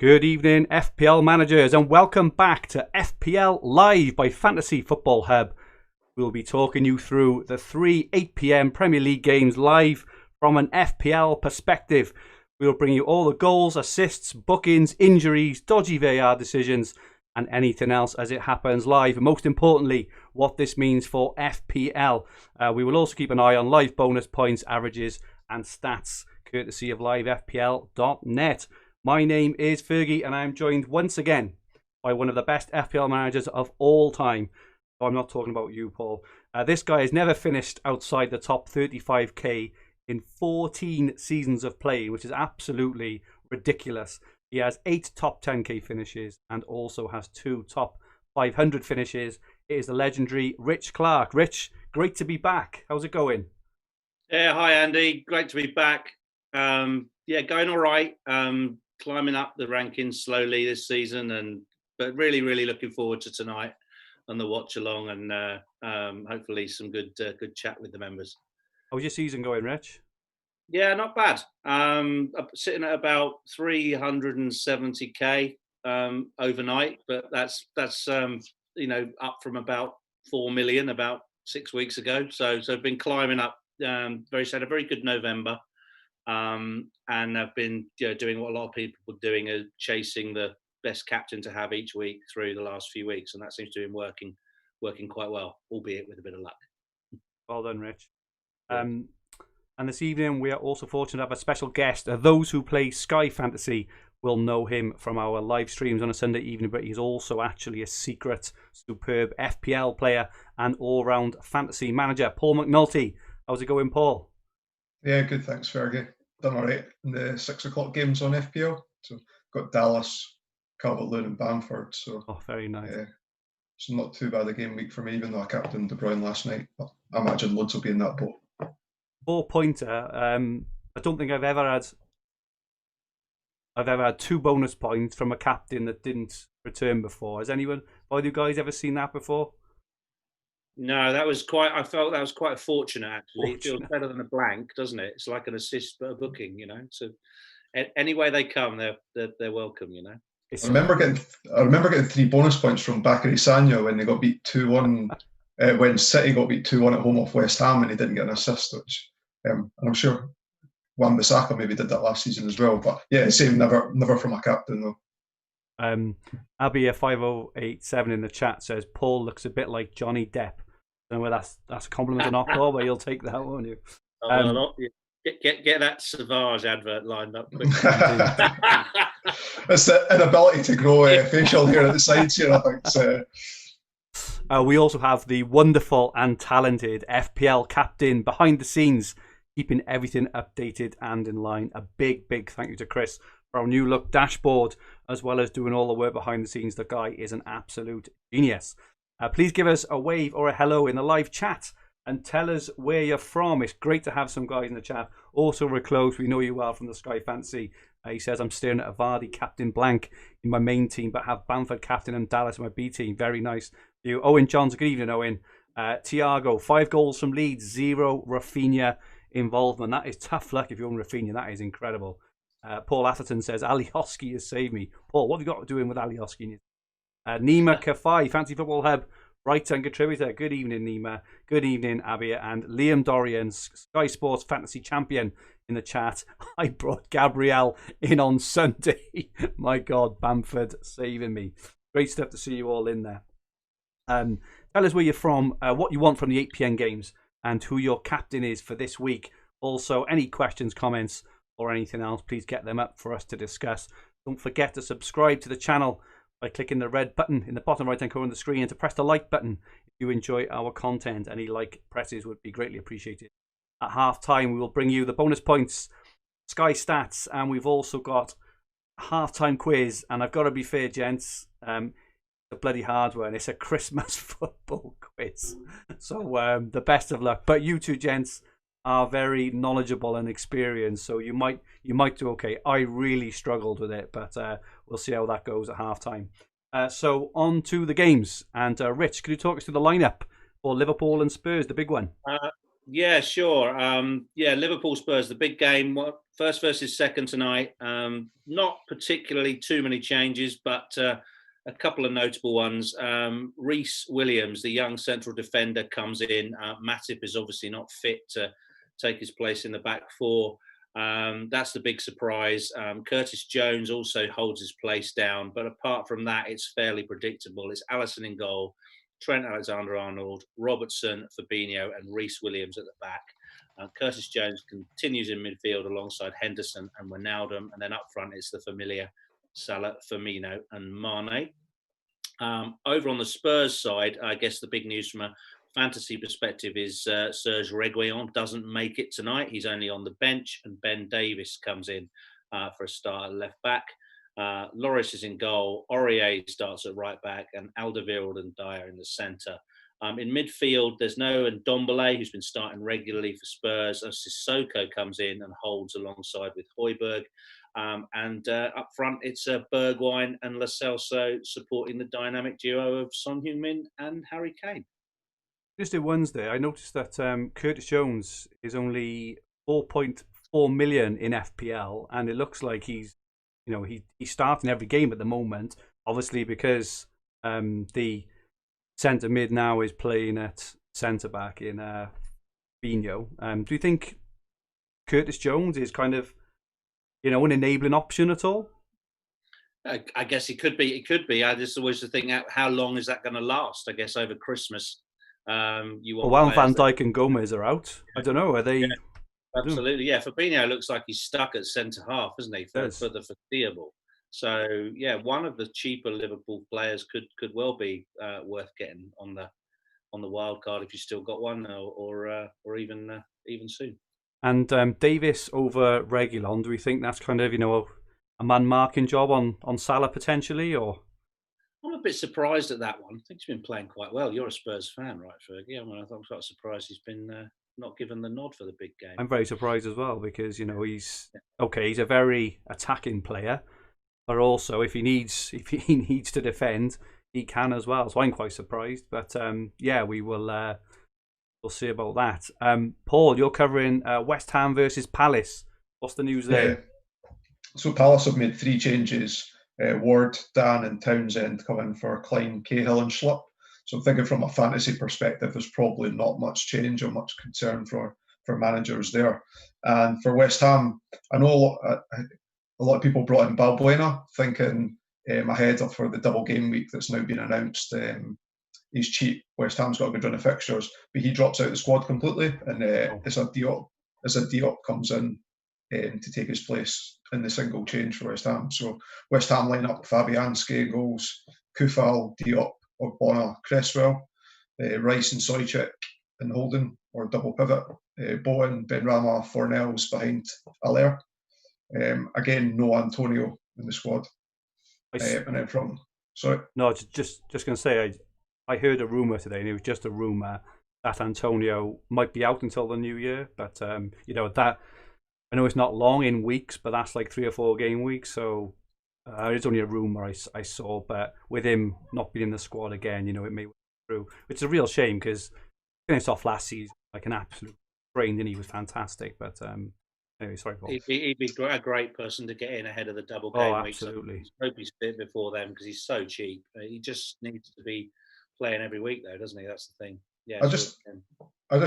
Good evening, FPL managers, and welcome back to FPL Live by Fantasy Football Hub. We'll be talking you through the 8 p.m. Premier League games live from an FPL perspective. We'll bring you all the goals, assists, bookings, injuries, dodgy VAR decisions, and anything else as it happens live. And most importantly, what this means for FPL. We will also keep an eye on live bonus points, averages, and stats, courtesy of livefpl.net. My name is Fergie, and I'm joined once again by one of the best FPL managers of all time. Oh, I'm not talking about you, Paul. This guy has never finished outside the top 35k in 14 seasons of play, which is absolutely ridiculous. He has 8 top 10k finishes and also has 2 top 500 finishes. It is the legendary Rich Clarke. Rich, great to be back. How's it going? Yeah, hi Andy. Great to be back. Going all right. Climbing up the rankings slowly this season, but really looking forward to tonight and the watch along, and hopefully some good chat with the members. How's your season going, Rich? Yeah, not bad. I'm sitting at about 370k overnight, but that's up from about 4 million about 6 weeks ago. So I've been climbing up. Had a very good November. And I've been doing what a lot of people are doing, chasing the best captain to have each week through the last few weeks, and that seems to be working quite well, albeit with a bit of luck. Well done, Rich. And this evening we are also fortunate to have a special guest. Those who play Sky Fantasy will know him from our live streams on a Sunday evening, but he's also actually a secret, superb FPL player and all-round fantasy manager. Paul McAnulty. How's it going, Paul? Yeah, good, thanks, Fergie. Done all right in the 6 o'clock games on FPL. So got Dallas, Calvert-Lewin and Bamford. So very nice. It's not too bad a game week for me, even though I captained De Bruyne last night. But I imagine loads will be in that boat. 4-pointer. I don't think I've ever had 2 bonus points from a captain that didn't return before. Has anyone, by you guys, ever seen that before? No, I felt that was quite fortunate, actually. It feels better than a blank, doesn't it? It's like an assist but a booking, So any way they come, they're welcome, I remember getting 3 bonus points from Bakary Sagna when they got beat 2-1, when City got beat 2-1 at home off West Ham, and he didn't get an assist, which and I'm sure Wan-Bissaka maybe did that last season as well. But yeah, same, never from a captain though. Abby 5087 in the chat says Paul looks a bit like Johnny Depp. I don't know whether that's a compliment or not, Paul, but you'll take that, won't you? Get that Savage advert lined up quickly. It's the inability to grow facial hair at the sides here, I think. So. We also have the wonderful and talented FPL captain behind the scenes, keeping everything updated and in line. A big thank you to Chris for our new look dashboard, as well as doing all the work behind the scenes. The guy is an absolute genius. Please give us a wave or a hello in the live chat and tell us where you're from. It's great to have some guys in the chat. Also, Reclose, we know you well from the Sky Fantasy. He says, I'm staring at a Vardy captain blank in my main team, but have Bamford captain and Dallas in my B team. Very nice. You, Owen Johns, good evening, Owen. Thiago, 5 goals from Leeds, 0 Rafinha involvement. That is tough luck if you own Rafinha. That is incredible. Paul Atherton says, Alioski has saved me. Paul, what have you got doing with Alioski? Nima Kafai, Fantasy Football Hub, writer and contributor. Good evening, Nima. Good evening, Abia. And Liam Dorian, Sky Sports Fantasy Champion in the chat. I brought Gabriel in on Sunday. My God, Bamford saving me. Great stuff to see you all in there. Tell us where you're from, what you want from the 8 p.m. games, and who your captain is for this week. Also, any questions, comments, or anything else, please get them up for us to discuss. Don't forget to subscribe to the channel by clicking the red button in the bottom right-hand corner of the screen, and to press the like button if you enjoy our content. Any like presses would be greatly appreciated. At half-time, we will bring you the bonus points, Sky Stats, and we've also got a half-time quiz. And I've got to be fair, gents, a bloody hard one. It's a Christmas football quiz. So the best of luck. But you two gents are very knowledgeable and experienced, so you might do okay. I really struggled with it, but we'll see how that goes at halftime. So on to the games. And Rich, could you talk us through the lineup for Liverpool and Spurs, the big one? Yeah, sure. Liverpool Spurs, the big game. First versus second tonight. Not particularly too many changes, but a couple of notable ones. Reece Williams, the young central defender, comes in. Matip is obviously not fit to take his place in the back four. That's the big surprise. Curtis Jones also holds his place down, but apart from that, it's fairly predictable. It's Alisson in goal, Trent Alexander-Arnold, Robertson, Fabinho, and Reece Williams at the back. Curtis Jones continues in midfield alongside Henderson and Wijnaldum, and then up front it's the familiar Salah, Firmino, and Mane. Over on the Spurs side, I guess the big news from a fantasy perspective is Serge Reguilon doesn't make it tonight. He's only on the bench, and Ben Davies comes in for a start at left back. Lloris is in goal, Aurier starts at right back, and Alderweireld and Dyer in the centre. In midfield, there's no Ndombele, who's been starting regularly for Spurs. Sissoko comes in and holds alongside with Højbjerg. And up front, it's Bergwijn and Lo Celso supporting the dynamic duo of Son Heung-min and Harry Kane. Just in Wednesday, I noticed that Curtis Jones is only 4.4 million in FPL, and it looks like he's starting every game at the moment. Obviously, because the centre mid now is playing at centre back in Fabinho. Do you think Curtis Jones is kind of an enabling option at all? I guess it could be. It could be. I just always think, how long is that going to last? I guess over Christmas. While Van Dijk and Gomez are out, I don't know. Are they? Yeah, absolutely. Yeah, Fabinho looks like he's stuck at centre half, isn't he, for the foreseeable? So yeah, one of the cheaper Liverpool players could well be worth getting on the wild card if you still got one, or even soon. And Davis over Reguilon, do we think that's kind of a man marking job on Salah potentially, or? I'm a bit surprised at that one. I think he's been playing quite well. You're a Spurs fan, right, Fergie? I'm quite surprised he's been not given the nod for the big game. I'm very surprised as well because he's a very attacking player, but also if he needs to defend, he can as well. So I'm quite surprised. But we'll see about that. Paul, you're covering West Ham versus Palace. What's the news there? Yeah. So Palace have made 3 changes. Ward, Dan and Townsend come in for Klein, Cahill and Schlupp. So I'm thinking from a fantasy perspective, there's probably not much change or much concern for managers there. And for West Ham, I know a lot of people brought in Balbuena, thinking ahead for the double game week that's now been announced. He's cheap. West Ham's got a good run of fixtures, but he drops out the squad completely, and Issa Diop comes in to take his place in the single change for West Ham. So West Ham line up Fabianski goals, Kufal, Diop, Ogbonna, Cresswell, Rice and Sojcik and Holden, or double pivot. Bowen, Benrahma, Fornells behind Aller. Again, no Antonio in the squad. And then No, just going to say, I heard a rumour today, and it was just a rumour that Antonio might be out until the new year. But that, I know it's not long in weeks, but that's like 3 or 4 game weeks. So it's only a rumour I saw. But with him not being in the squad again, it may go through. It's a real shame because he finished off last season like an absolute brain, and he was fantastic. But anyway, sorry, Paul. He'd be a great person to get in ahead of the double game week. Absolutely. So I hope he's fit before then because he's so cheap. He just needs to be playing every week, though, doesn't he? That's the thing. Yeah. I just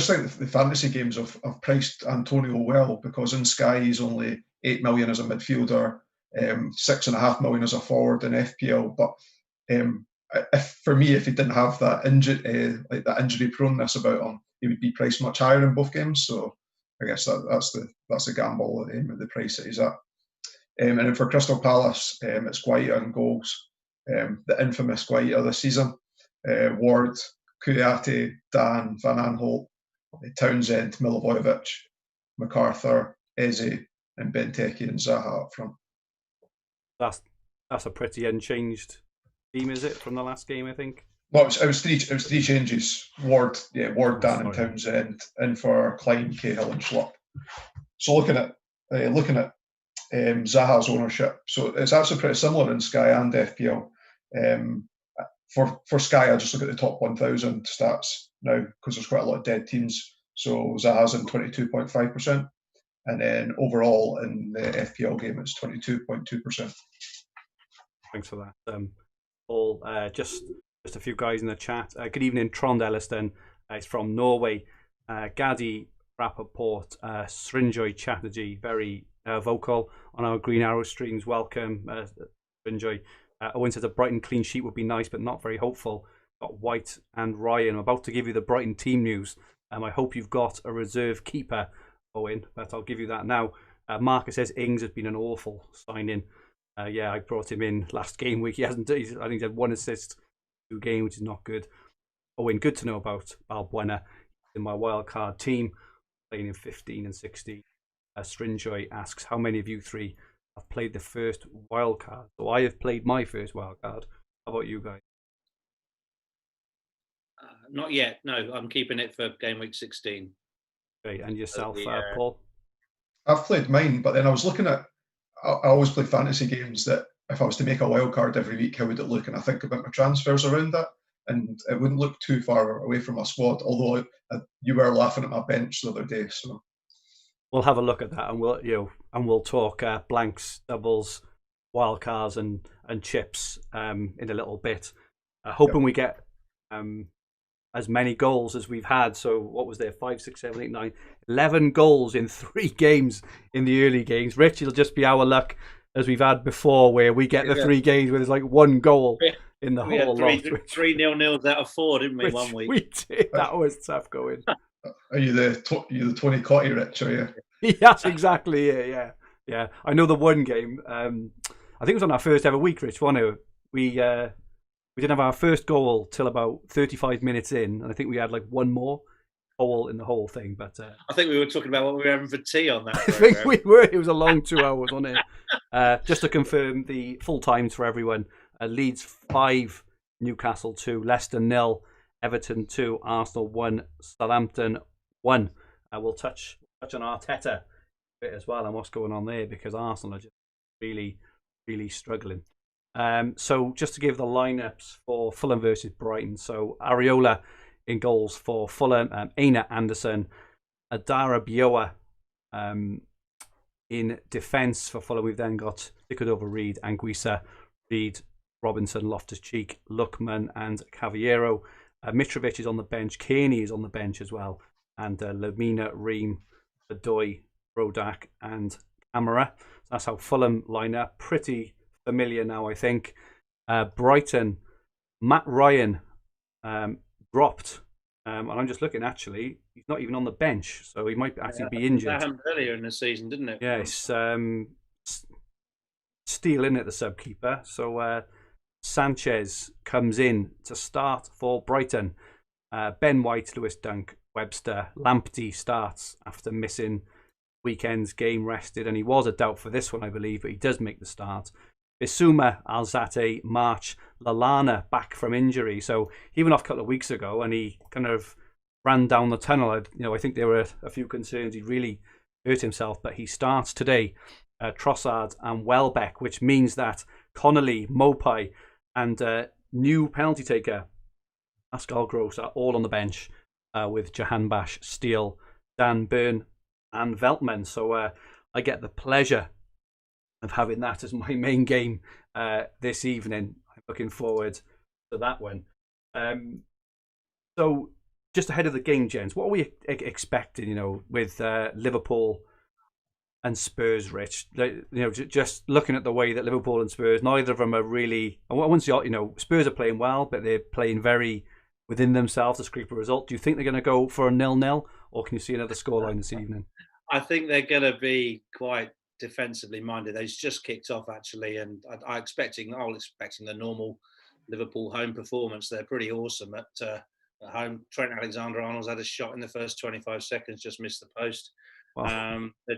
think the fantasy games have priced Antonio well, because in Sky he's only 8 million as a midfielder, 6.5 million as a forward in FPL. But if he didn't have that injury proneness about him, he would be priced much higher in both games. So I guess that's a gamble at the price that he's at. And then for Crystal Palace, it's Guaita and goals, the infamous Guaita this season. Ward, Kouyaté, Dan, Van Aanholt, Townsend, Milivojevic, MacArthur, Eze, and Benteke and Zaha up front. That's a pretty unchanged team, is it, from the last game? I think. Well, it was 3 changes. Ward, Dan, and Townsend, in for Klein, Cahill, and Schlupp. So looking at Zaha's ownership, so it's actually pretty similar in Sky and FPL. For Sky, I just look at the top 1,000 stats now because there's quite a lot of dead teams. So Zaha's in 22.5%. And then overall in the FPL game, it's 22.2%. Thanks for that. Paul, just a few guys in the chat. Good evening, Trond Elliston. He's from Norway. Gadi Rappaport, Srinjoy Chatterjee, very vocal on our Green Arrow streams. Welcome, Srinjoy. Owen says a Brighton clean sheet would be nice, but not very hopeful. Got White and Ryan. I'm about to give you the Brighton team news. I hope you've got a reserve keeper, Owen, but I'll give you that now. Marcus says Ings has been an awful signing. Yeah, I brought him in last game week. He hasn't. I think he had 1 assist, 2 games, which is not good. Owen, good to know about Balbuena in my wildcard team, playing in 15 and 16. Strinjoy asks, how many of you three have played the first wildcard? So I have played my first wildcard. How about you guys? Not yet. No, I'm keeping it for game week 16. Okay, and yourself, Paul? I've played mine, but then I was looking at, I always play fantasy games that if I was to make a wild card every week, how would it look? And I think about my transfers around that, and it wouldn't look too far away from my squad, although you were laughing at my bench the other day. So we'll have a look at that, and we'll talk blanks, doubles, wildcards, and chips in a little bit. Hoping we get as many goals as we've had. So what was there? 5, 6, 7, 8, 9, 11 goals in 3 games in the early games. Rich, it'll just be our luck as we've had before, where we get the 3 games where there's like 1 goal in the whole lot. 3 0-0s out of 4, didn't we? 1 week. We did. That was tough going. Are you the Tony Cotty, Rich? Are you? Yes, exactly. Yeah. I know the one game. I think it was on our first ever week, Rich. We didn't have our first goal till about 35 minutes in, and I think we had like 1 more goal in the whole thing. But I think we were talking about what we were having for tea on that. I think we were. It was a long 2 hours, wasn't it? Just to confirm the full times for everyone: Leeds 5, Newcastle 2, Leicester 0, Everton 2, Arsenal 1, Southampton 1. We'll touch on Arteta a bit as well and what's going on there, because Arsenal are just really, really struggling. So just to give the lineups for Fulham versus Brighton. So Areola in goals for Fulham, Aina Anderson, Adara Bioa in defence for Fulham. We've then got Cordova-Reid, Anguissa, Reid, Robinson, Loftus-Cheek, Lookman and Cavallero. Mitrovic is on the bench. Kearney is on the bench as well. And Lamina, Ream, Adoy, Rodak and Camara. So that's how Fulham line up. Pretty familiar now, I think. Brighton, Matt Ryan dropped. And I'm just looking, actually, he's not even on the bench. So he might actually be injured. That happened earlier in the season, didn't it? Yeah, it's Steele in at the sub-keeper. So Sanchez comes in to start for Brighton. Ben White, Lewis Dunk, Webster, Lamptey starts after missing weekend's game, rested, and he was a doubt for this one, I believe, but he does make the start. Bissouma, Alzate, March, Lallana back from injury. So he went off a couple of weeks ago and he kind of ran down the tunnel. I think there were a few concerns he'd really hurt himself, but he starts today. Trossard and Welbeck, which means that Connolly, Mopai and new penalty taker Pascal Gross are all on the bench with Jahanbash, Steele, Dan Burn and Veltman. So I get the pleasure of having that as my main game this evening. I'm looking forward to that one. So just ahead of the game, gents, what are we expecting, with Liverpool and Spurs, Rich? Just looking at the way that Liverpool and Spurs, neither of them are really, once Spurs are playing well, but they're playing very within themselves to scrape a result. Do you think they're going to go for a 0-0, or can you see another scoreline this evening? I think they're going to be quite defensively minded. They've just kicked off, actually, and I was expecting the normal Liverpool home performance. They're pretty awesome at home. Trent Alexander-Arnold's had a shot in the first 25 seconds, just missed the post. Wow. I think they're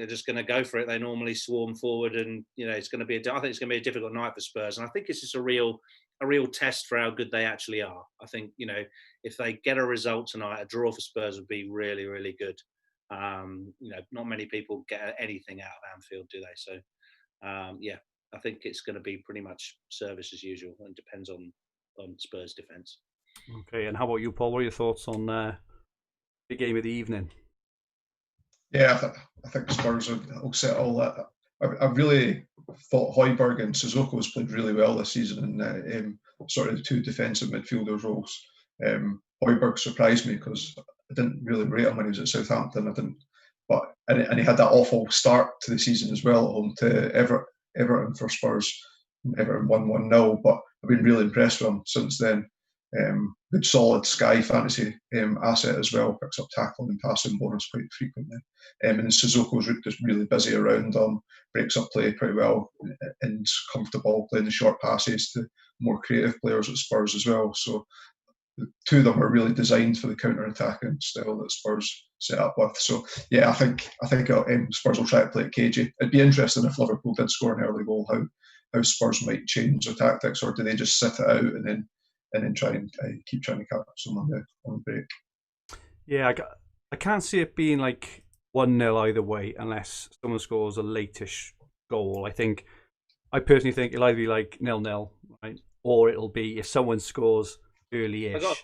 just going to go for it. They normally swarm forward, and it's going to be. I think it's going to be a difficult night for Spurs, and I think it's just a real test for how good they actually are. I think if they get a result tonight, a draw for Spurs would be really, really good. Not many people get anything out of Anfield, do they? So, I think it's going to be pretty much service as usual, and depends on Spurs' defence. Okay, and how about you, Paul? What are your thoughts on big game of the evening. Yeah, I think Spurs will settle that. I really thought Højbjerg and Sissoko's played really well this season in sort of the two defensive midfielders roles. Højbjerg surprised me because I didn't really rate him when he was at Southampton. I didn't, and he had that awful start to the season as well at home to Everton for Spurs. Everton won 1-0, but I've been really impressed with him since then. Good solid Sky fantasy asset as well, picks up tackling and passing bonus quite frequently. And Sissoko's just really busy around him, breaks up play pretty well, and comfortable playing the short passes to more creative players at Spurs as well. So the two of them are really designed for the counter-attacking style that Spurs set up with. So yeah, I think Spurs will try to play it cagey. It'd be interesting if Liverpool did score an early goal, how Spurs might change their tactics, or do they just sit it out and then try and keep trying to catch them on the break. Yeah, I can't see it being like 1-0 either way unless someone scores a latish goal. I personally think it'll either be like 0-0, right? Or it'll be if someone scores early-ish. I got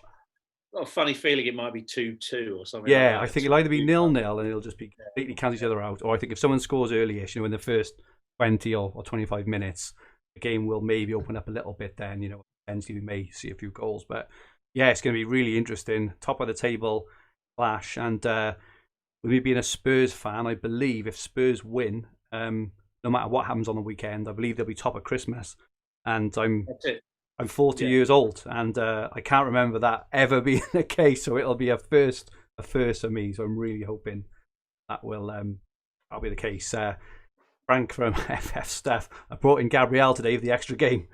a funny feeling it might be 2-2 or something. Yeah, like that. I think it'll either be 0-0 and it'll just be completely cancel each other out, or I think if someone scores early-ish, in the first 20 or 25 minutes, the game will maybe open up a little bit then, potentially we may see a few goals. But yeah, it's going to be really interesting. Top of the table clash. And with me being a Spurs fan, I believe if Spurs win, no matter what happens on the weekend, I believe they'll be top of Christmas. And I'm 40 years old, and I can't remember that ever being the case. So it'll be a first for me. So I'm really hoping that will that'll be the case. Frank from FF Stuff. I brought in Gabriel today for the extra game.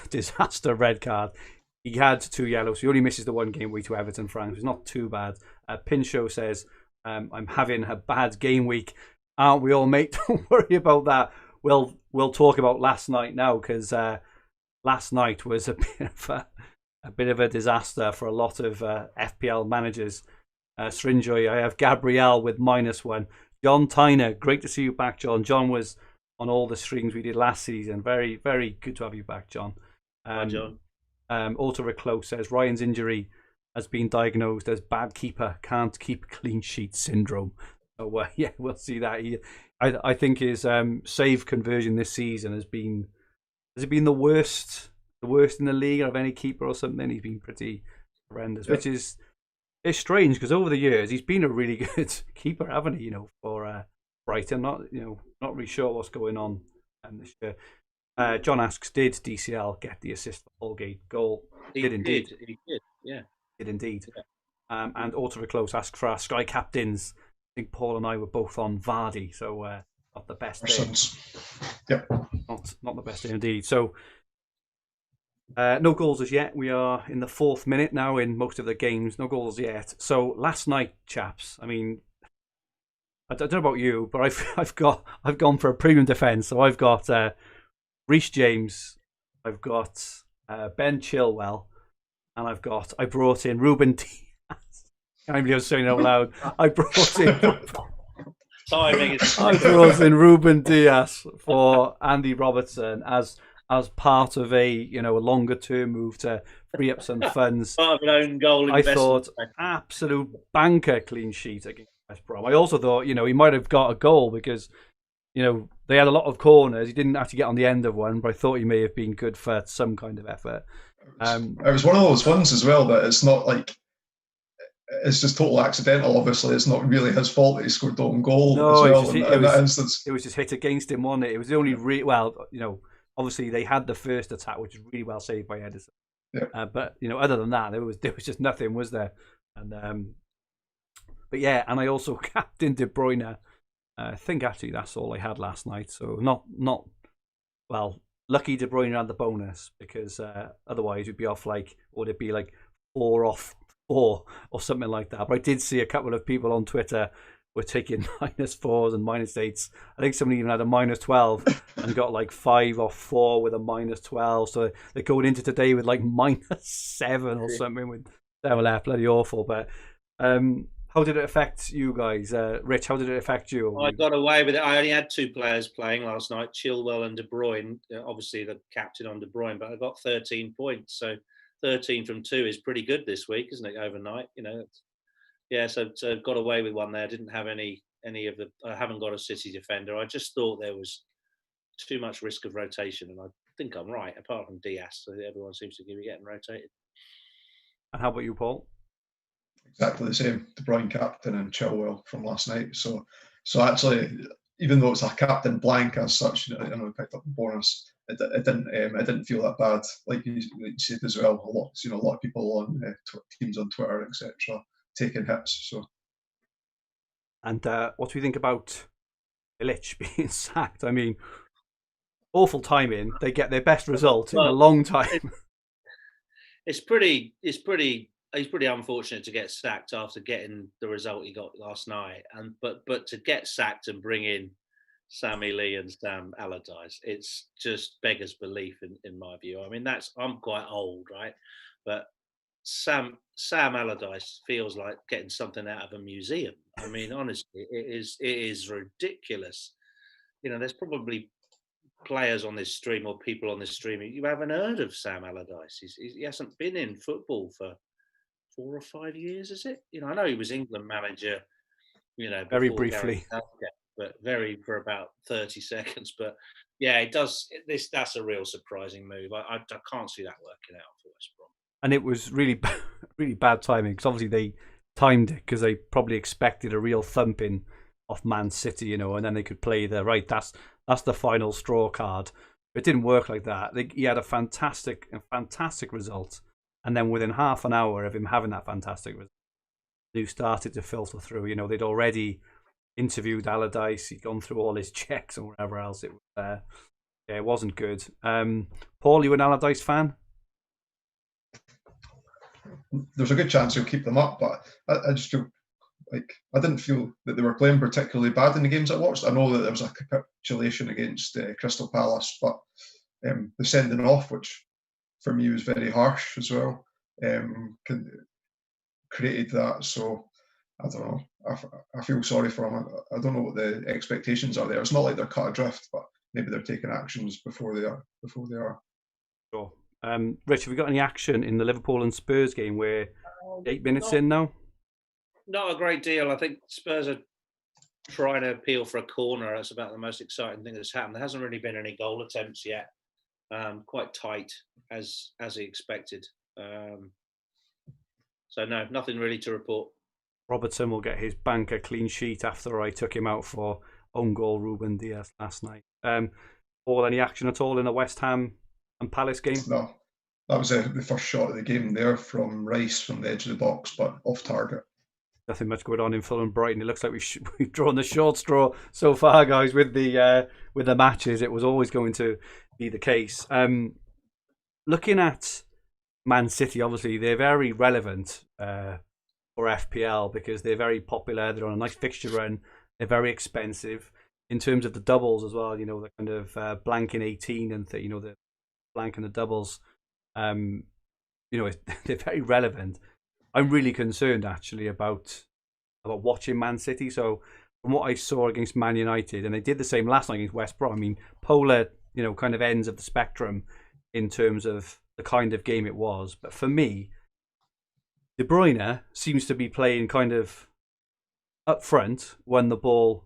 Disaster red card. He had 2 yellows, so he only misses the one game week to Everton, Frank. It's not too bad. Pincho says, I'm having a bad game week. Aren't we all, mate? Don't worry about that. We'll talk about last night now, because last night was a bit of a disaster for a lot of FPL managers. Srinjoy, I have Gabriel with -1. John Tyner, great to see you back, John. John was on all the streams we did last season. Very, very good to have you back, John. Hi, John. Auto Reclose says Ryan's injury has been diagnosed as bad keeper, can't keep clean sheet syndrome. So yeah, we'll see that. I think his save conversion this season has been the worst in the league of any keeper or something. He's been pretty horrendous, which is it's strange because over the years he's been a really good keeper, haven't he? For Brighton, not really sure what's going on this year. John asks, did DCL get the assist for Holgate goal? He did indeed. He did, yeah. Did indeed. Yeah. And Auto Reclose asks for our Sky captains. I think Paul and I were both on Vardy, so not the best day. Yep. Not the best day indeed. So no goals as yet. We are in the 4th minute now in most of the games. No goals yet. So last night, chaps, I mean, I don't know about you, but I've gone for a premium defence. So I've got Reece James, I've got Ben Chilwell, and I brought in Ruben Diaz. I can't believe I was saying it out loud. I brought in Ruben Diaz for Andy Robertson as part of a longer term move to free up some funds. Part of an own goal investment. I thought absolute banker clean sheet against West Brom. I also thought he might have got a goal because they had a lot of corners. He didn't actually get on the end of one, but I thought he may have been good for some kind of effort. It was one of those ones as well that it's not like it's just total accidental. Obviously, it's not really his fault that he scored the own goal as well. In that instance, it was just hit against him, wasn't it? It was the only obviously they had the first attack, which was really well saved by Edison. Yeah. But other than that, there was just nothing, was there? And but yeah, and I also captained De Bruyne. I think actually that's all I had last night. So not lucky De Bruyne had the bonus because otherwise we'd be off would it be 4 off 4 or something like that. But I did see a couple of people on Twitter were taking -4s and -8s. I think somebody even had a -12 and got 5 off 4 with a -12. So they're going into today with -7 or something with 7 left. Bloody awful. But how did it affect you guys? Rich, how did it affect you? I got away with it. I only had 2 players playing last night, Chilwell and De Bruyne. Obviously, the captain on De Bruyne, but I got 13 points. So 13 from 2 is pretty good this week, isn't it, overnight? Yeah, so got away with one there. Didn't have any of the. I haven't got a City defender. I just thought there was too much risk of rotation, and I think I'm right. Apart from Diaz, so everyone seems to be getting rotated. And how about you, Paul? Exactly the same. De Bruyne captain and Chilwell from last night. So actually, even though it's a captain blank as such, I know I picked up the bonus. It didn't feel that bad. Like you said as well, a lot of people on teams on Twitter, etc., taking hits. So. And what do we think about Illich being sacked? I mean, awful timing. They get their best result in a long time. It's pretty. He's pretty unfortunate to get sacked after getting the result he got last night, but to get sacked and bring in Sammy Lee and Sam Allardyce, it's just beggars belief in my view. I mean, I'm quite old, right? But Sam Allardyce feels like getting something out of a museum. I mean, honestly, it is ridiculous. You know, there's probably players on this stream or people on this stream you haven't heard of Sam Allardyce. He hasn't been in football for 4 or 5 years, is it? You know, I know he was England manager, you know, Very before briefly. but for about 30 seconds. But yeah, it does. That's a real surprising move. I can't see that working out for West Brom. And it was really, really bad timing because obviously they timed it because they probably expected a real thumping off Man City, you know, and then they could play that's the final straw card. It didn't work like that. He had a fantastic result, and then within half an hour of him having that fantastic result, news started to filter through. You know, they'd already interviewed Allardyce. He'd gone through all his checks and whatever else. It was, it wasn't good. Paul, you an Allardyce fan? There's a good chance he'll keep them up, but I just feel like I didn't feel that they were playing particularly bad in the games I watched. I know that there was a capitulation against Crystal Palace, but the sending off, which for me was very harsh as well, created that. So I don't know. I feel sorry for them. I don't know what the expectations are there. It's not like they're cut adrift, but maybe they're taking actions before they are. Sure. Rich, have we got any action in the Liverpool and Spurs game? We're 8 minutes in now. Not a great deal. I think Spurs are trying to appeal for a corner. That's about the most exciting thing that's happened. There hasn't really been any goal attempts yet. Quite tight as he expected. So no, nothing really to report. Robertson will get his banker clean sheet after I took him out for own goal Ruben Diaz last night. Paul, any action at all in the West Ham and Palace game? No, that was the first shot of the game there from Rice from the edge of the box, but off target. Nothing much going on in Fulham Brighton. It looks like we've drawn the short straw so far, guys. With the matches, it was always going to be the case. Looking at Man City, obviously they're very relevant for FPL because they're very popular. They're on a nice fixture run. They're very expensive in terms of the doubles as well. You know, the kind of blank in 18 and the blank in the doubles. You know, they're very relevant. I'm really concerned actually about watching Man City. So from what I saw against Man United, and they did the same last night against West Brom. I mean, polar, you know, kind of ends of the spectrum in terms of the kind of game it was. But for me, De Bruyne seems to be playing kind of up front when the ball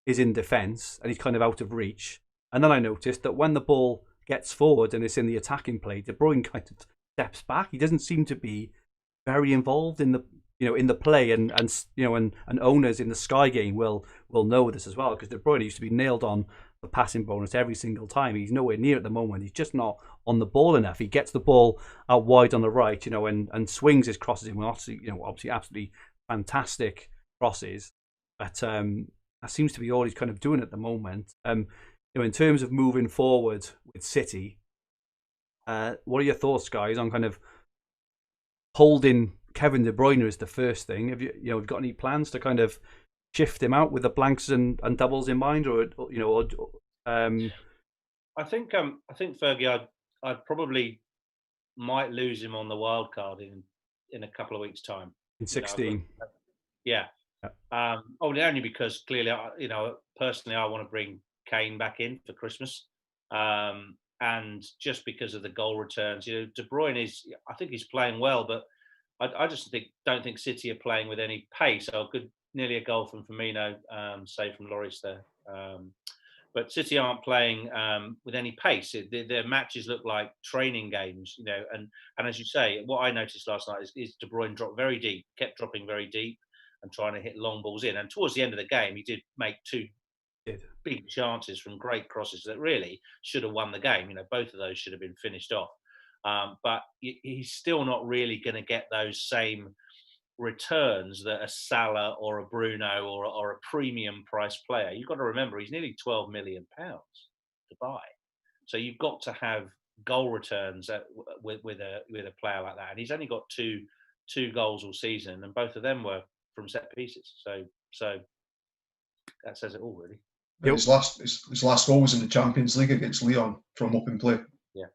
is in defence and he's kind of out of reach. And then I noticed that when the ball gets forward and it's in the attacking play, De Bruyne kind of steps back. He doesn't seem to be very involved in the play, and owners in the Sky game will know this as well, because De Bruyne used to be nailed on the passing bonus every single time. He's nowhere near at the moment. He's just not on the ball enough. He gets the ball out wide on the right, you know, and swings his crosses in. Obviously absolutely fantastic crosses, but that seems to be all he's kind of doing at the moment. In terms of moving forward with City, what are your thoughts, guys, on kind of holding Kevin De Bruyne is the first thing? Have you got any plans to kind of shift him out with the blanks and doubles in mind, or I think Fergie, I probably might lose him on the wild card in a couple of weeks' time. In 16. Yeah. Only because clearly, personally, I want to bring Kane back in for Christmas. And just because of the goal returns, De Bruyne I think he's playing well, but I just don't think City are playing with any pace. Nearly a goal from Firmino, save from Lloris there. But City aren't playing with any pace. Their matches look like training games, And as you say, what I noticed last night is De Bruyne kept dropping very deep, and trying to hit long balls in. And towards the end of the game, he did make two big chances from great crosses that really should have won the game. Both of those should have been finished off. But he's still not really going to get those same returns that a Salah or a Bruno or a premium price player. You've got to remember he's nearly £12 million to buy, so you've got to have goal returns with a player like that. And he's only got two goals all season, and both of them were from set pieces. So that says it all, really. His last goal was in the Champions League against Lyon from open play. Yeah.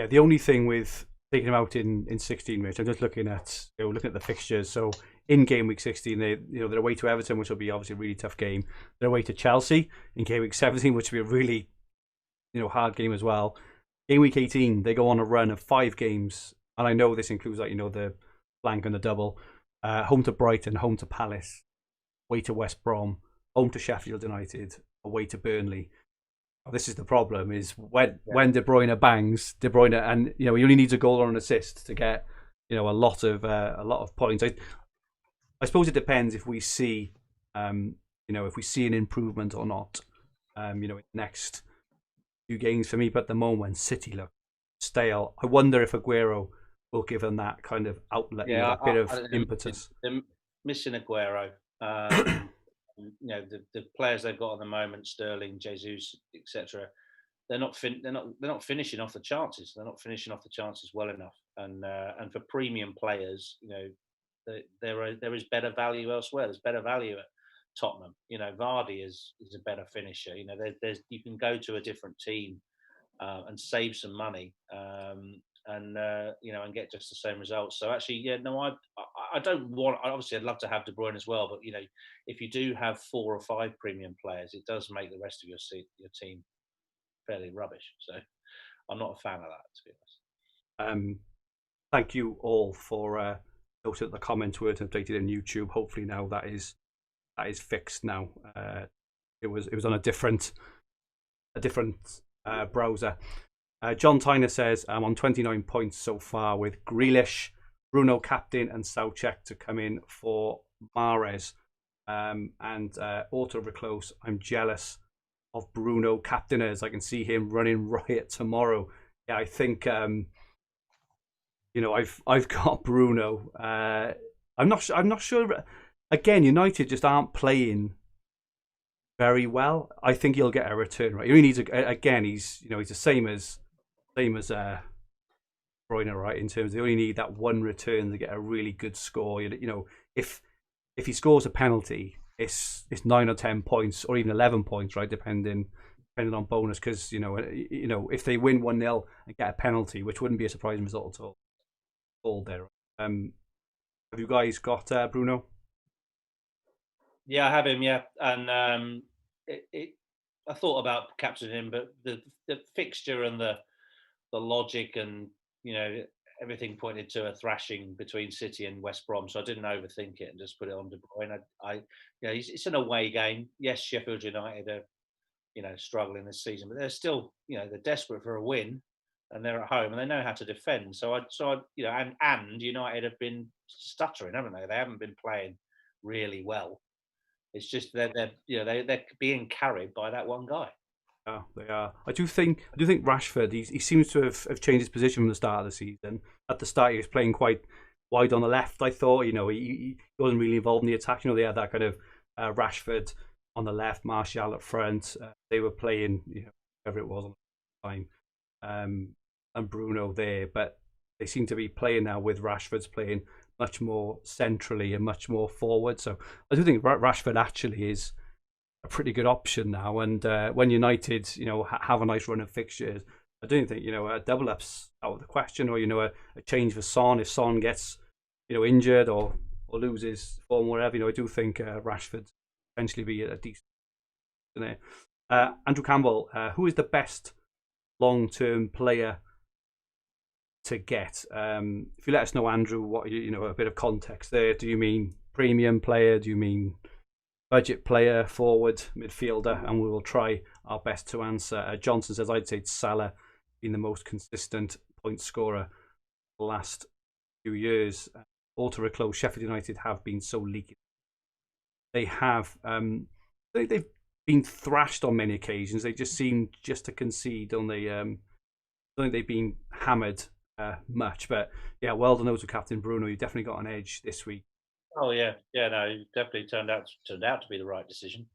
The only thing with taking him out in 16, Rich, I'm just looking at the fixtures. So in game week 16, they're away to Everton, which will be obviously a really tough game. They're away to Chelsea in game week 17, which will be a really hard game as well. Game week 18, they go on a run of 5 games, and I know this includes the blank and the double. Home to Brighton, home to Palace, away to West Brom, home to Sheffield United, away to Burnley. This is the problem: is when De Bruyne bangs, and he only needs a goal or an assist to get a lot of points. I suppose it depends if we see if we see an improvement or not. In the next few games for me, but at the moment City look stale. I wonder if Aguero will give them that kind of outlet, that bit of impetus. They're missing Aguero. The players they've got at the moment, Sterling, Jesus, etc. They're not finishing off the chances. They're not finishing off the chances well enough. And for premium players, there is better value elsewhere. There's better value at Tottenham. Vardy is a better finisher. There's you can go to a different team and save some money. And get just the same results. So actually, I don't want. Obviously, I'd love to have De Bruyne as well, but if you do have 4 or 5 premium players, it does make the rest of your team fairly rubbish. So I'm not a fan of that, to be honest. Thank you all for noting the comments were updated on YouTube. Hopefully now that is fixed now. It was on a different browser. John Tyner says, I'm on 29 points so far with Grealish, Bruno captain, and Soucek to come in for Mahrez. And Auto Reclose, I'm jealous of Bruno captainers. I can see him running riot tomorrow. Yeah, I think I've got Bruno. I'm not sure. Again, United just aren't playing very well. I think he'll get a return. Right, he needs he's the same as Bruyne, right? In terms, they only need that one return to get a really good score. If he scores a penalty, it's 9 or 10 points, or even 11 points, right? Depending on bonus, because if they win 1-0 and get a penalty, which wouldn't be a surprising result at all there. Have you guys got Bruno? Yeah, I have him. Yeah, and I thought about capturing him, but the fixture and the logic and everything pointed to a thrashing between City and West Brom, so I didn't overthink it and just put it on De Bruyne. It's an away game. Yes, Sheffield United are struggling this season, but they're still they're desperate for a win, and they're at home and they know how to defend. And United have been stuttering, haven't they? They haven't been playing really well. It's just they're being carried by that one guy. Yeah, they are. I do think Rashford. He seems to have changed his position from the start of the season. At the start, he was playing quite wide on the left. I thought, he wasn't really involved in the attack. They had that kind of Rashford on the left, Martial up front. They were playing, whatever it was on the time, and Bruno there. But they seem to be playing now with Rashford's playing much more centrally and much more forward. So I do think Rashford actually is a pretty good option now. And when United, have a nice run of fixtures, I don't think a double up's out of the question, or a change for Son if Son gets injured or loses form, whatever. I do think Rashford potentially be a decent. Andrew Campbell, who is the best long-term player to get. If you let us know, Andrew, what a bit of context there. Do you mean premium player? Do you mean budget player, forward, midfielder? And we will try our best to answer. Johnson says, I'd say it's Salah being the most consistent point scorer the last few years. All to reclose, Sheffield United have been so leaky. They have they've been thrashed on many occasions. They just seem just to concede, don't they? I don't think they've been hammered much. But yeah, well done to Captain Bruno. You definitely got an edge this week. Oh yeah, no, it definitely turned out to be the right decision.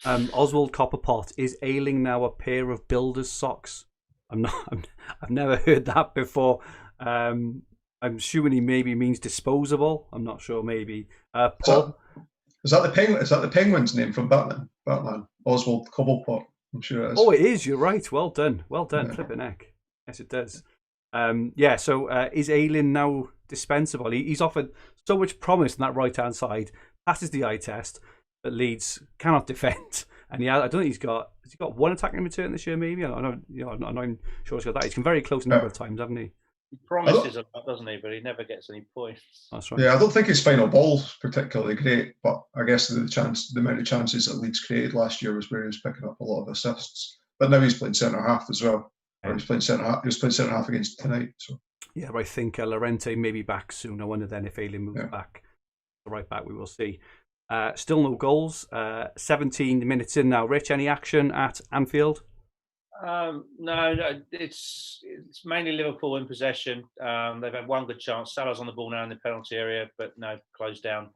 Oswald Copperpot, is Ayling now a pair of builder's socks? I've never heard that before. I'm assuming he maybe means disposable. I'm not sure. Maybe. Paul, is that the penguin? Is that the penguin's name from Batman? Oswald Cobblepot. I'm sure it is. Oh, it is. You're right. Well done. Yeah. Flipping heck. Yes, it does. So is Ayling now dispensable? He's offered so much promise on that right-hand side. Passes the eye test, but Leeds cannot defend. And I don't think has he got one attacking return this year? Maybe I'm not sure he's got that. He's come very close a number of times, haven't he? He promises a lot, doesn't he? But he never gets any points. That's right. Yeah, I don't think his final ball's particularly great, but I guess the amount of chances that Leeds created last year was where he was picking up a lot of assists. But now he's playing centre half as well. Or he's playing centre half. He was playing centre half against tonight. So yeah, I think Llorente may be back soon. I wonder then if Ayling moves back, the right back. We will see. Still no goals. 17 minutes in now. Rich, any action at Anfield? No, it's mainly Liverpool in possession. They've had one good chance. Salah's on the ball now in the penalty area, but no, closed down.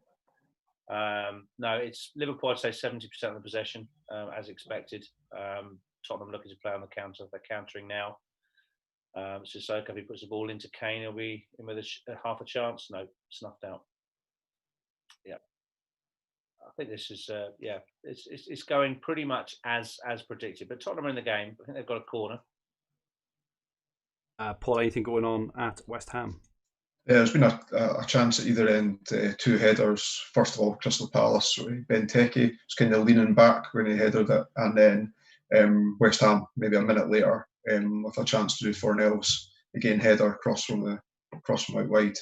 No, it's Liverpool. I'd say 70% of the possession, as expected. Tottenham looking to play on the counter. They're countering now. Sissoko, if he puts the ball into Kane, he'll be in with half a chance. No, snuffed out. Yeah. I think this is it's going pretty much as predicted. But Tottenham are in the game. I think they've got a corner. Paul, anything going on at West Ham? Yeah, there's been a chance at either end. Two headers. First of all, Crystal Palace. Benteke was kind of leaning back when he headed it, and then West Ham maybe a minute later with a chance to do 4-0. Again, header across from out wide.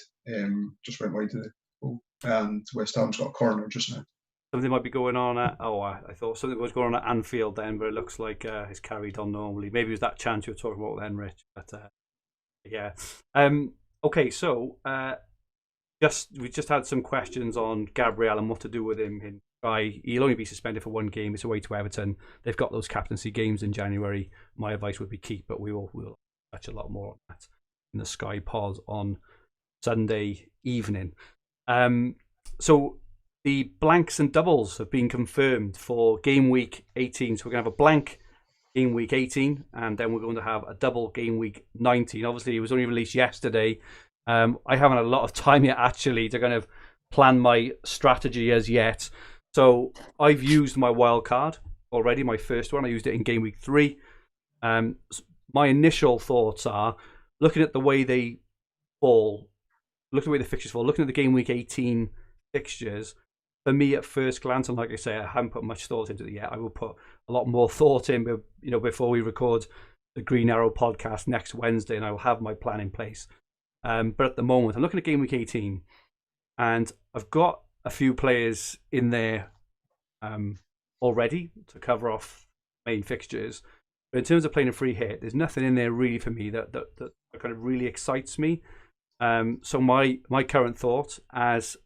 Just went wide to the goal, and West Ham's got a corner just now. Something might be going on at. I thought something was going on at Anfield then, but it looks like it's carried on normally. Maybe it was that chance you were talking about then, Rich. But yeah. Okay, so we just had some questions on Gabriel and what to do with him. He'll only be suspended for one game. It's away to Everton. They've got those captaincy games in January. My advice would be keep, but we'll touch a lot more on that in the Sky pod on Sunday evening. So the blanks and doubles have been confirmed for game week 18. So we're going to have a blank game week 18, and then we're going to have a double game week 19. Obviously, it was only released yesterday. I haven't had a lot of time yet, actually, to kind of plan my strategy as yet. So I've used my wild card already, my first one. I used it in game week 3. My initial thoughts are, looking at the way they fall, looking at the way the fixtures fall, looking at the game week 18 fixtures, for me at first glance, and like I say, I haven't put much thought into it yet. I will put a lot more thought in, before we record the Green Arrow podcast next Wednesday, and I will have my plan in place. But at the moment, I'm looking at game week 18, and I've got a few players in there already to cover off main fixtures. But in terms of playing a free hit, there's nothing in there really for me that kind of really excites me. So my current thought, as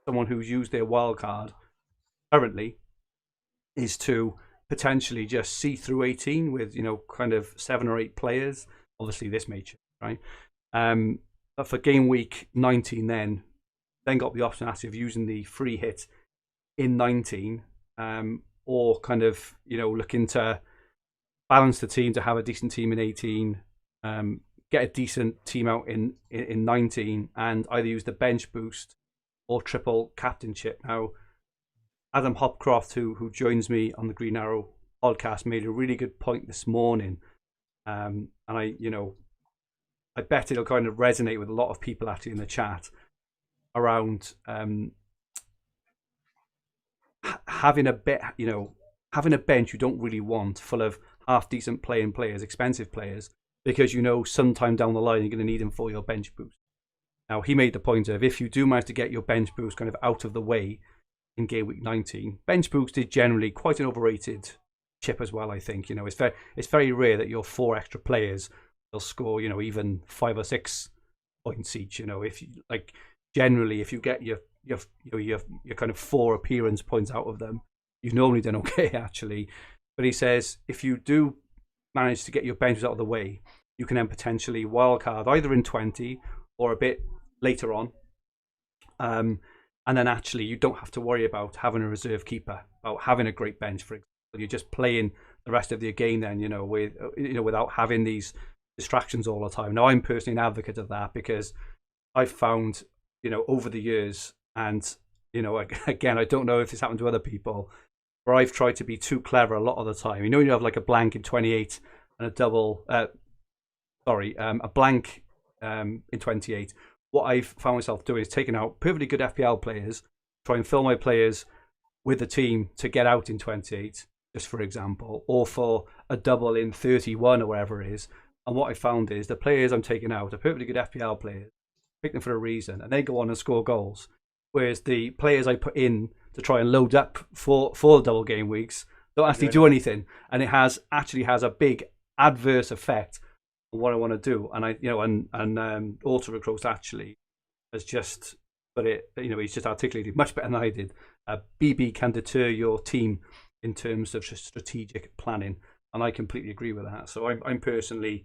someone who's used their wild card currently, is to potentially just see through 18 with kind of 7 or 8 players. Obviously, this may change, right? But for game week 19, then got the option actually of using the free hit in 19, or kind of looking to balance the team to have a decent team in 18, get a decent team out in 19, and either use the bench boost or triple captainship. Now, Adam Hopcroft, who joins me on the Green Arrow podcast, made a really good point this morning, and I bet it'll kind of resonate with a lot of people actually in the chat around having a bench you don't really want, full of half decent players, expensive players, because you know sometime down the line you're going to need him for your bench boost. Now, he made the point of if you do manage to get your bench boost kind of out of the way in game week 19, bench boost is generally quite an overrated chip as well, I think. You know, it's very rare that your 4 extra players will score, you know, even 5 or 6 points each. You know, if you like, generally, if you get your kind of 4 appearance points out of them, you've normally done okay, actually. But he says if you do manage to get your benches out of the way, you can then potentially wildcard either in 20 or a bit later on. And then actually you don't have to worry about having a reserve keeper, about having a great bench, for example. You're just playing the rest of your game then, without having these distractions all the time. Now, I'm personally an advocate of that because I've found, over the years, and, again, I don't know if this happened to other people, where I've tried to be too clever a lot of the time. You have like a blank in 28 and a blank in 28. What I've found myself doing is taking out perfectly good FPL players, try and fill my players with the team to get out in 28, just for example, or for a double in 31 or whatever it is. And what I found is the players I'm taking out are perfectly good FPL players, pick them for a reason, and they go on and score goals. Whereas the players I put in to try and load up for the double game weeks don't actually do anything, and it actually has a big adverse effect on what I want to do. And Auto Recruit actually has just put it. He's just articulated much better than I did. BB can deter your team in terms of strategic planning, and I completely agree with that. So I'm personally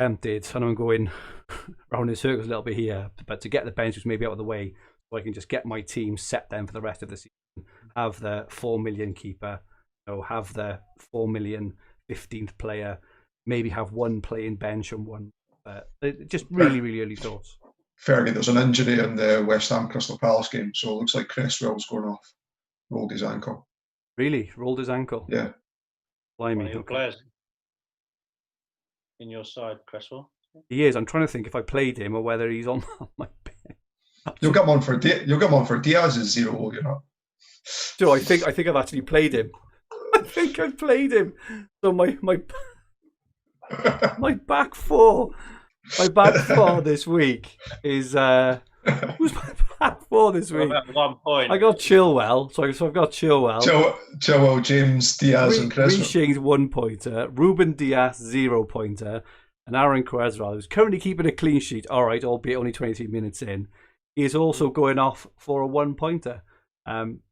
tempted, and I'm going around in circles a little bit here, but to get the benches maybe out of the way, so I can just get my team set then for the rest of the season. Have the 4 million keeper, have the 4 million 15th player, maybe have one playing bench and one. Just really, really early thoughts. Fergie, there's an injury in the West Ham Crystal Palace game, so it looks like Cresswell's going off. Rolled his ankle. Really? Rolled his ankle? Yeah. Blimey. Your players in your side, Cresswell? He is. I'm trying to think if I played him or whether he's on my bench. You'll get one for Diaz's 0, So I think I've actually played him. I think I've played him. So my back four this week is who's my back four this week? At 1 point, I got Chilwell, so I've got Chilwell. Chilwell, James, Diaz, and Cresswell. Reeshing's 1 pointer, Ruben Diaz 0 pointer, and Aaron Cresswell, who's currently keeping a clean sheet. All right, albeit only 23 minutes in. He is also going off for a 1 pointer.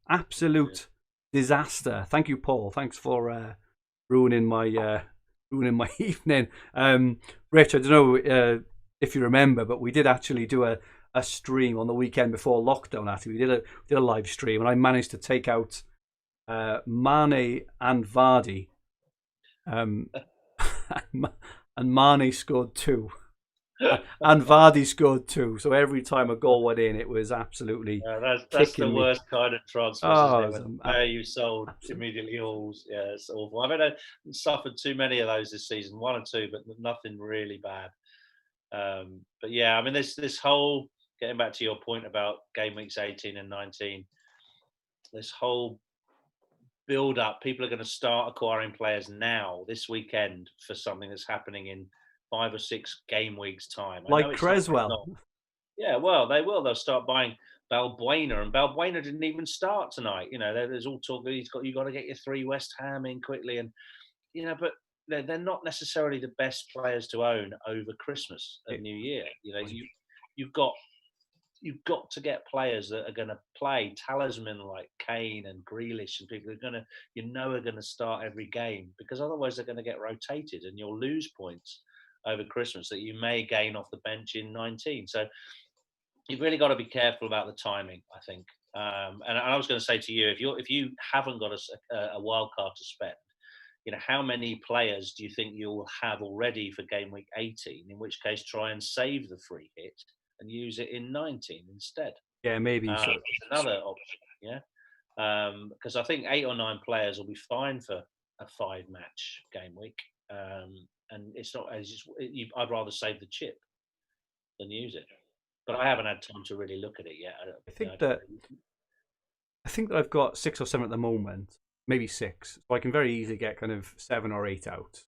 Absolute disaster. Thank you, Paul. Thanks for ruining my evening. Rich, I don't know if you remember, but we did actually do a stream on the weekend before lockdown. Actually, we did a live stream, and I managed to take out Mane and Vardy, and Mane scored 2. And Vardy scored 2. So every time a goal went in, it was absolutely that's the worst kind of transfer. You sold absolutely. Immediately alls. Yeah, it's awful. I mean, I suffered too many of those this season, 1 or 2, but nothing really bad. But yeah, I mean, this whole, getting back to your point about game weeks 18 and 19, this whole build up, people are going to start acquiring players now this weekend for something that's happening in 5 or 6 game weeks time. Like Cresswell. Yeah, well, they will. They'll start buying Balbuena, and Balbuena didn't even start tonight. There's all talk that you got to get your 3 West Ham in quickly, and but they're not necessarily the best players to own over Christmas and New Year. You've got to get players that are going to play, talisman like Kane and Grealish, and people are going to start every game, because otherwise they're going to get rotated, and you'll lose points over Christmas that you may gain off the bench in 19. So you've really got to be careful about the timing, I think. And I was going to say to you, if you haven't got a wild card to spend, how many players do you think you'll have already for game week 18? In which case, try and save the free hit and use it in 19 instead. Yeah, maybe. It's another option. Yeah, because I think 8 or 9 players will be fine for a 5-match game week. And it's not I'd rather save the chip than use it. But I haven't had time to really look at it yet. I think that I've got 6 or 7 at the moment, maybe 6. So I can very easily get kind of 7 or 8 out.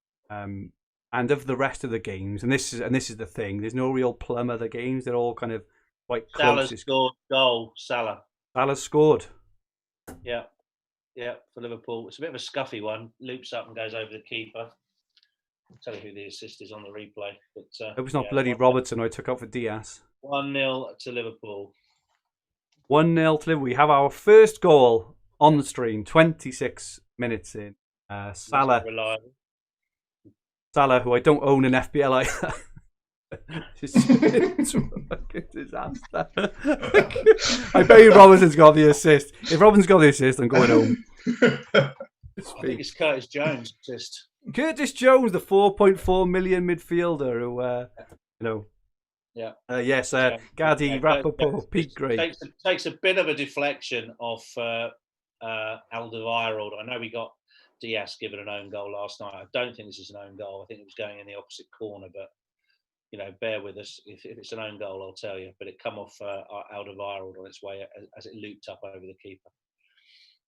And of the rest of the games, and this is the thing, there's no real plum of the games. They're all kind of quite close. Salah scored goal. Salah. Salah scored. Yeah, for Liverpool. It's a bit of a scuffy one. Loops up and goes over the keeper. I'll tell you who the assist is on the replay. But it was not bloody Robertson I took out for Diaz. 1-0 to Liverpool. 1-0 to Liverpool. We have our first goal on the stream, 26 minutes in. Salah, who I don't own in FPL either. It's a disaster. I bet you Robertson's got the assist. If Robinson's got the assist, I'm going home. I think it's Curtis Jones' assist. Curtis Jones, the 4.4 million midfielder who, yes, Gadi, Rappaport, Pete Gray. Takes a bit of a deflection off Alderweireld. I know we got Diaz given an own goal last night. I don't think this is an own goal. I think it was going in the opposite corner, but bear with us. If it's an own goal, I'll tell you. But it come off Alderweireld on its way as it looped up over the keeper.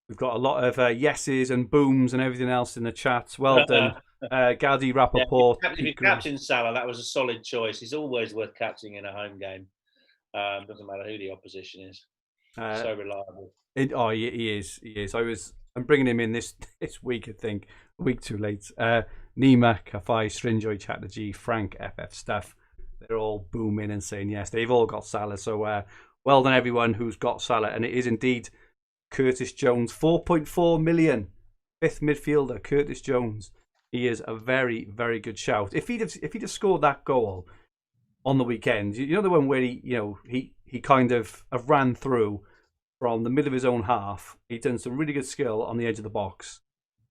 We've got a lot of yeses and booms and everything else in the chat. Well done, Gadi, Rappaport. If you captain Salah, that was a solid choice. He's always worth captaining in a home game. Doesn't matter who the opposition is. So reliable. He is. I'm bringing him in this week, I think. A week too late. Nima, Kafai, Strinjoy, Chatterjee, Frank, FF Stuff. They're all booming and saying yes. They've all got Salah. So well done, everyone who's got Salah. And it is indeed Curtis Jones, 4.4 million. Fifth midfielder, Curtis Jones. He is a very, very good shout. If he'd have scored that goal on the weekend, the one where he kind of ran through from the middle of his own half. He'd done some really good skill on the edge of the box.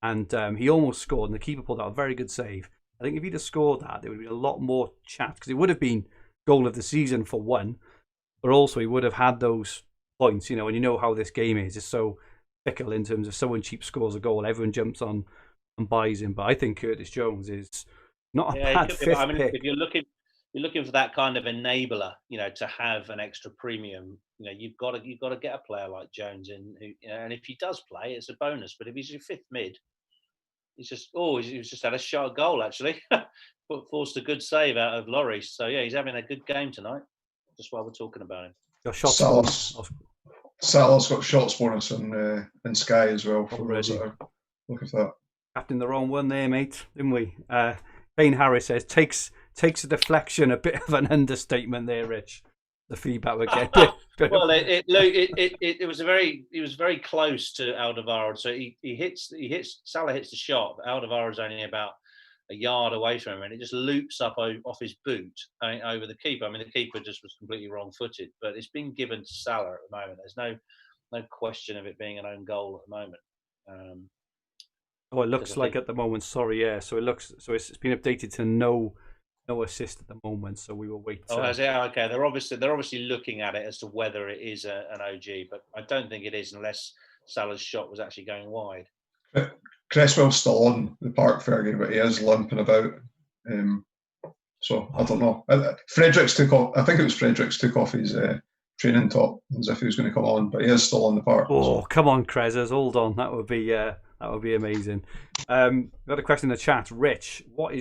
And he almost scored, and the keeper pulled out a very good save. I think if he'd have scored that, there would be a lot more chat, because it would have been goal of the season for one, but also he would have had those points, and you know how this game is. It's so fickle in terms of someone cheap scores a goal, everyone jumps on and buys him. But I think Curtis Jones is not a bad fifth pick. If you're looking for that kind of enabler, to have an extra premium, you've got to get a player like Jones in, who, and if he does play, it's a bonus. But if he's your fifth mid, he's just had a shot goal actually, forced a good save out of Lloris. So yeah, he's having a good game tonight. Just while we're talking about him, Salah's got shots bonus in Sky as well. For those that are looking for that. Captain the wrong one there, mate, didn't we? Payne Harris says takes a deflection, a bit of an understatement there, Rich. The feedback we're getting. Well, it was very close to Alderweireld. So Salah hits the shot, but Alderweireld's only about a yard away from him, and it just loops up off his boot over the keeper. I mean, the keeper just was completely wrong-footed, but it's been given to Salah at the moment. There's no question of it being an own goal at the moment. It looks like at the moment. Sorry, yeah. So it's been updated to no assist at the moment. So we will wait. Has it? Okay, they're obviously looking at it as to whether it is an OG, but I don't think it is unless Salah's shot was actually going wide. Cresswell's still on the park, Fergie, but he is limping about. So I don't know. Fredericks took off. I think it was Fredericks took off his training top as if he was going to come on, but he is still on the park. Oh, come on, Crezers, hold on. That would be amazing. We've got a question in the chat. Rich, what are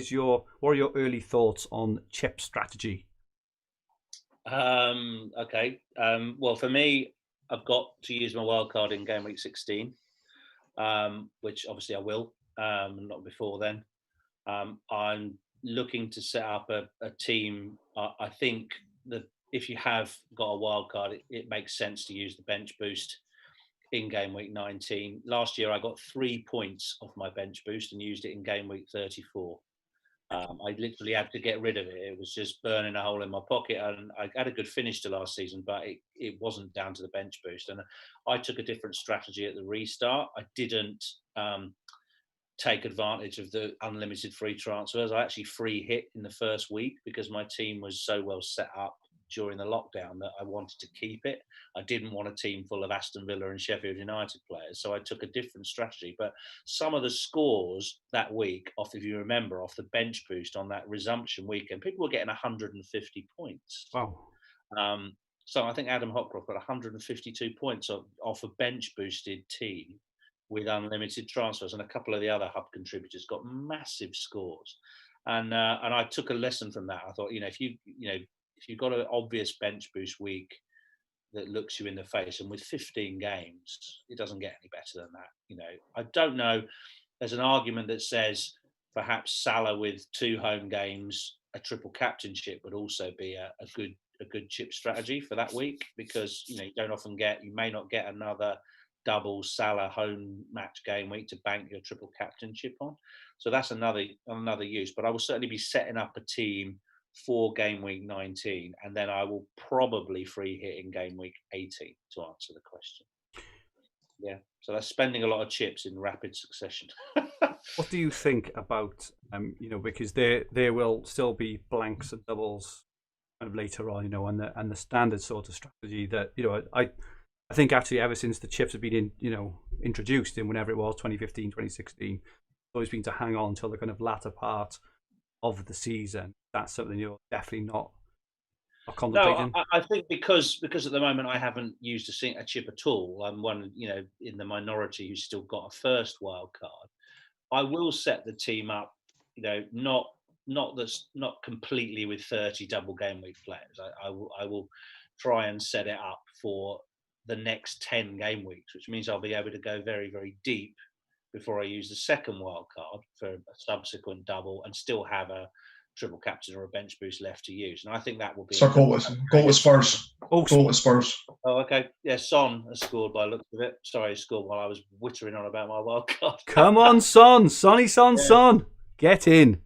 your early thoughts on chip strategy? Okay. Well, for me, I've got to use my wild card in Gameweek 16, which obviously I will, not before then. I'm looking to set up a team. I think that if you have got a wild card, it makes sense to use the bench boost in game week 19. Last year, I got 3 points off my bench boost and used it in game week 34. I literally had to get rid of it. It was just burning a hole in my pocket. And I had a good finish to last season, but it wasn't down to the bench boost. And I took a different strategy at the restart. I didn't take advantage of the unlimited free transfers. I actually free hit in the first week because my team was so well set up during the lockdown that I wanted to keep it. I didn't want a team full of Aston Villa and Sheffield United players, so I took a different strategy. But some of the scores that week, if you remember, off the bench boost on that resumption weekend, people were getting 150 points. Wow. So I think Adam Hopcroft got 152 points off a bench boosted team with unlimited transfers, and a couple of the other hub contributors got massive scores. and I took a lesson from that. I thought, if you've got an obvious bench boost week that looks you in the face, and with 15 games, it doesn't get any better than that. I don't know. There's an argument that says perhaps Salah with 2 home games, a triple captainship would also be a good chip strategy for that week, because you may not get another double Salah home match game week to bank your triple captainship on. So that's another use. But I will certainly be setting up a team for game week 19, and then I will probably free hit in game week 18 to answer the question. Yeah, so that's spending a lot of chips in rapid succession. What do you think about, because there will still be blanks and doubles kind of later on, and the standard sort of strategy that, I think actually ever since the chips have been introduced in whenever it was, 2015, 2016, it's always been to hang on until the kind of latter part of the season. That's something you're definitely not contemplating. No, I think because at the moment I haven't used a chip at all. I'm one, in the minority who's still got a first wild card. I will set the team up, not completely with 30 double game week players. I will try and set it up for the next 10 game weeks, which means I'll be able to go very, very deep before I use the second wild card for a subsequent double, and still have a triple captain or a bench boost left to use. And I think that will be... So goal with Spurs. Goal with Spurs. Oh, okay. Yeah, Son has scored by the looks of it. Sorry, he scored while I was whittering on about my wild card. Come on, Son. Son. Get in.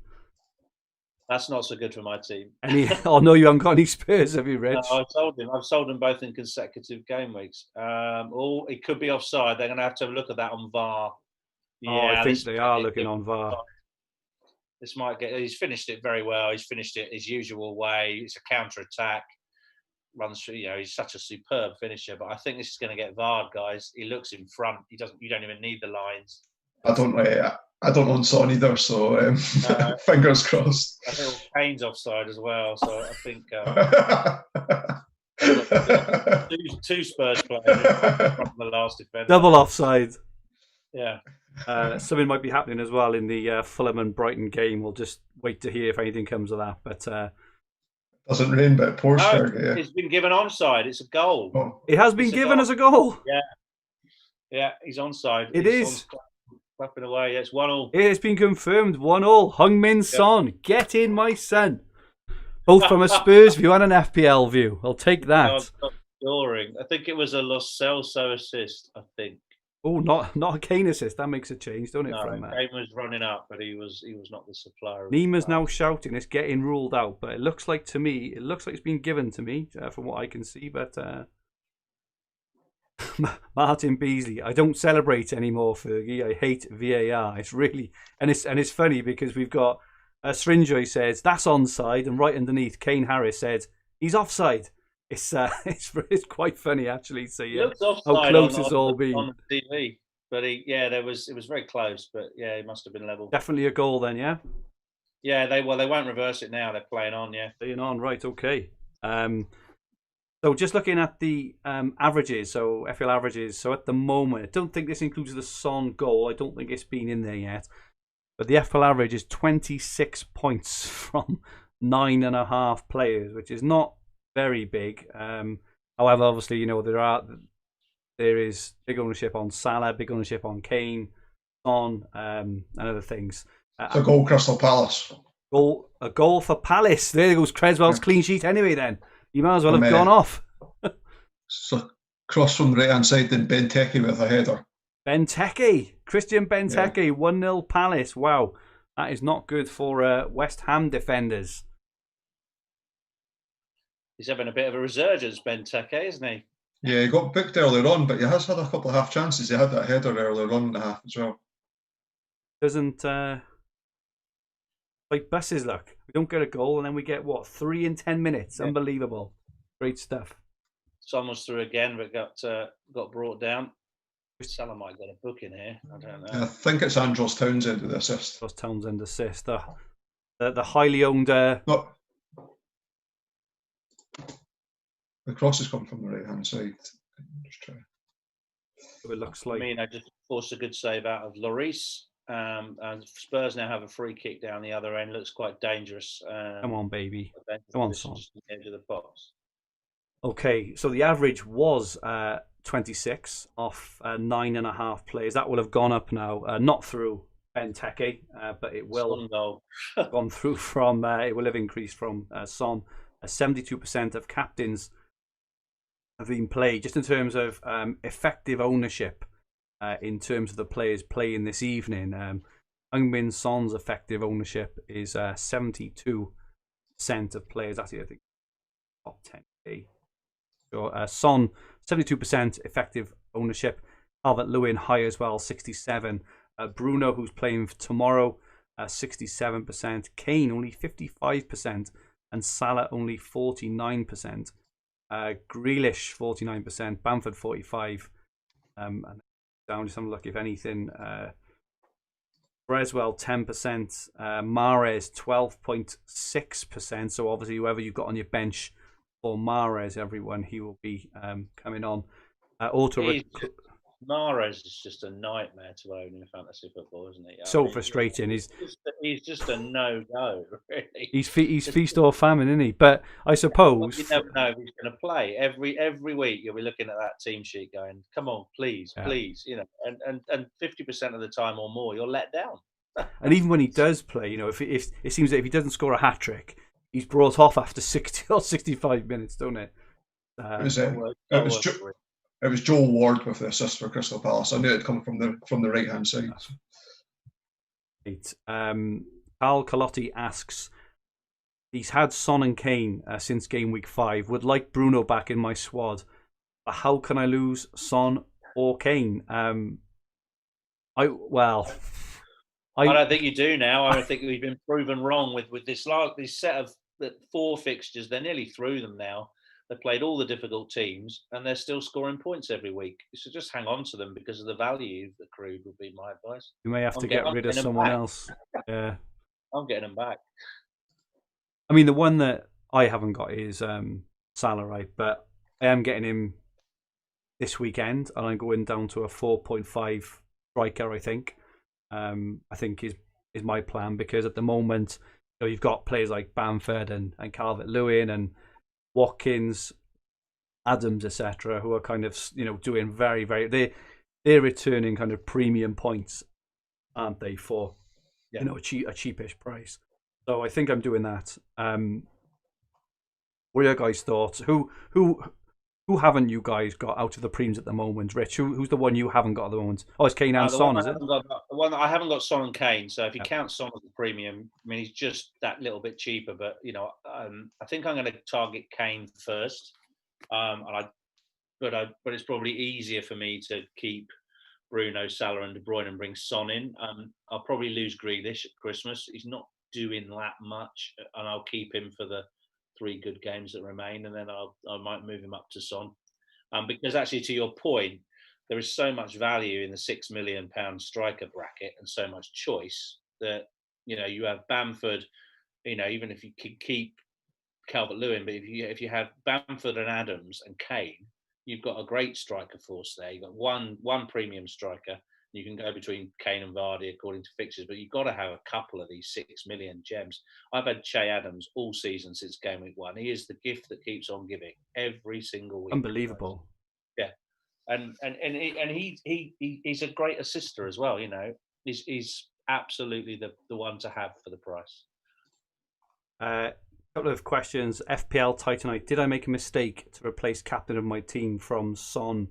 That's not so good for my team. No, you haven't got any Spurs, have you, Rich? No, I've sold them both in consecutive game weeks. It could be offside. They're going to have a look at that on VAR. Yeah, I think they are looking on VAR. This might get. He's finished it very well. He's finished it his usual way. It's a counter attack. Runs through. He's such a superb finisher. But I think this is going to get VAR'd, guys. He looks in front. He doesn't. You don't even need the lines. I don't own Son either, so fingers crossed. I think Kane's offside as well. So I think two Spurs players from the last defender. Double offside. Yeah. Something might be happening as well in the Fulham and Brighton game. We'll just wait to hear if anything comes of that. But doesn't rain, but it pours. Yeah. It's been given onside. It's a goal. Oh. It has been given as a goal. Yeah, he's onside. It is. Clapping away. It's 1-1. It has been confirmed. 1-1. Heung-min Son, get in, my son. Both from a Spurs view and an FPL view. I'll take that. Adoring. I think it was a Lo Celso assist. I think. Oh, not a Kane assist. That makes a change, don't it? No, Kane was running up, but he was not the supplier. Nima's now shouting it's getting ruled out, but it looks like it's been given to me from what I can see. But Martin Beasley, I don't celebrate anymore, Fergie. I hate VAR. It's really and it's funny because we've got Srinjoy says that's onside, and right underneath Kane Harris said he's offside. It's quite funny actually. So yeah, how close it's all been on the TV. But it was very close. But yeah, it must have been level. Definitely a goal then, yeah. Yeah, they won't reverse it now. They're playing on, yeah. Playing on, right? Okay. So just looking at the averages, so FPL averages. So at the moment, I don't think this includes the Son goal. I don't think it's been in there yet. But the FPL average is 26 points from 9.5 players, which is not very big. However, obviously, there is big ownership on Salah, big ownership on Kane, Son, and other things. It's a goal, Crystal Palace. A goal for Palace. There goes Creswell's clean sheet anyway then. You might as well have gone off. So cross from the right hand side, then Benteke with a header. Christian Benteke, 1-0 Palace. Wow, that is not good for West Ham defenders. He's having a bit of a resurgence, Benteke, isn't he? Yeah, he got booked earlier on, but he has had a couple of half chances. He had that header earlier on in the half as well. Doesn't like buses, look. We don't get a goal and then we get 3 in 10 minutes. Yeah. Unbelievable. Great stuff. Someone's through again, but got brought down. Salah might get a book in here. I don't know. I think it's Andros Townsend with the assist. Andros Townsend assist. The highly owned. The cross has come from the right hand side. It looks like. I just forced a good save out of Lloris. And Spurs now have a free kick down the other end. Looks quite dangerous. Come on, baby. Come on, Son. Just on the edge of the box. Okay, so the average was 26 off 9.5 plays. That will have gone up now, not through Benteke, but it will have gone through from. It will have increased from Son. 72% of captains have been played. Just in terms of effective ownership, in terms of the players playing this evening, Heung-min Son's effective ownership is 72% of players. Actually, I think top 10k. So Son, 72% effective ownership. Calvert-Lewin high as well, 67%. Bruno, who's playing tomorrow, 67%. Kane only 55%, and Salah only 49%. Grealish 49%. Bamford 45%. And down, just have a look if anything. Breswell 10%. Mahrez 12.6%. So obviously whoever you've got on your bench for Mahrez, everyone, he will be coming on. Mahrez is just a nightmare to own in fantasy football, isn't he? So frustrating. He's just a no-go, really. He's feast or famine, isn't he? But I suppose you never know if he's going to play. Every week you'll be looking at that team sheet, going, "Come on, please, please," you know. And 50% of the time or more, you're let down. And even when he does play, you know, if it seems that if he doesn't score a hat trick, he's brought off after 60 or 65 minutes, don't it? It was Joel Ward with the assist for Crystal Palace. I knew it'd come from the right hand side. Right. Al Calotti asks, he's had Son and Kane since game week 5. Would like Bruno back in my squad, but how can I lose Son or Kane? I don't think you do now. I think we've been proven wrong with this set of 4 fixtures. They're nearly through them now. They've played all the difficult teams, and they're still scoring points every week. So just hang on to them because of the value accrued would be my advice. You may have to get rid of someone else. Yeah, I'm getting them back. I mean, the one that I haven't got is Salah, right? But I am getting him this weekend, and I'm going down to a 4.5 striker, I think. I think is my plan, because at the moment, you know, you've got players like Bamford and Calvert-Lewin and Watkins, Adams, etc., who are kind of, you know, doing very, very. They're returning kind of premium points, aren't they, for you know, a cheapish price. So I think I'm doing that. What are your guys' thoughts? Who haven't you guys got out of the prems at the moment, Rich? Who's the one you haven't got at the moment? Oh, it's Kane and Son, is it? The one I haven't got Son and Kane. So if you count Son as a premium, I mean, he's just that little bit cheaper. But you know, I think I'm going to target Kane first. But it's probably easier for me to keep Bruno, Salah, and De Bruyne and bring Son in. I'll probably lose Grealish at Christmas. He's not doing that much, and I'll keep him for the 3 good games that remain, and then I might move him up to Son. Because actually, to your point, there is so much value in the £6 million striker bracket and so much choice that, you know, you have Bamford, you know, even if you could keep Calvert-Lewin, but if you have Bamford and Adams and Kane, you've got a great striker force there. You've got one premium striker. You can go between Kane and Vardy according to fixtures, but you've got to have a couple of these 6 million gems. I've had Che Adams all season since game week 1. He is the gift that keeps on giving every single week. Unbelievable. Yeah, and he's a great assister as well. You know, he's absolutely the one to have for the price. A couple of questions. FPL Titanite. Did I make a mistake to replace captain of my team from Son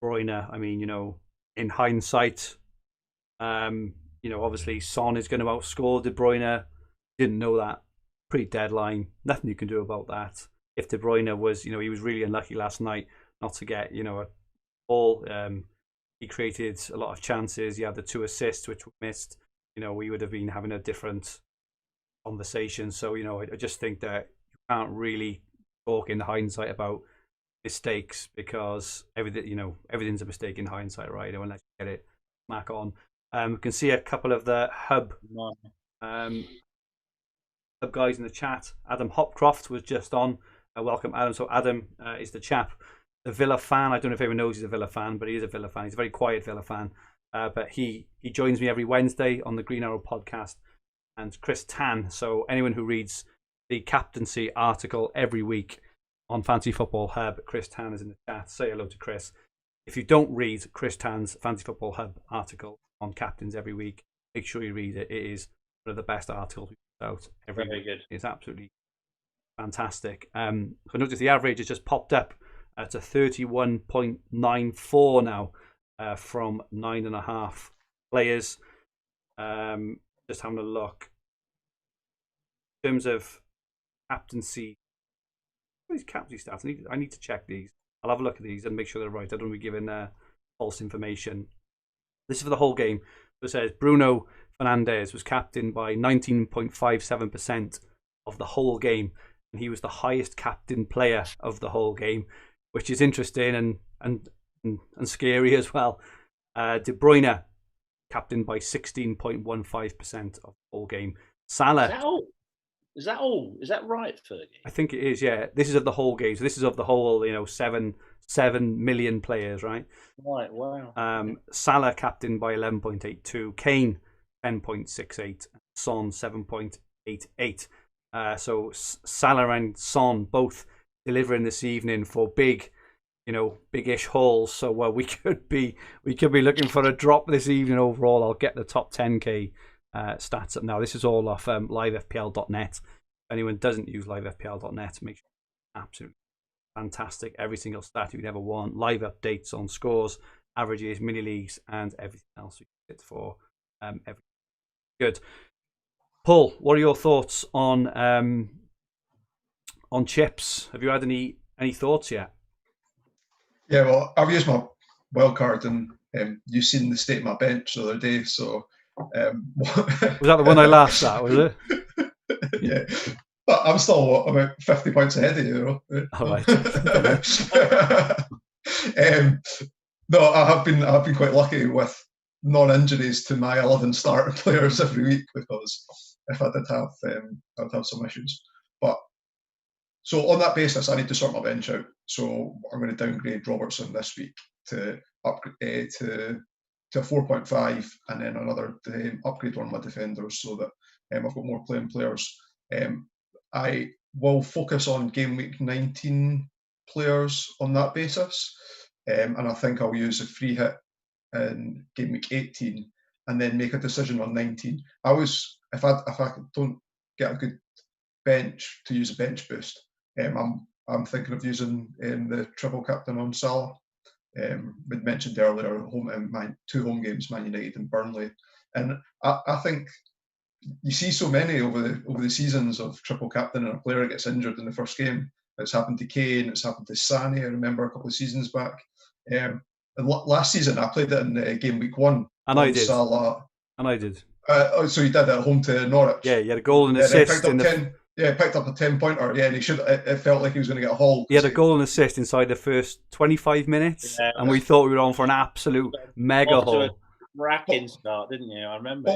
Bruyne? I mean, you know, in hindsight, you know, obviously Son is going to outscore De Bruyne. Didn't know that pre-deadline. Nothing you can do about that. If De Bruyne was, you know, he was really unlucky last night not to get, you know, a ball. He created a lot of chances. He had the 2 assists, which were missed. You know, we would have been having a different conversation. So, you know, I just think that you can't really talk in hindsight about mistakes, because everything's a mistake in hindsight, right? Unless you get it smack on. We can see a couple of the hub guys in the chat. Adam Hopcroft was just on. Welcome, Adam. So Adam is the chap, the Villa fan. I don't know if anyone knows he's a Villa fan, but he is a Villa fan. He's a very quiet Villa fan. but he joins me every Wednesday on the Green Arrow podcast, and Chris Tan. So anyone who reads the captaincy article every week on Fantasy Football Hub, Chris Tan is in the chat. Say hello to Chris. If you don't read Chris Tan's Fantasy Football Hub article on captains every week, make sure you read it. It is one of the best articles we put out every week. Good. It's absolutely fantastic. I noticed the average has just popped up to 31.94 now from 9.5 players. Just having a look. In terms of captaincy, what is captaincy stats? I need to check these. I'll have a look at these and make sure they're right. I don't want to be giving false information. This is for the whole game. So it says Bruno Fernandes was captained by 19.57% of the whole game, and he was the highest captain player of the whole game, which is interesting and scary as well. De Bruyne captained by 16.15% of the whole game. Salah. Is that all? Is that right, Fergie? I think it is, yeah. This is of the whole game. So this is of the whole, 7 million players, right? Right, wow. Salah captained by 11.82, Kane 10.68, Son 7.88. So Salah and Son both delivering this evening for big-ish hauls. So we could be looking for a drop this evening overall. I'll get the top 10k stats up now. This is all off livefpl.net. If anyone doesn't use livefpl.net, make sure it's absolutely fantastic. Every single stat you could ever want. Live updates on scores, averages, mini leagues, and everything else we fit for everything. Good. Paul, what are your thoughts on chips? Have you had any thoughts yet? Yeah, well, I've used my wild card, and you've seen the state of my bench the other day, so was that the one I laughed at, was it? Yeah, but I'm still about 50 points ahead of you, All right. No, I have been quite lucky with non-injuries to my 11 starter players every week, because if I did have I'd have some issues. But so on that basis, I need to sort my bench out. So I'm going to downgrade Robertson this week to upgrade to a 4.5, and then another upgrade on my defenders, so that I've got more playing players. I will focus on game week 19 players on that basis, and I think I'll use a free hit in game week 18, and then make a decision on 19. If I don't get a good bench to use a bench boost, I'm thinking of using the triple captain on Salah. We'd mentioned earlier, two home games, Man United and Burnley, and I think you see so many over the seasons of triple captain, and a player gets injured in the first game. It's happened to Kane, it's happened to Sané. I remember a couple of seasons back. And last season I played it in game week 1. And I did. Salah. And I did. So you did at home to Norwich. Yeah, you had a goal and assist. Picked up a 10-pointer. Yeah, and it felt like he was going to get hauled. He had a goal and assist inside the first 25 minutes, and we thought we were on for an absolute mega haul. Racking start, didn't you? I remember.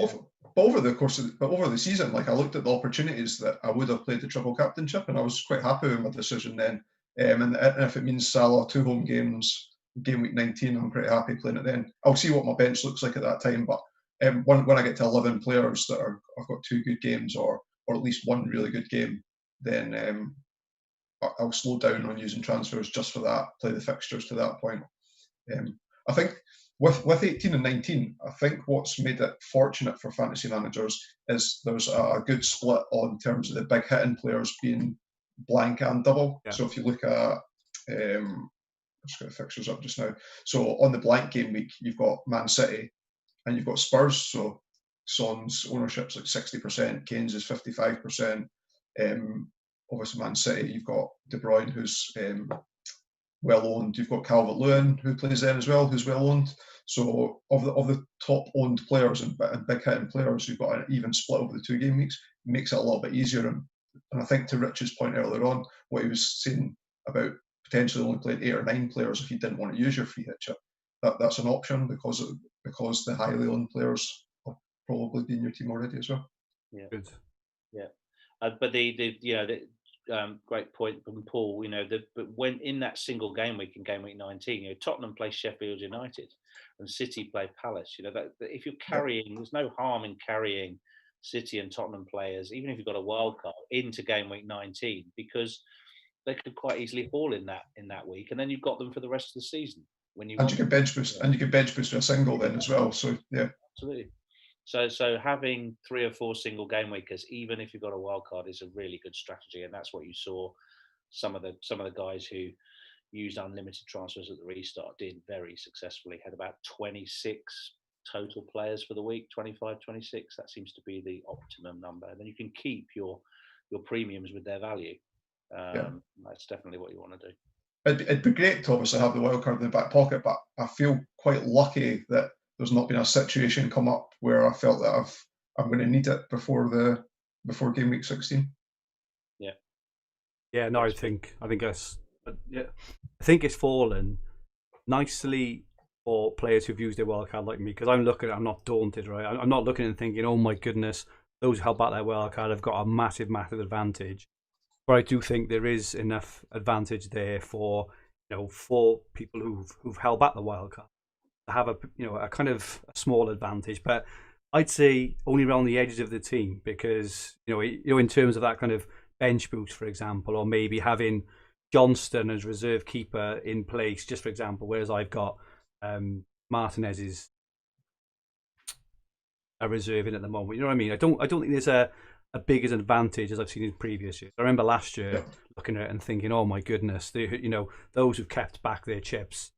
But over the season, I looked at the opportunities that I would have played the triple captainship, and I was quite happy with my decision then. And if it means Salah 2 home games, game week 19, I'm pretty happy playing it then. I'll see what my bench looks like at that time, but when I get to 11 players that I've got 2 good games or at least 1 really good game, then I'll slow down on using transfers just for that, play the fixtures to that point. I think with 18 and 19, I think what's made it fortunate for fantasy managers is there's a good split on terms of the big hitting players being blank and double. Yeah. So if you look at, I'm just going to fixtures up just now. So on the blank game week, you've got Man City and you've got Spurs. So Son's ownership's 60%, Kane's is 55%. Obviously Man City, you've got De Bruyne, who's well owned. You've got Calvert-Lewin, who plays then as well, who's well owned. So of the top owned players and big hitting players, you've got an even split over the 2 game weeks. It makes it a little bit easier. And I think to Rich's point earlier on, what he was saying about potentially only playing 8 or 9 players if you didn't want to use your free hit chip, that's an option because the highly owned players will probably be in your team already as well. Yeah, good. Yeah, but the great point from Paul. But when in that single game week in game week 19, Tottenham play Sheffield United and City play Palace. That if you're carrying, there's no harm in carrying City and Tottenham players, even if you've got a wild card, into game week 19, because they could quite easily fall in that week, and then you've got them for the rest of the season. You can bench boost for a single then as well. So yeah, absolutely. So having 3 or 4 single game weekers, even if you've got a wild card, is a really good strategy, and that's what you saw some of the guys who used unlimited transfers at the restart did very successfully. Had about 26 total players for the week, 25, 26. That seems to be the optimum number, and then you can keep your premiums with their value. That's definitely what you want to do. It'd be great to obviously have the wild card in the back pocket, but I feel quite lucky that there's not been a situation come up where I felt that I'm going to need it before game week 16. Yeah. No, I think it's fallen nicely for players who've used their wild card like me, because I'm not daunted, right? I'm not looking and thinking, oh my goodness, those who held back their wild card have got a massive advantage. But I do think there is enough advantage there for people who've held back the wild card to have a kind of a small advantage. But I'd say only around the edges of the team, because in terms of that kind of bench boost, for example, or maybe having Johnston as reserve keeper in place, just for example, whereas I've got Martinez is a reserve in at the moment. You know what I mean? I don't think there's a big as advantage as I've seen in previous years. I remember last year looking at it and thinking, oh my goodness, those who've kept back their chips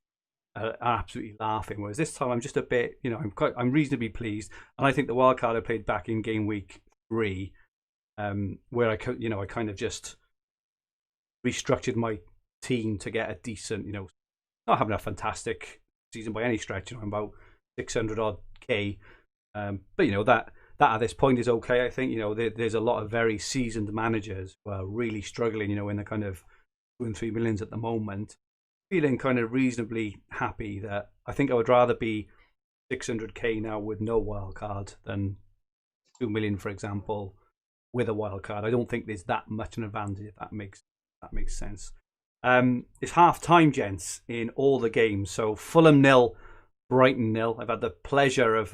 are absolutely laughing. Whereas this time I'm just a bit, I'm reasonably pleased, and I think the wild card I played back in game week 3, where I kind of just restructured my team to get a decent, not having a fantastic season by any stretch. I'm about 600 odd K, but that at this point is okay. I think there's a lot of very seasoned managers who are really struggling, in the kind of 2 and 3 millions at the moment. Feeling kind of reasonably happy that I think I would rather be 600k now with no wild card than 2 million, for example, with a wild card. I don't think there's that much an advantage, if that makes sense. It's half time, gents, in all the games. So Fulham 0, Brighton 0. I've had the pleasure of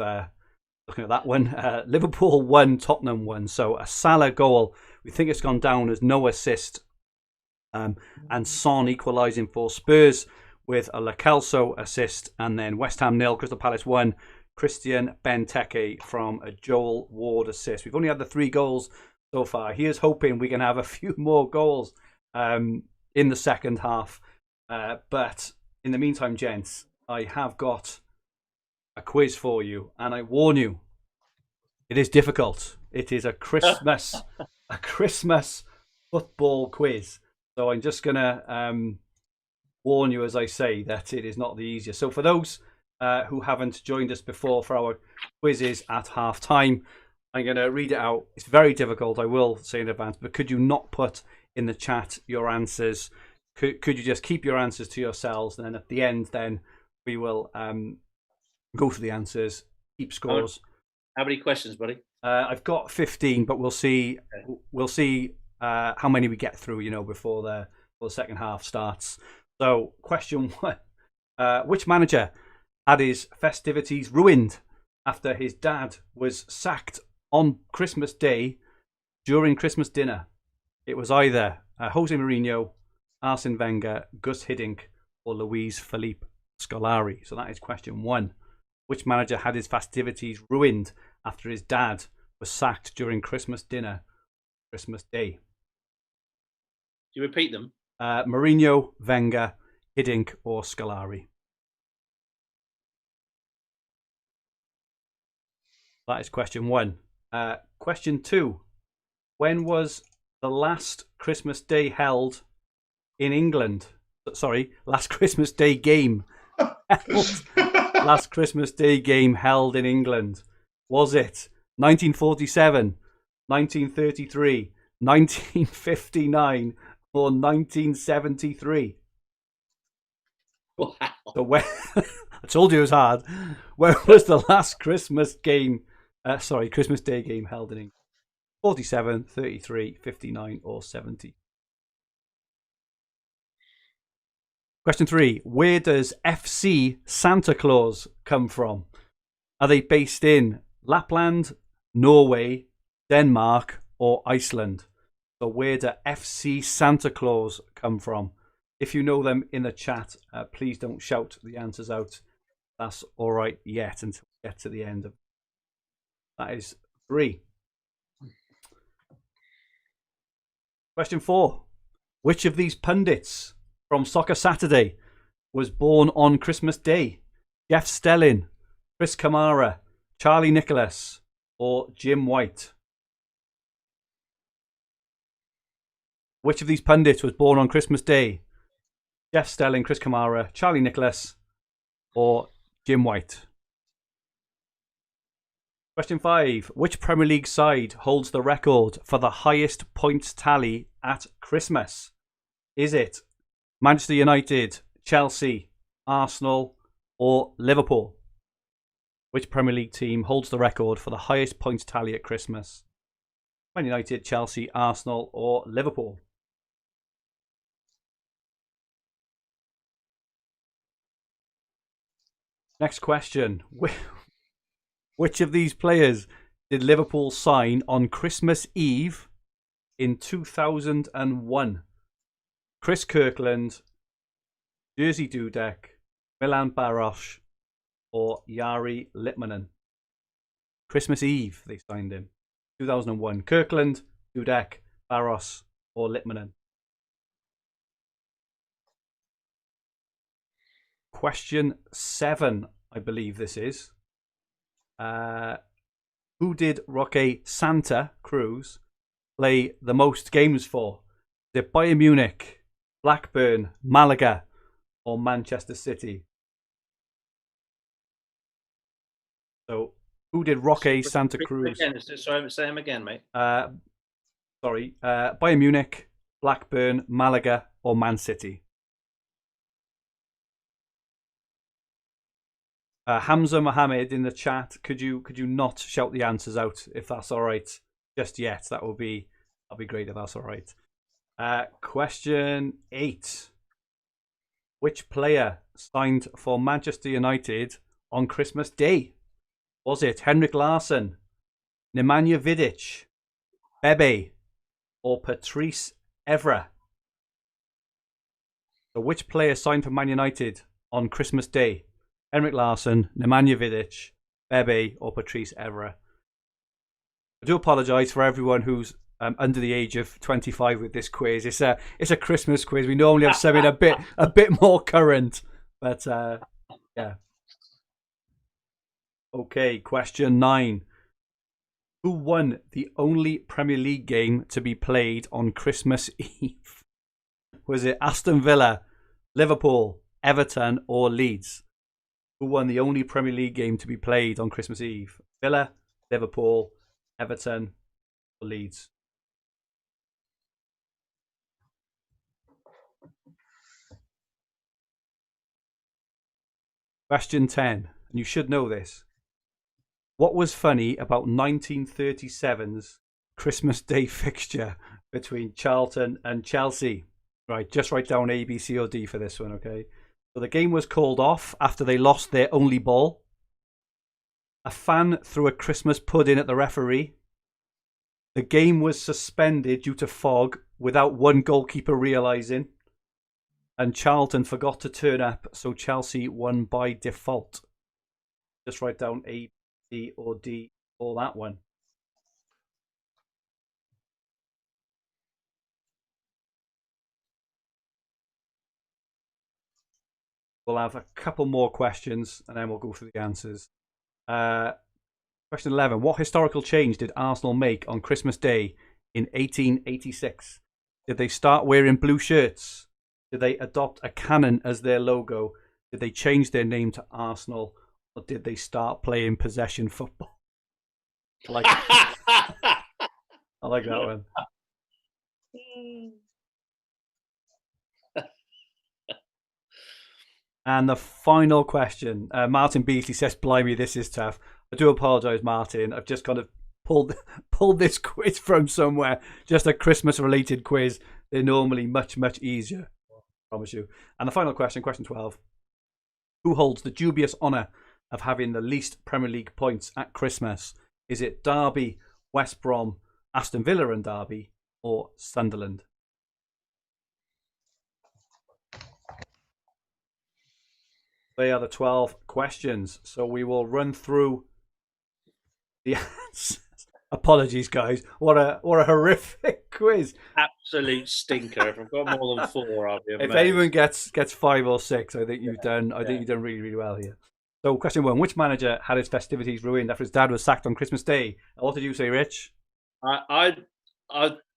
looking at that one. Liverpool 1, Tottenham 1. So a Salah goal. We think it's gone down as no assist. And Son equalising for Spurs with a Lo Celso assist. And then West Ham 0, Crystal Palace 1. Christian Benteke from a Joel Ward assist. We've only had the 3 goals so far. Here's hoping we can have a few more goals in the second half. But in the meantime, gents, I have got a quiz for you, and I warn you, it is difficult. It is a Christmas football quiz. So I'm just gonna warn you as I say that it is not the easiest. So for those who haven't joined us before for our quizzes at half time, I'm going to read it out. It's very difficult, I will say in advance, but could you not put in the chat your answers? Could you just keep your answers to yourselves, and then at the end, then we will go through the answers, keep scores. How many questions, buddy? I've got 15, but we'll see. Okay. We'll see how many we get through, before the second half starts. So, question 1: which manager had his festivities ruined after his dad was sacked on Christmas Day during Christmas dinner? It was either Jose Mourinho, Arsene Wenger, Gus Hiddink, or Luis Felipe Scolari. So that is question 1. Which manager had his festivities ruined after his dad was sacked during Christmas dinner, Christmas Day? Do you repeat them? Mourinho, Wenger, Hiddink, or Scolari. That is question 1. Question 2. When was the last Christmas Day held in England? Sorry, last Christmas Day game. Last Christmas Day game held in England. Was it 1947, 1933, 1959, or 1973? Wow. So when, I told you it was hard. When was the last Christmas game? Christmas Day game held in England? 47, 33, 59, or 70? Question 3. Where does FC Santa Claus come from? Are they based in Lapland, Norway, Denmark, or Iceland? So where do FC Santa Claus come from? If you know them in the chat, please don't shout the answers out. That's all right yet until we get to the end of. That is 3. Question 4. Which of these pundits from Soccer Saturday was born on Christmas Day? Jeff Stelling, Chris Kamara, Charlie Nicholas, or Jim White? Which of these pundits was born on Christmas Day? Jeff Stelling, Chris Kamara, Charlie Nicholas, or Jim White? Question 5. Which Premier League side holds the record for the highest points tally at Christmas? Is it Manchester United, Chelsea, Arsenal, or Liverpool? Which Premier League team holds the record for the highest points tally at Christmas? Man United, Chelsea, Arsenal, or Liverpool? Next question. Which of these players did Liverpool sign on Christmas Eve in 2001? Chris Kirkland, Jerzy Dudek, Milan Baros, or Jari Litmanen? Christmas Eve they signed him. 2001. Kirkland, Dudek, Baros, or Litmanen? Question 7, I believe this is. Who did Roque Santa Cruz play the most games for? Is it Bayern Munich, Blackburn, Malaga, or Manchester City? So, who did Roque Santa Cruz? Sorry, say him again, mate. Bayern Munich, Blackburn, Malaga, or Man City? Hamza Mohammed in the chat, could you not shout the answers out if that's all right just yet? That'll be great if that's all right. Question 8. Which player signed for Manchester United on Christmas Day? Was it Henrik Larsson, Nemanja Vidic, Bebe, or Patrice Evra? So which player signed for Man United on Christmas Day? Henrik Larsson, Nemanja Vidic, Bebe, or Patrice Evra? I do apologise for everyone who's under the age of 25 with this quiz. It's a Christmas quiz. We normally have something a bit more current, but yeah. Okay, question 9. Who won the only Premier League game to be played on Christmas Eve? Was it Aston Villa, Liverpool, Everton, or Leeds? Who won the only Premier League game to be played on Christmas Eve? Villa, Liverpool, Everton, or Leeds? Question 10, and you should know this. What was funny about 1937's Christmas Day fixture between Charlton and Chelsea? Right, just write down A, B, C, or D for this one, okay? So the game was called off after they lost their only ball. A fan threw a Christmas pudding at the referee. The game was suspended due to fog without one goalkeeper realising. And Charlton forgot to turn up, so Chelsea won by default. Just write down A, C, or D for that one. We'll have a couple more questions and then we'll go through the answers. Question 11. What historical change did Arsenal make on Christmas Day in 1886? Did they start wearing blue shirts? Did they adopt a cannon as their logo? Did they change their name to Arsenal? Or did they start playing possession football? I like that one. And the final question, Martin Beasley says, blimey, this is tough. I do apologise, Martin. I've just kind of pulled this quiz from somewhere. Just a Christmas-related quiz. They're normally much, much easier. promise you. And the final question, question 12. Who holds the dubious honour of having the least Premier League points at Christmas? Is it Derby, West Brom, Aston Villa and Derby, or Sunderland? They are the 12 questions. So we will run through the answers. Apologies, guys. What a horrific quiz. Absolute stinker. If I've got more than 4, I'll be amazed. If anyone gets 5 or 6, I think you've done. I think you've done really, really well here. So, question 1: which manager had his festivities ruined after his dad was sacked on Christmas Day? What did you say, Rich? I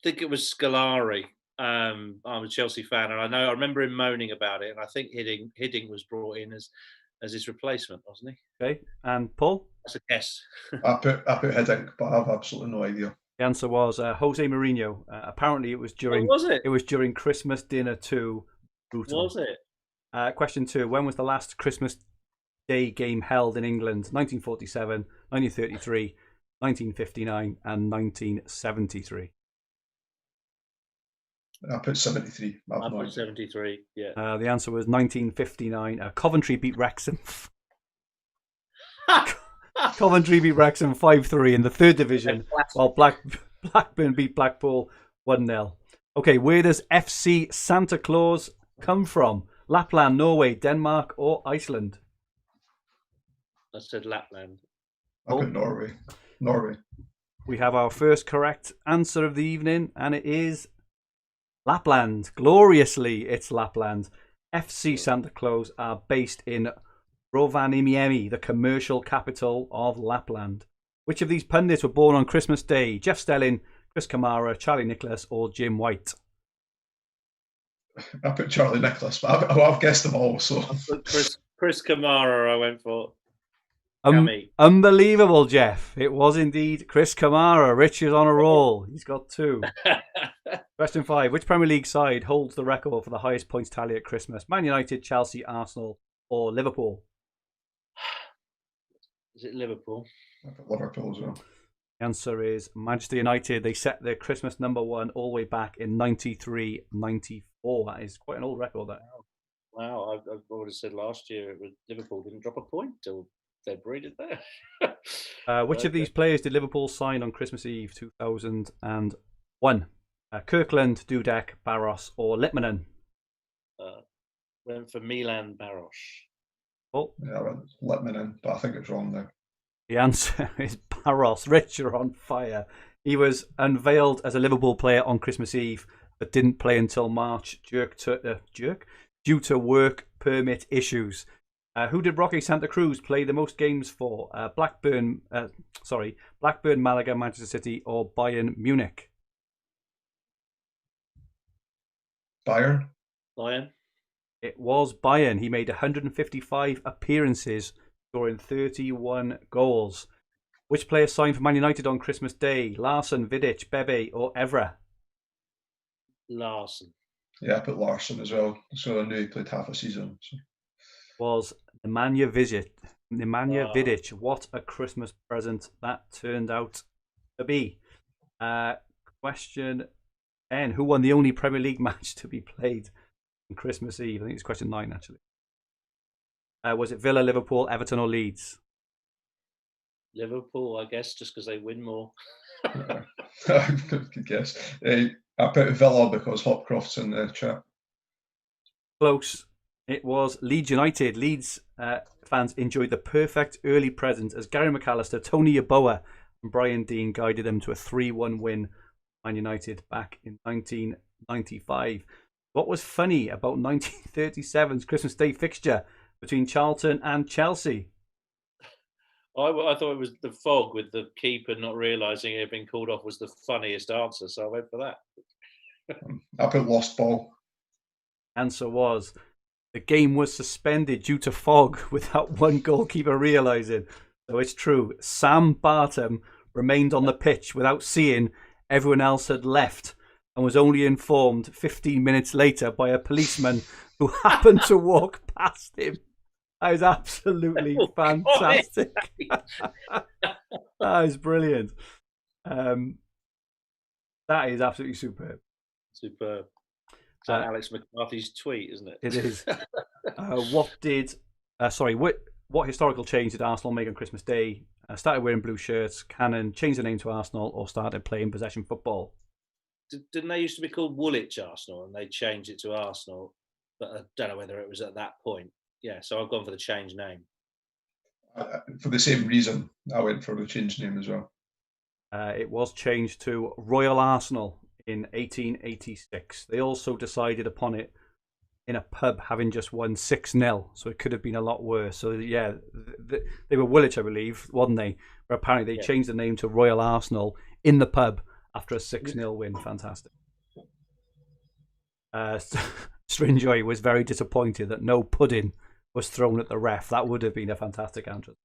think it was Scolari. I'm a Chelsea fan, and I remember him moaning about it. And I think Hiddink was brought in as his replacement, wasn't he? Okay, and Paul? That's a guess. I put Hiddink, but I have absolutely no idea. The answer was Jose Mourinho. Apparently, it was during. What was it? It was during Christmas dinner too. Brutal. Was it? Question 2: when was the last Christmas Day game held in England? 1947, 1933, 1959, and 1973. I put 73. I put 73. Yeah. The answer was 1959. Coventry beat Wrexham. Coventry beat Wrexham 5-3 in the 3rd division, while Blackburn beat Blackpool 1-0. Okay, where does FC Santa Claus come from? Lapland, Norway, Denmark, or Iceland? I said Lapland. I put Norway. Norway. We have our first correct answer of the evening, and it is Lapland. Gloriously, it's Lapland. FC Santa Claus are based in Rovaniemi, the commercial capital of Lapland. Which of these pundits were born on Christmas Day? Jeff Stelling, Chris Kamara, Charlie Nicholas, or Jim White? I put Charlie Nicholas, but I've guessed them all. So Chris Kamara, I went for. Unbelievable, Jeff. It was indeed Chris Kamara. Rich is on a roll. He's got 2. Question 5. Which Premier League side holds the record for the highest points tally at Christmas? Man United, Chelsea, Arsenal, or Liverpool? Is it Liverpool? I put Liverpool as well. The answer is Manchester United. They set their Christmas number 1 all the way back in 93-94. That is quite an old record, that. Wow. I would have said last year it was Liverpool didn't drop a point till February, did they? Which of these players did Liverpool sign on Christmas Eve 2001? Kirkland, Dudek, Barros, or Litmanen? Went for Milan Baros. Oh. Yeah, I went Litmanen, but I think it's wrong now. The answer is Barros. Rich, you're on fire. He was unveiled as a Liverpool player on Christmas Eve, but didn't play until March due to work permit issues. Who did Roque Santa Cruz play the most games for? Blackburn, Malaga, Manchester City, or Bayern Munich? Bayern. It was Bayern. He made 155 appearances, scoring 31 goals. Which player signed for Man United on Christmas Day? Larsson, Vidic, Bebe, or Evra? Larsson. Yeah, I put Larsson as well. So I knew he played half a season. So. Was Nemanja Vidic. What a Christmas present that turned out to be. Question 10. Who won the only Premier League match to be played on Christmas Eve? I think it's question 9, actually. Was it Villa, Liverpool, Everton, or Leeds? Liverpool, I guess, just because they win more. Good guess. I put Villa because Hopcroft's in the chat. Close. It was Leeds United. Leeds fans enjoyed the perfect early present as Gary McAllister, Tony Yeboah, and Brian Deane guided them to a 3-1 win for Man United back in 1995. What was funny about 1937's Christmas Day fixture between Charlton and Chelsea? I thought it was the fog with the keeper not realising it had been called off was the funniest answer, so I went for that. I put lost ball. Answer was the game was suspended due to fog without one goalkeeper realising. So it's true. Sam Bartham remained on the pitch without seeing everyone else had left and was only informed 15 minutes later by a policeman who happened to walk past him. That is absolutely fantastic. That is brilliant. That is absolutely superb. Superb. Alex McCarthy's tweet, isn't it? It is. What historical change did Arsenal make on Christmas Day? Started wearing blue shirts, Cannon, changed the name to Arsenal, or started playing possession football? Didn't they used to be called Woolwich Arsenal, and they changed it to Arsenal? But I don't know whether it was at that point. Yeah, so I've gone for the change name. For the same reason, I went for the change name as well. It was changed to Royal Arsenal in 1886. They also decided upon it in a pub, having just won 6-0, so it could have been a lot worse. So yeah, they were Woolwich, I believe, wasn't they? But apparently they changed the name to Royal Arsenal in the pub after a 6-0 win. Fantastic. Stringjoy was very disappointed that no pudding was thrown at the ref. That would have been a fantastic answer.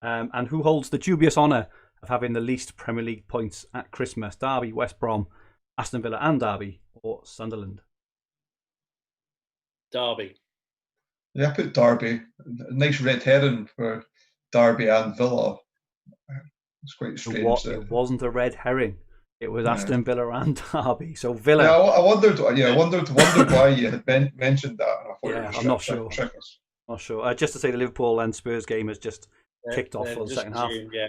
And who holds the dubious honour of having the least Premier League points at Christmas? Derby, West Brom, Aston Villa and Derby, or Sunderland? Derby. Yeah, I put Derby. A nice red herring for Derby and Villa. It's quite strange. It wasn't a red herring. It was Aston Villa and Derby. So Villa. Yeah, I wondered. Yeah, I wondered why you had mentioned that. And I thought yeah, I'm not sure. Not sure. Just to say, the Liverpool and Spurs game has just kicked off for the second half. Yeah,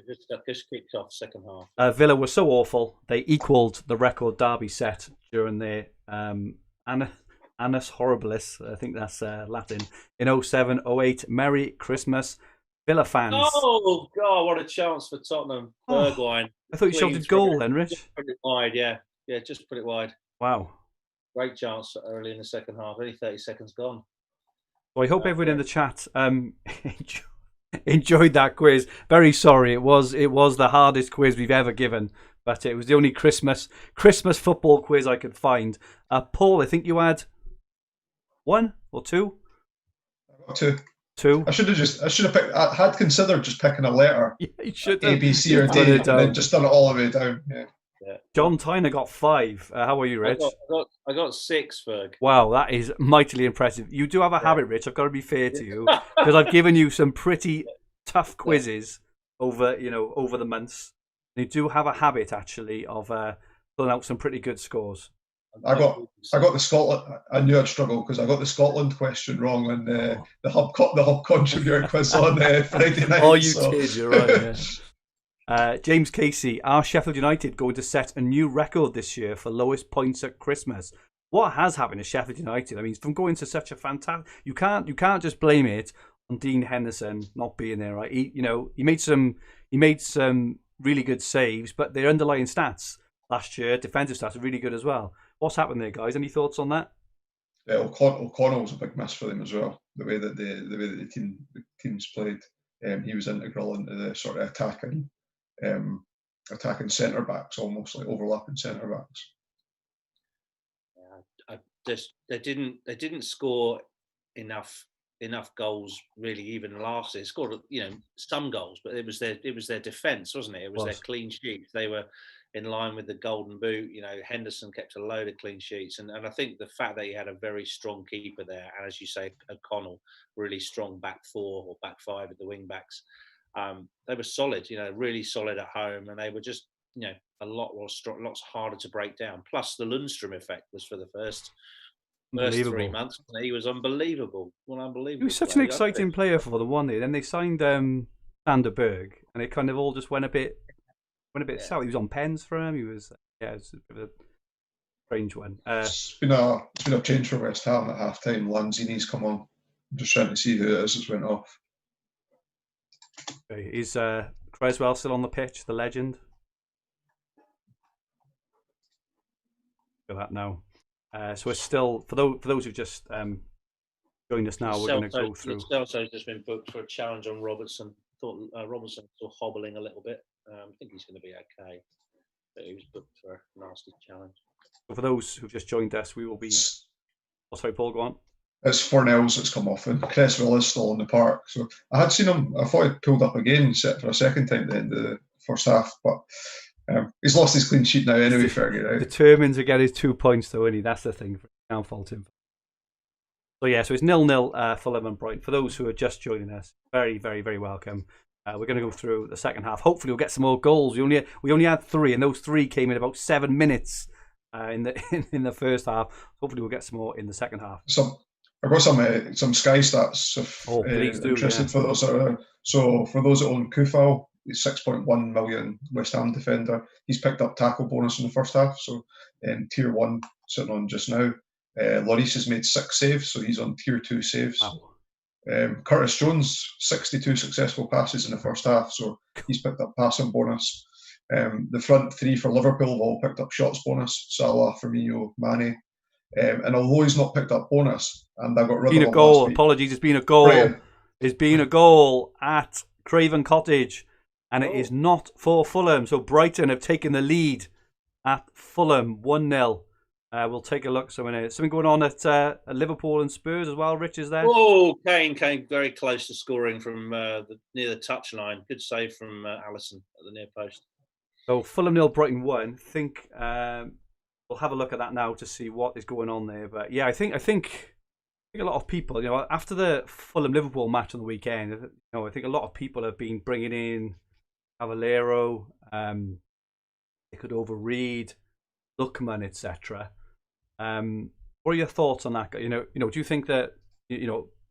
just kicked off second half. Villa was so awful they equalled the record Derby set during their Annus Horribilis. I think that's Latin. In 07-08. Merry Christmas, Villa fans. Oh God, what a chance for Tottenham. Bergwijn. I thought you shouted goal then, Rich. Just put it wide, yeah. Yeah, just put it wide. Wow. Great chance early in the second half. Only 30 seconds gone. Well, I hope everyone in the chat enjoyed that quiz. Very sorry, it was the hardest quiz we've ever given, but it was the only Christmas football quiz I could find. Paul, I think you had 1 or 2? I got 2. I should have picked. I had considered just picking a letter. Yeah, you should A, B, C, or D, and then just done it all the way down. Yeah. John Tyner got 5. How are you, Rich? I got 6, Ferg. Wow, that is mightily impressive. You do have a habit, Rich. I've got to be fair to you, because I've given you some pretty tough quizzes over the months. You do have a habit actually of pulling out some pretty good scores. I got the Scotland. I knew I'd struggle because I got the Scotland question wrong on the hub contributor quiz on Friday night. Oh, you did. You're right. Yeah. James Casey, are Sheffield United going to set a new record this year for lowest points at Christmas? What has happened to Sheffield United? I mean, from going to such a fantastic, you can't just blame it on Dean Henderson not being there, right? He made some really good saves, but their underlying stats last year, defensive stats, are really good as well. What's happened there, guys? Any thoughts on that? Yeah, O'Connell was a big miss for them as well. The way that the teams played, he was integral into the sort of attacking centre backs, almost like overlapping centre backs. They didn't score enough goals really. Even last year, scored some goals, but it was their defence, wasn't it? It was their clean sheets. They were in line with the Golden Boot. Henderson kept a load of clean sheets, and I think the fact that he had a very strong keeper there, and as you say, O'Connell, really strong back 4 or back 5 at the wing backs. They were solid, really solid at home, and they were just, a lots harder to break down. Plus, the Lundstrom effect was for the first 3 months. He was unbelievable. Unbelievable. He was such an exciting player for them, wasn't he? Then they signed Sander Berg, and it kind of all just went a bit south. He was on pens for him. He was, it's a bit of a strange one. It's been a change for West Ham at half time. Lanzini's come on. I'm just trying to see who it is that's went off. Okay. Is Creswell still on the pitch? The legend. Look at that now. So it's still for those who've just joined us now. We're going to go through. Celso's just been booked for a challenge on Robertson. Thought Robertson's still hobbling a little bit. I think he's going to be okay, but he was booked for a nasty challenge. So for those who've just joined us, we will be. Oh, sorry, Paul, go on. It's Fornells that's come off, and Cresswell is still in the park. So I had seen him. I thought he pulled up again, set for a second time at the end of the first half, but he's lost his clean sheet now anyway. Fergie, right? Determined to get his 2 points, though, isn't he? That's the thing. Can't fault him. So yeah, so it's 0-0 Fulham and Brighton. For those who are just joining us, very, very, very welcome. We're going to go through the second half. Hopefully, we'll get some more goals. We only had 3, and those 3 came in about 7 minutes in the in the first half. Hopefully, we'll get some more in the second half. I've got some Sky stats if Please do, interested for those. So for those that own Kufal, he's 6.1 million West Ham defender. He's picked up tackle bonus in the first half, so tier 1 sitting on just now. Lloris has made 6 saves, so he's on tier 2 saves. Wow. Curtis Jones, 62 successful passes in the first half, so he's picked up passing bonus. The front 3 for Liverpool have all picked up shots bonus: Salah, Firmino, Mane. And although he's not picked up bonus, and I got rid of him goal. last week. Apologies, it's been a goal. Brighton. It's been a goal at Craven Cottage, and it is not for Fulham. So Brighton have taken the lead at Fulham, 1-0. We'll take a look. Something going on at Liverpool and Spurs as well. Rich, is there? Oh, Kane came very close to scoring from near the touchline. Good save from Alisson at the near post. So Fulham 0, Brighton 1. Think we'll have a look at that now to see what is going on there. But yeah, I think a lot of people, after the Fulham Liverpool match on the weekend, I think a lot of people have been bringing in Cavallero. They could overread Lookman, etc. What are your thoughts on that? Do you think that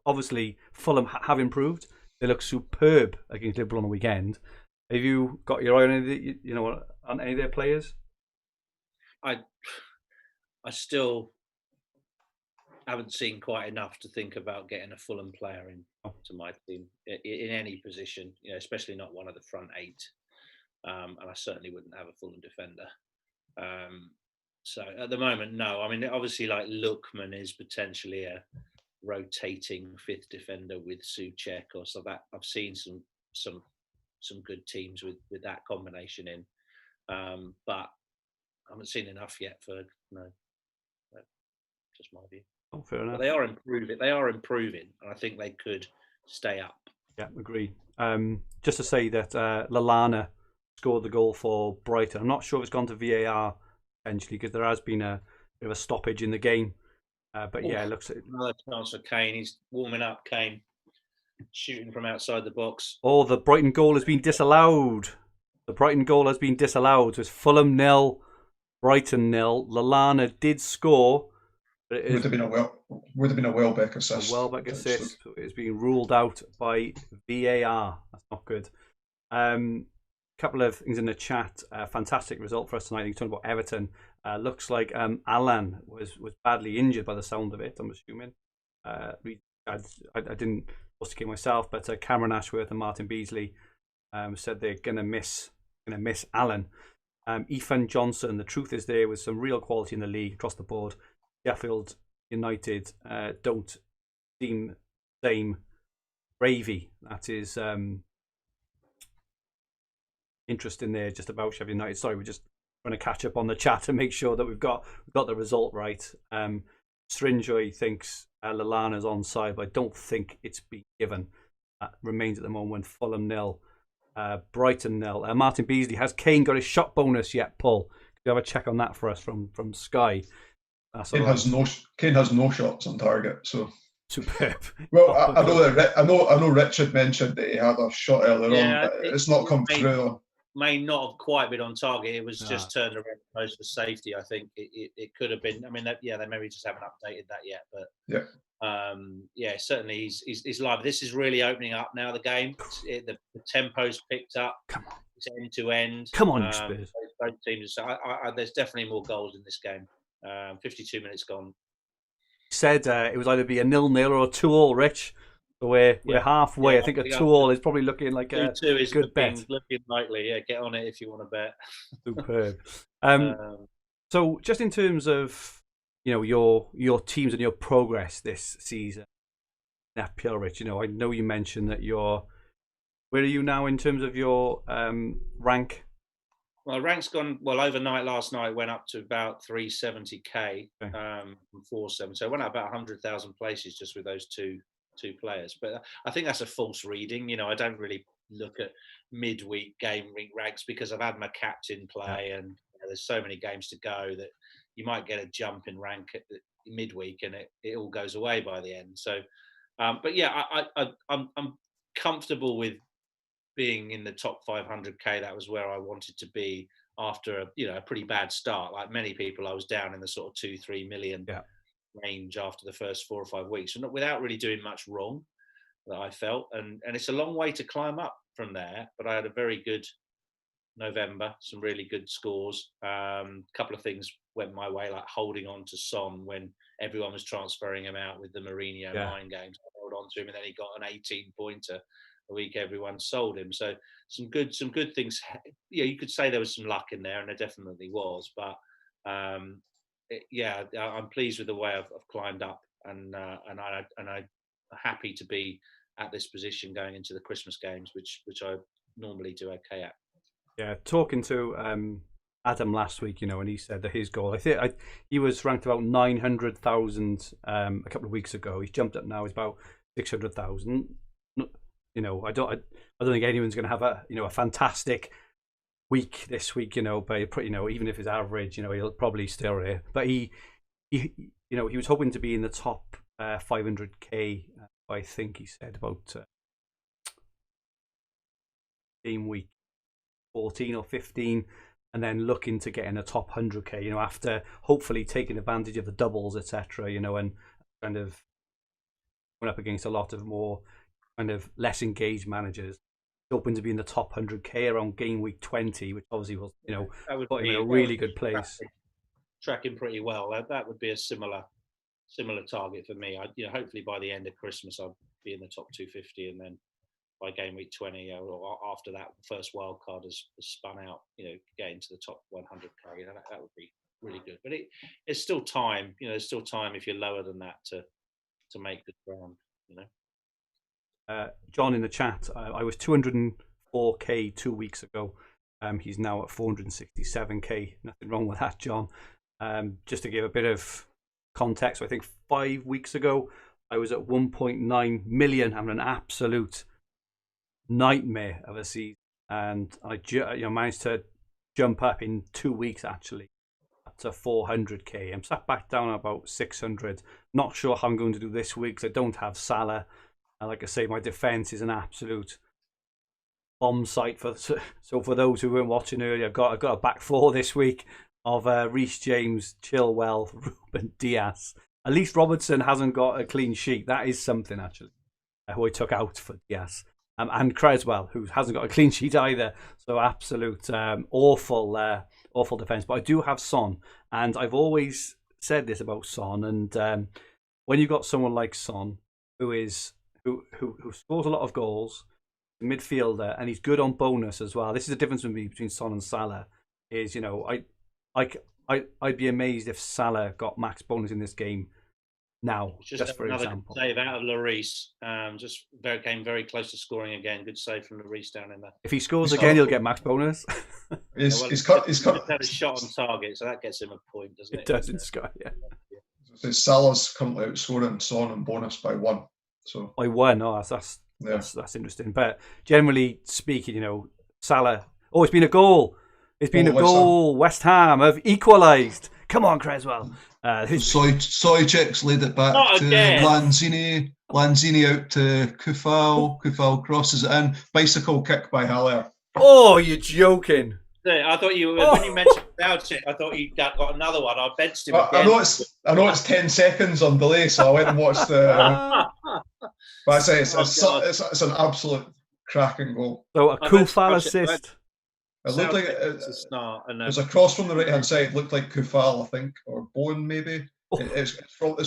obviously Fulham have improved? They look superb against Liverpool on the weekend. Have you got your eye on any of their players? I still haven't seen quite enough to think about getting a Fulham player to my team in any position, especially not one of the front 8. And I certainly wouldn't have a Fulham defender. So at the moment, no. I mean, obviously, like Lookman is potentially a rotating 5th defender with Souček or so. That I've seen some good teams with that combination in, but I haven't seen enough yet for just my view. Oh, fair enough. But they are improving, and I think they could stay up. Yeah, agreed. Just to say that Lallana scored the goal for Brighton. I'm not sure if it's gone to VAR eventually because there has been a bit of a stoppage in the game. But yeah, it looks another chance for Kane. He's warming up. Kane shooting from outside the box. Oh, the Brighton goal has been disallowed. The Brighton goal has been disallowed. So it's Fulham 0, Brighton 0. Lallana did score. But it would have been a Welbeck assist. A Welbeck assist. So it's being ruled out by VAR. That's not good. Couple of things in the chat. Fantastic result for us tonight. You're talking about Everton. Looks like Alan was badly injured by the sound of it, I'm assuming. I didn't investigate myself, but Cameron Ashworth and Martin Beasley said they're gonna miss Alan. Ethan Johnson. The truth is there was some real quality in the league across the board. Sheffield United don't seem same gravy. That is interesting there just about Sheffield United. Sorry, we're just trying to catch up on the chat and make sure that we've got the result right. Strinjoy thinks Lallana's onside, but I don't think it's been given. That remains at the moment. Fulham 0, Brighton 0. Martin Beasley, has Kane got his shot bonus yet, Paul? Could you have a check on that for us from Sky? Kane has no shots on target, so superb. Well, I know Richard mentioned that he had a shot earlier on, but it's not come through. May not have quite been on target. It was just turned around close for safety. I think it could have been. I mean, they maybe just haven't updated that yet, but certainly he's live. This is really opening up now. The game, the tempo's picked up. Come on, it's end to end. Come on, Spurs. Both teams. There's definitely more goals in this game. 52 minutes gone. Said it was either be a 0-0 or a 2-2, Rich. So we're halfway. I think a 2-2 is probably looking like a 2-2 is good bet. Looking likely. Yeah, get on it if you want to bet. Superb. So just in terms of your teams and your progress this season, FPL, Rich. I know you mentioned that where are you now in terms of your rank? Well, rank's gone. Well, overnight last night went up to about 370k from 470. So it went up about 100,000 places just with those two players. But I think that's a false reading. I don't really look at midweek game week ranks because I've had my captain play and there's so many games to go that you might get a jump in rank at the midweek and it all goes away by the end. So, but yeah, I'm comfortable with being in the top 500k. That was where I wanted to be. after a pretty bad start. Like many people, I was down in the sort of 2-3 million range after the first 4 or 5 weeks, and without really doing much wrong that I felt. And it's a long way to climb up from there, but I had a very good November, some really good scores. A couple of things went my way, like holding on to Son when everyone was transferring him out with the Mourinho mind games. I held on to him, and then he got an 18-pointer a week. Everyone sold him. So some good things. Yeah, you could say there was some luck in there, and there definitely was. But I'm pleased with the way I've climbed up, and I'm happy to be at this position going into the Christmas games, which I normally do okay at. Yeah, talking to Adam last week, and he said that his goal, he was ranked about 900,000 a couple of weeks ago. He's jumped up now; he's about 600,000. I don't think anyone's going to have a fantastic week this week. But even if it's average, he'll probably still here. But he was hoping to be in the top 500k. I think he said about game week 14 or 15, and then looking to get in a top 100k, after hopefully taking advantage of the doubles, etc., and kind of going up against a lot of more kind of less engaged managers. Hoping to be in the top 100k around game week 20, which obviously will, put him in a really good place. Tracking pretty well. That would be a similar target for me. Hopefully by the end of Christmas I'll be in the top 250, and then by game week 20 or after that first wild card has spun out, get into the top 100k. That would be really good. But it's still time. There's still time if you're lower than that to make good ground. John in the chat, I was 204k 2 weeks ago. He's now at 467k. Nothing wrong with that, John. Just to give a bit of context, I think 5 weeks ago I was at 1.9 million, having an absolute nightmare of a season, and I managed to jump up in 2 weeks actually up to 400k. I'm sat back down at about 600. Not sure how I'm going to do this week because I don't have Salah. Like I say, my defence is an absolute bomb site. So for those who weren't watching earlier, I've got a back four this week of Reece James, Chilwell, Ruben Dias. At least Robertson hasn't got a clean sheet. That is something, actually, who I took out for Dias. And Creswell, who hasn't got a clean sheet either. So absolute awful defence. But I do have Son. And I've always said this about Son. And when you've got someone like Son, who scores a lot of goals, midfielder, and he's good on bonus as well. This is the difference with me between Son and Salah. Is I'd be amazed if Salah got max bonus in this game now. Just for example, save out of Lloris. Came very close to scoring again. Good save from Lloris down in there. If he scores again, he'll get max bonus. He's cut. Had a shot on target, so that gets him a point, doesn't it? It does in Sky, yeah. Salah's currently outscoring Son and bonus by 1. So by 1, that's interesting. But generally speaking, Salah. Oh, it's been a goal. It's been a goal. West Ham have equalised. Come on, Creswell. Sojcik's laid it back to Lanzini. Lanzini out to Kufal. Kufal crosses it in. Bicycle kick by Haller. Oh, you're joking. I thought when you mentioned Sojcik, I thought you got another one. I benched him again. I know it's 10 seconds on delay, so I went and watched the. But I say it's an absolute cracking goal. So a Kufal assist. It looked like it was a cross from the right hand side. It looked like Kufal, I think, or Bowen maybe. Oh. It's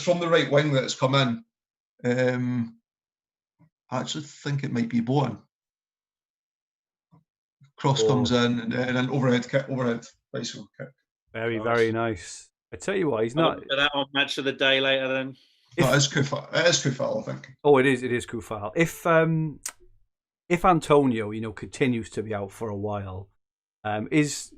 from the right wing that it's come in. I actually think it might be Bowen. Cross comes in and an overhead bicycle kick. Very, very nice. I tell you what, he's not. That on match of the day later then. No, it is Kufal, I think. Oh, it is Kufal. If Antonio, continues to be out for a while, is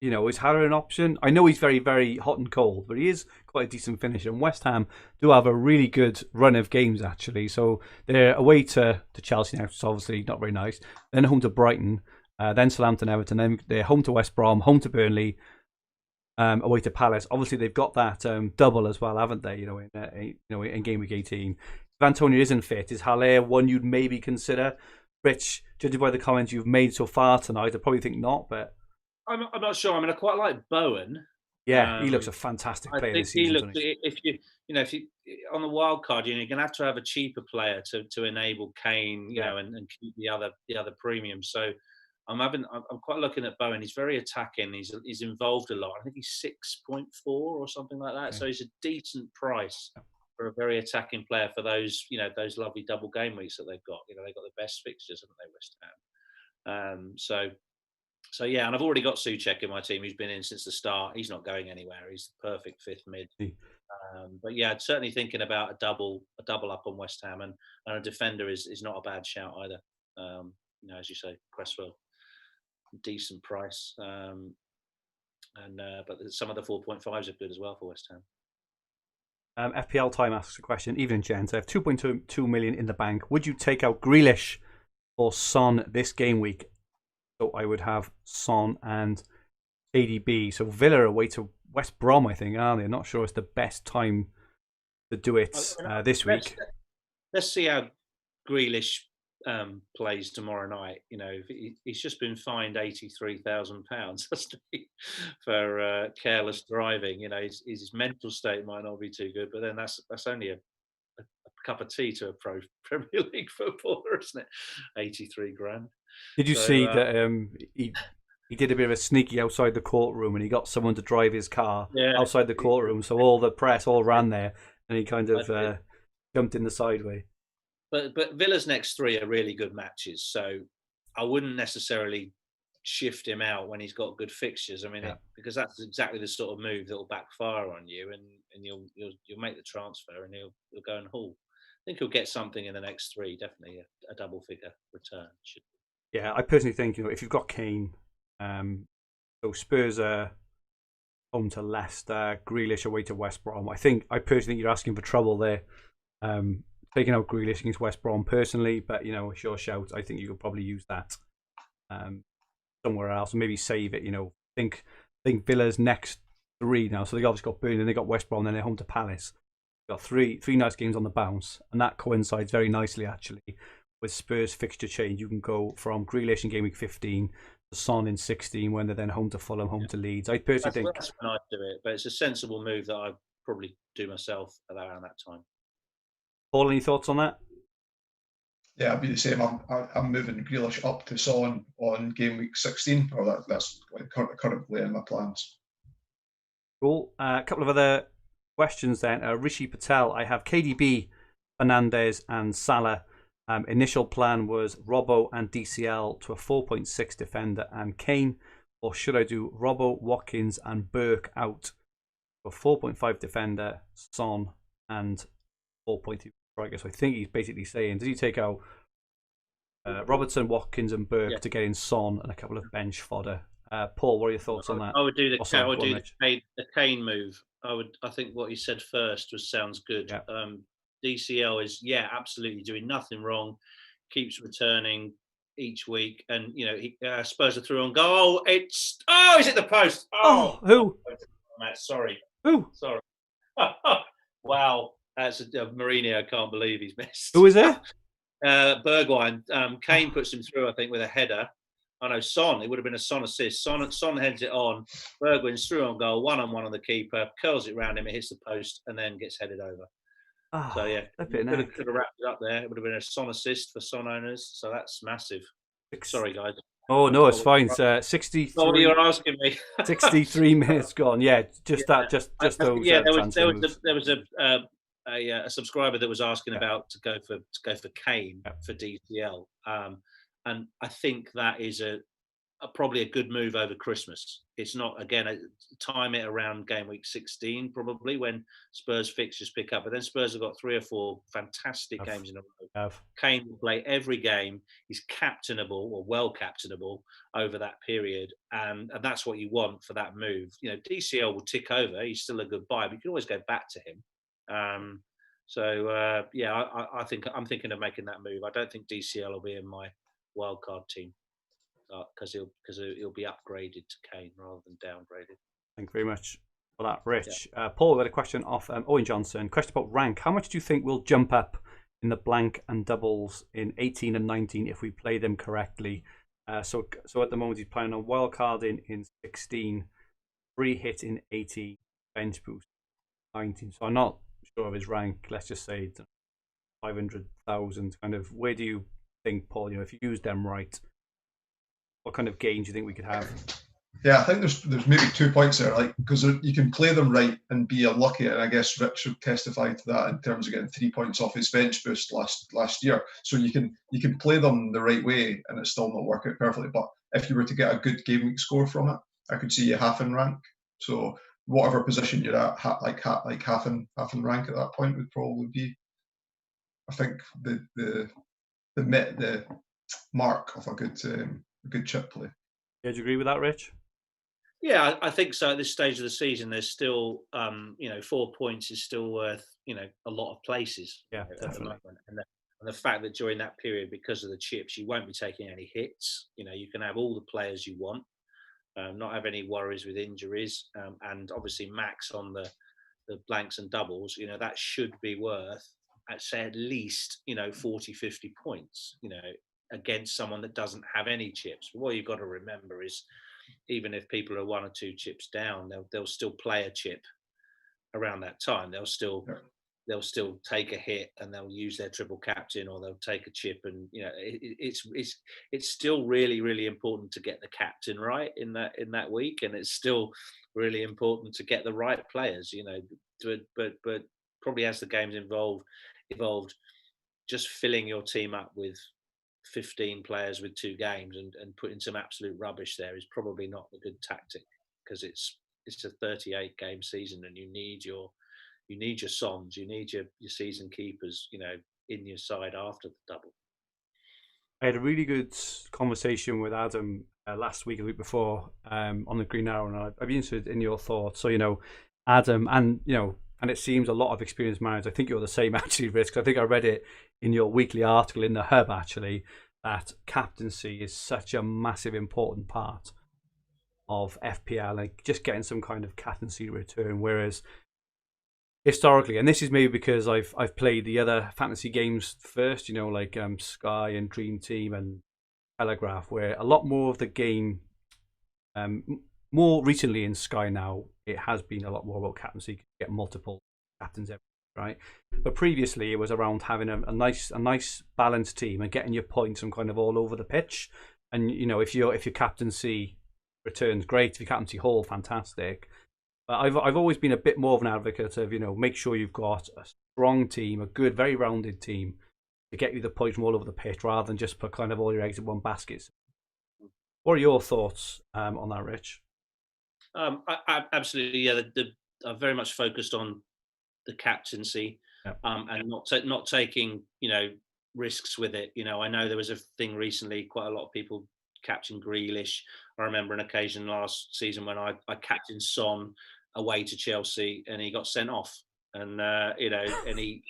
Haller an option? I know he's very, very hot and cold, but he is quite a decent finisher. And West Ham do have a really good run of games, actually. So they're away to Chelsea now, which is obviously not very nice. Then home to Brighton, then Southampton, Everton. Then they're home to West Brom, home to Burnley, away to Palace. Obviously, they've got that double as well, haven't they? In game week 18. If Antonio isn't fit, is Haller one you'd maybe consider? Rich, judging by the comments you've made so far tonight, I probably think not, but I'm not sure. I mean, I quite like Bowen. Yeah, he looks a fantastic player I think this season. he looks. If you on the wild card, you're going to have a cheaper player to enable Kane, and keep the other premium. So I'm quite looking at Bowen. He's very attacking. He's involved a lot. I think he's 6.4 or something like that. Okay. So he's a decent price for a very attacking player for those those lovely double game weeks that they've got. They've got the best fixtures, haven't they, West Ham? So yeah, and I've already got Souček in my team, who's been in since the start. He's not going anywhere. He's the perfect fifth mid. But yeah, certainly thinking about a double up on West Ham, and a defender is not a bad shout either. As you say, Cresswell, decent price, but some of the 4.5s are good as well for West Ham. FPL Time asks a question. Evening, gents. I have 2.2 million in the bank. Would you take out Grealish or Son this game week? So I would have Son and KDB. So Villa away to West Brom, I think, aren't they? I'm not sure it's the best time to do it this week. Let's see how Grealish plays tomorrow night. He's just been fined £83,000 for careless driving. His mental state might not be too good, but then that's only a cup of tea to a pro Premier League footballer, isn't it? 83 grand. Did you see that he did a bit of a sneaky outside the courtroom, and he got someone to drive his car outside the courtroom, so all the press all ran there, and he kind of jumped in the sideway. But Villa's next three are really good matches, so I wouldn't necessarily shift him out when he's got good fixtures. I mean, because that's exactly the sort of move that will backfire on you, and you'll make the transfer, and he'll go and haul. I think he'll get something in the next three, definitely a double figure return. Yeah, I personally think if you've got Kane, so Spurs are home to Leicester, Grealish away to West Brom. I personally think you're asking for trouble there. Taking out Grealish against West Brom personally, but it's your shout. I think you could probably use that somewhere else, and maybe save it. Think Villa's next three now. So they obviously got Burnley, they got West Brom, then they're home to Palace. They've got three nice games on the bounce, and that coincides very nicely actually with Spurs fixture change. You can go from Grealish in game week 15 to Son in 16 when they're then home to Fulham, home to Leeds. I personally think that's when I'd do it, but it's a sensible move that I'd probably do myself around that time. Paul, any thoughts on that? Yeah, I'd be the same. I'm moving Grealish up to Son on game week 16, or that's currently in my plans. Cool. A couple of other questions then. Rishi Patel, I have KDB, Fernandes, and Salah. Initial plan was Robbo and DCL to a 4.6 defender and Kane, or should I do Robbo, Watkins, and Burke out to a 4.5 defender, Son, and 4.2 striker? So I think he's basically saying, does he take out Robertson, Watkins, and Burke to get in Son and a couple of bench fodder? Paul, what are your thoughts on that? I would do the Kane move. I think what he said first sounds good. Yeah. DCL is absolutely doing nothing wrong, keeps returning each week, and Spurs are through on goal. He's at the post. Who? Sorry. Who? Sorry. Wow, that's Mourinho. I can't believe he's missed. Who is it? Bergwijn. Kane puts him through, I think, with a header. I know Son. It would have been a Son assist. Son heads it on. Bergwijn's through on goal, 1-on-1 on the keeper, curls it round him, it hits the post, and then gets headed over. So yeah, could have wrapped it up there. It would have been a Son assist for Son owners. So that's massive. Sorry, guys. Oh no, it's fine. It's 63. Oh, you're asking me. 63 minutes gone. Yeah, just those. Yeah, there was a subscriber that was asking about to go for Kane for DCL, and I think that is probably a good move over Christmas. It's not, again, time it around game week 16 probably when Spurs fixtures pick up, but then Spurs have got 3 or 4 fantastic games in a row. Kane will play every game. He's captainable, or well captainable, over that period, and that's what you want for that move. DCL will tick over. He's still a good buy, but you can always go back to him. I think I'm thinking of making that move. I don't think DCL will be in my wildcard team. Because he'll be upgraded to Kane rather than downgraded. Thank you very much for that, Rich. Paul, we had a question off Owen Johnson. Question about rank. How much do you think we'll jump up in the blank and doubles in 18 and 19 if we play them correctly? So at the moment he's playing on wild card in 16, free hit in 80, bench boost 19. So I'm not sure of his rank. Let's just say 500,000. Kind of. Where do you think, Paul? If you use them right, what kind of gains do you think we could have? Yeah, I think there's maybe 2 points there, like, because you can play them right and be unlucky, and I guess Rich would testify to that in terms of getting 3 points off his bench boost last year. So you can play them the right way and it's still not work out perfectly. But if you were to get a good game week score from it, I could see you half in rank. So whatever position you're at, half in rank at that point would probably be, I think, the mark of a good chip play. Yeah, do you agree with that, Rich? Yeah, I think so. At this stage of the season, there's still, 4 points is still worth, a lot of places. Yeah, at the moment. And the fact that during that period, because of the chips, you won't be taking any hits. You can have all the players you want, not have any worries with injuries, and obviously max on the blanks and doubles. That should be worth, I'd say, at least 40, 50 points. Against someone that doesn't have any chips. But what you've got to remember is, even if people are 1 or 2 chips down, they'll still play a chip around that time. They'll still take a hit and they'll use their triple captain, or they'll take a chip, and it's still really, really important to get the captain right in that week, and it's still really important to get the right players. But probably as the game's evolved, just filling your team up with 15 players with 2 games and putting some absolute rubbish there is probably not a good tactic, because it's a 38 game season, and you need your Sons, you need your season keepers, in your side after the double. I had a really good conversation with Adam last week, the week before, on the Green Arrow, and I'd be interested in your thoughts. So, Adam, and it seems a lot of experienced managers, I think you're the same actually, Rich, because I think I read it in your weekly article in the Hub, actually, that captaincy is such a massive, important part of FPL, like just getting some kind of captaincy return. Whereas historically, and this is maybe because I've played the other fantasy games first, like Sky and Dream Team and Telegraph, where a lot more of the game, more recently in Sky now, it has been a lot more about captaincy. You can get multiple captains every, right? But previously it was around having a nice balanced team and getting your points from kind of all over the pitch. And if your captaincy returns, great. If your captaincy hold, fantastic. But I've always been a bit more of an advocate of make sure you've got a strong team, a good, very rounded team to get you the points from all over the pitch, rather than just put kind of all your eggs in one basket. What are your thoughts on that, Rich? I absolutely, yeah. I'm very much focused on the captaincy, and not taking risks with it. I know there was a thing recently, quite a lot of people captained Grealish. I remember an occasion last season when I captained Son away to Chelsea, and he got sent off, and and he.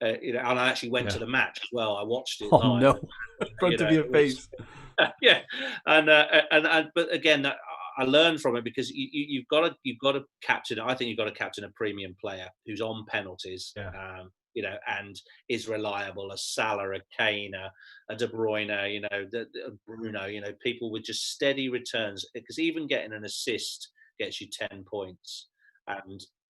And I actually went to the match as well. I watched it live. No, in front of your face. Yeah, and but again, I learned from it, because you've got to captain. I think you've got to captain a premium player who's on penalties, and is reliable. A Salah, a Kane, a De Bruyne, Bruno. People with just steady returns, because even getting an assist gets you 10 points,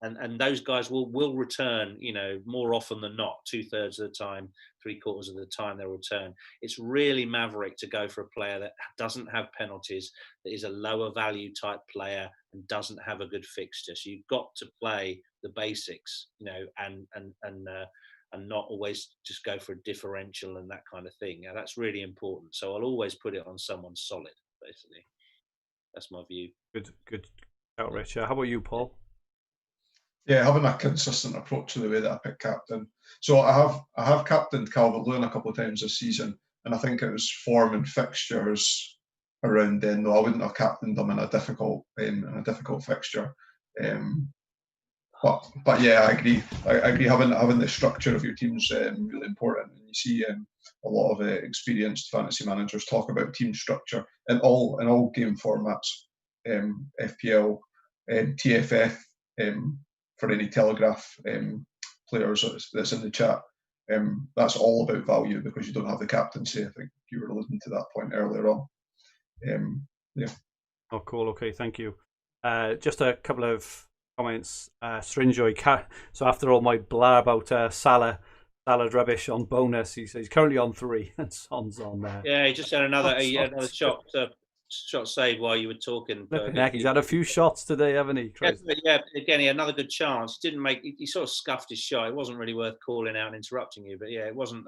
and those guys will return, more often than not, 2/3 of the time, 3/4 of the time they'll return. It's really maverick to go for a player that doesn't have penalties, that is a lower value type player, and doesn't have a good fixture. So you've got to play the basics, and not always just go for a differential and that kind of thing. Now, that's really important. So I'll always put it on someone solid, basically. That's my view. Good outreach. How about you, Paul? Yeah, having a consistent approach to the way that I pick captain. So I have captained Calvert-Lewin a couple of times this season, and I think it was form and fixtures around then. Though I wouldn't have captained them in a difficult fixture. But yeah, I agree. I agree. Having the structure of your team is really important. And you see a lot of experienced fantasy managers talk about team structure in all game formats, FPL, TFF. For any Telegraph players that's in the chat, That's all about value because you don't have the captaincy. I think you were alluding to that point earlier on. Yeah. Oh, cool. Okay, thank you. Just a couple of comments. Strinjoy. So after all my blah about Salah rubbish on bonus, he says he's currently on 3 and Son's on there. Yeah, he just had another shot saved while you were talking. Heck, he's had a few shots today, haven't he? Yeah, again, he had another good chance. Didn't make. He sort of scuffed his shot. It wasn't really worth calling out and interrupting you, but yeah, it wasn't.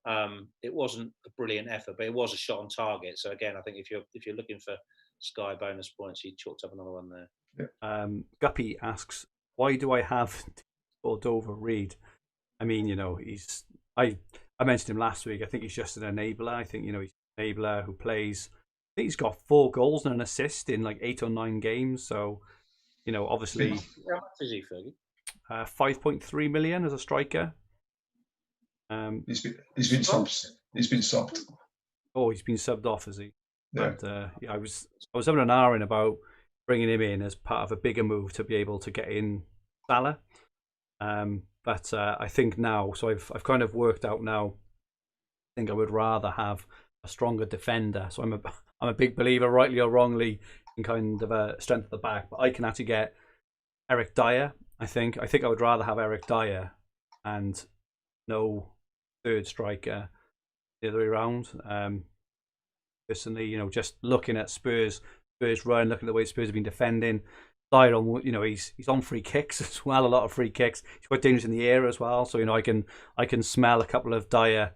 It wasn't a brilliant effort, but it was a shot on target. So again, I think if you're looking for Sky bonus points, he chalked up another one there. Yeah. Guppy asks, why do I have Dover Reed? I mean, I mentioned him last week. I think he's just an enabler. I think, he's an enabler who plays. I think he's got 4 goals and an assist in like 8 or 9 games. So, obviously. How much is he, Fergie? 5.3 million as a striker. He's been subbed. Oh, he's been subbed off, has he? Yeah. And, I was having an hour about bringing him in as part of a bigger move to be able to get in Salah. But I think now, so I've kind of worked out now. I think I would rather have a stronger defender. So I'm a big believer, rightly or wrongly, in kind of a strength of the back. But I can actually get Eric Dyer. I think I would rather have Eric Dyer and no third striker the other way around. Personally, just looking at Spurs run, looking at the way Spurs have been defending. Dyer on, he's on free kicks as well, a lot of free kicks. He's quite dangerous in the air as well. So I can smell a couple of Dyer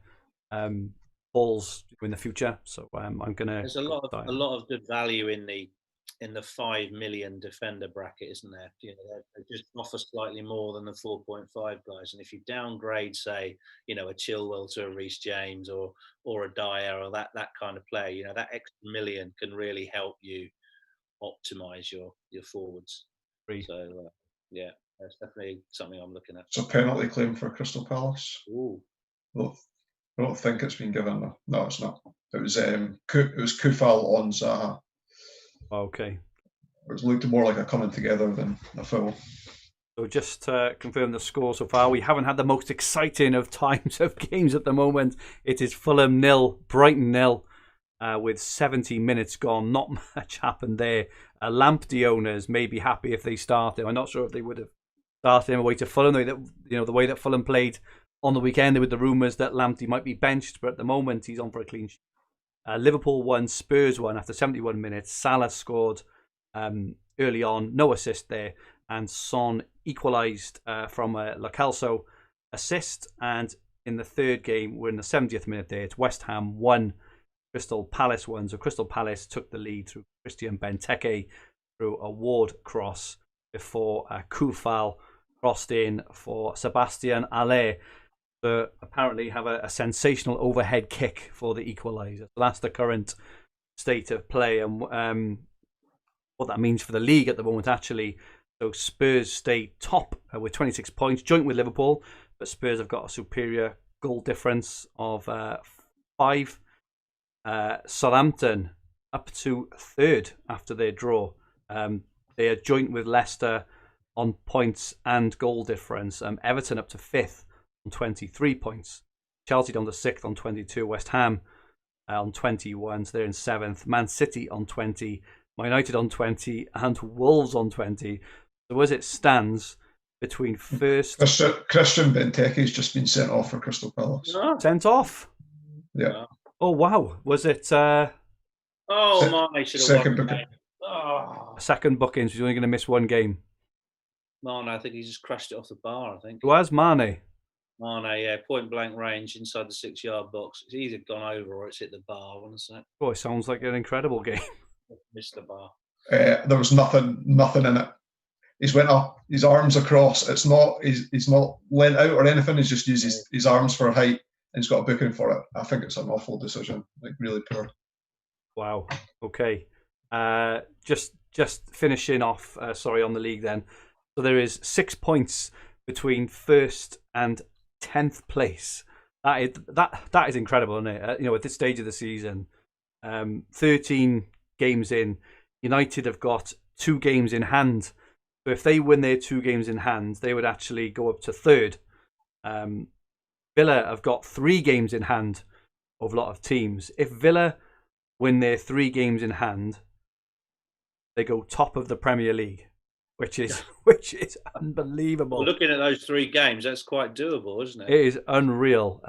balls in the future. So I'm gonna. There's a lot of good value in the 5 million defender bracket, isn't there? They just offer slightly more than the 4.5 guys. And if you downgrade, say, a Chilwell to a Reece James or a Dyer or that kind of play, that extra million can really help you optimize your forwards. So yeah, that's definitely something I'm looking at. So penalty claim for Crystal Palace. Ooh. Well, I don't think it's been given. No, it's not. It was Kufal on Zaha. Okay. It looked more like a coming together than a foul. So just to confirm the score so far, we haven't had the most exciting of times of games at the moment. It is Fulham 0, Brighton 0, with 70 minutes gone. Not much happened there. Lamptey owners may be happy if they started. I'm not sure if they would have started him away to Fulham. The way that Fulham played on the weekend with the rumours that Lamptey might be benched, but at the moment he's on for a clean sheet. Liverpool won, Spurs won after 71 minutes. Salah scored early on, no assist there, and Son equalised from a Lo Celso assist. And in the third game, we're in the 70th minute there. It's West Ham 1, Crystal Palace 1. So Crystal Palace took the lead through Christian Benteke through a Ward cross before Kufal crossed in for Sebastian Haller. To apparently have a sensational overhead kick for the equaliser. So that's the current state of play and what that means for the league at the moment, actually. So Spurs stay top with 26 points, joint with Liverpool, but Spurs have got a superior goal difference of 5. Southampton up to 3rd after their draw. They are joint with Leicester on points and goal difference. Everton up to 5th. On 23 points. Chelsea down to 6th on 22. West Ham on 21. So they're in 7th. Man City on 20. Man United on 20. And Wolves on 20. So as it stands between first... Christian Benteke's just been sent off for Crystal Palace. Oh. Sent off? Yeah. Oh, wow. Was it... I should have second booking. A second booking, so he's only going to miss one game. Mane, I think he just crashed it off the bar, I think. Who has Mane? Mane, yeah, point blank range inside the 6-yard box. It's either gone over or it's hit the bar. One sec. Oh, it sounds like an incredible game. Missed the bar. There was nothing in it. He's went up, his arms across. It's not. He's not went out or anything. He's just used his arms for height and he's got a booking for it. I think it's an awful decision. Like really poor. Wow. Okay. Just finishing off. On the league then. So there is 6 points between 1st and 10th place. That is incredible, isn't it? At this stage of the season, 13 games in, United have got 2 games in hand. So if they win their 2 games in hand, they would actually go up to 3rd. Villa have got 3 games in hand of a lot of teams. If Villa win their 3 games in hand, they go top of the Premier League, which is unbelievable. Well, looking at those 3 games, that's quite doable, isn't it? It is unreal.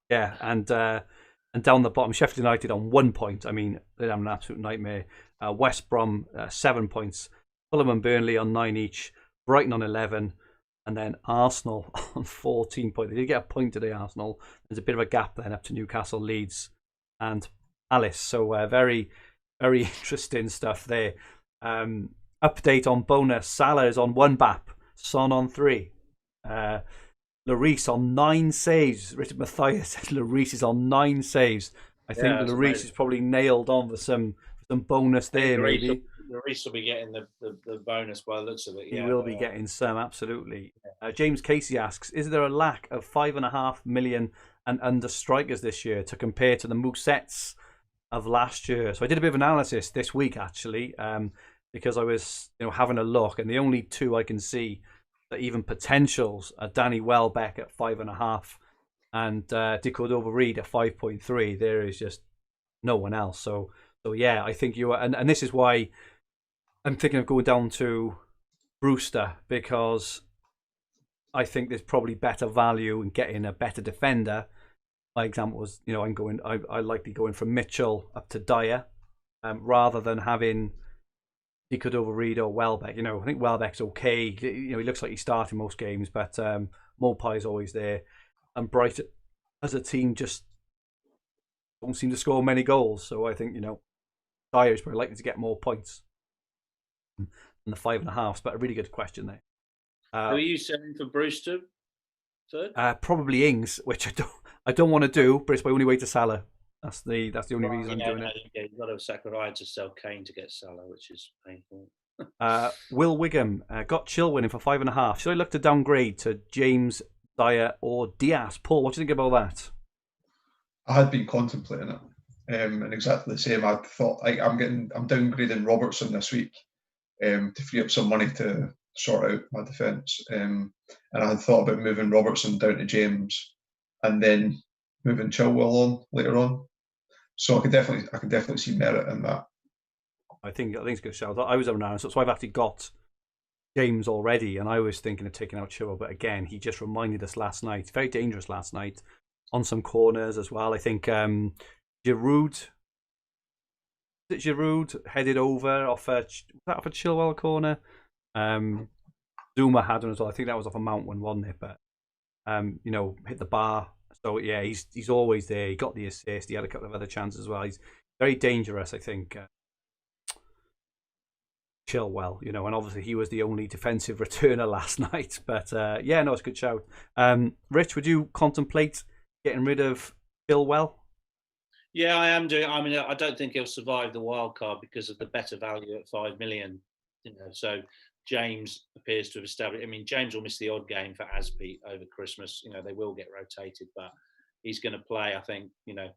Yeah, and down the bottom, Sheffield United on 1 point. I mean, they have an absolute nightmare. West Brom 7 points. Fulham and Burnley on 9 each. Brighton on 11. And then Arsenal on 14 points. They did get a point today, Arsenal. There's a bit of a gap then up to Newcastle, Leeds, and Palace. So very, very interesting stuff there. Update on bonus. Salah is on 1 BAP. Son on 3. Lloris on 9 saves. Richard Matthias says Lloris is on 9 saves. I think Lloris is probably nailed on for some bonus there, maybe. Lloris will be getting the bonus by the looks of it. He will be getting some, absolutely. James Casey asks, is there a lack of 5.5 million and under strikers this year to compare to the Moussets of last year? So I did a bit of analysis this week, actually, because I was having a look, and the only 2 I can see that even potentials are Danny Welbeck at 5.5 and De Cordova-Reid at 5.3. There is just no one else. So yeah, I think you are, and this is why I'm thinking of going down to Brewster, because I think there's probably better value in getting a better defender. My example was, I likely going from Mitchell up to Dyer, rather than having De Cordova-Reid or Welbeck. I think Welbeck's okay. He looks like he's starting most games, but Maupay's always there, and Brighton as a team just don't seem to score many goals. So I think Dyer is probably likely to get more points than the 5.5. But a really good question there. Who are you selling for Brewster? Third? Probably Ings, which I don't want to do, but it's my only way to Salah. That's the only reason I'm doing it. Yeah, you've got to sacrifice to sell Kane to get Salah, which is painful. Will Wigham got Chilwell in for 5.5. Should I look to downgrade to James, Dyer, or Diaz? Paul, what do you think about that? I had been contemplating it, and exactly the same. I thought I'm downgrading Robertson this week to free up some money to sort out my defence, and I had thought about moving Robertson down to James, and then moving Chilwell on later on. So I can definitely see merit in that. I think it's a good shout. I was around, so I've actually got James already, and I was thinking of taking out Chilwell, but again, he just reminded us last night. Very dangerous last night on some corners as well. I think Giroud headed over off a Chilwell corner. Zuma had one as well. I think that was off a Mount one, wasn't it? But hit the bar. So yeah, he's always there. He got the assist. He had a couple of other chances as well. He's very dangerous, I think. Chilwell, and obviously he was the only defensive returner last night. But yeah, no, it's a good shout. Rich, would you contemplate getting rid of Chilwell? Yeah, I am doing. I mean, I don't think he'll survive the wild card because of the better value at 5 million. So James appears to have established. I mean, James will miss the odd game for Aspi over Christmas. They will get rotated, but he's going to play, I think,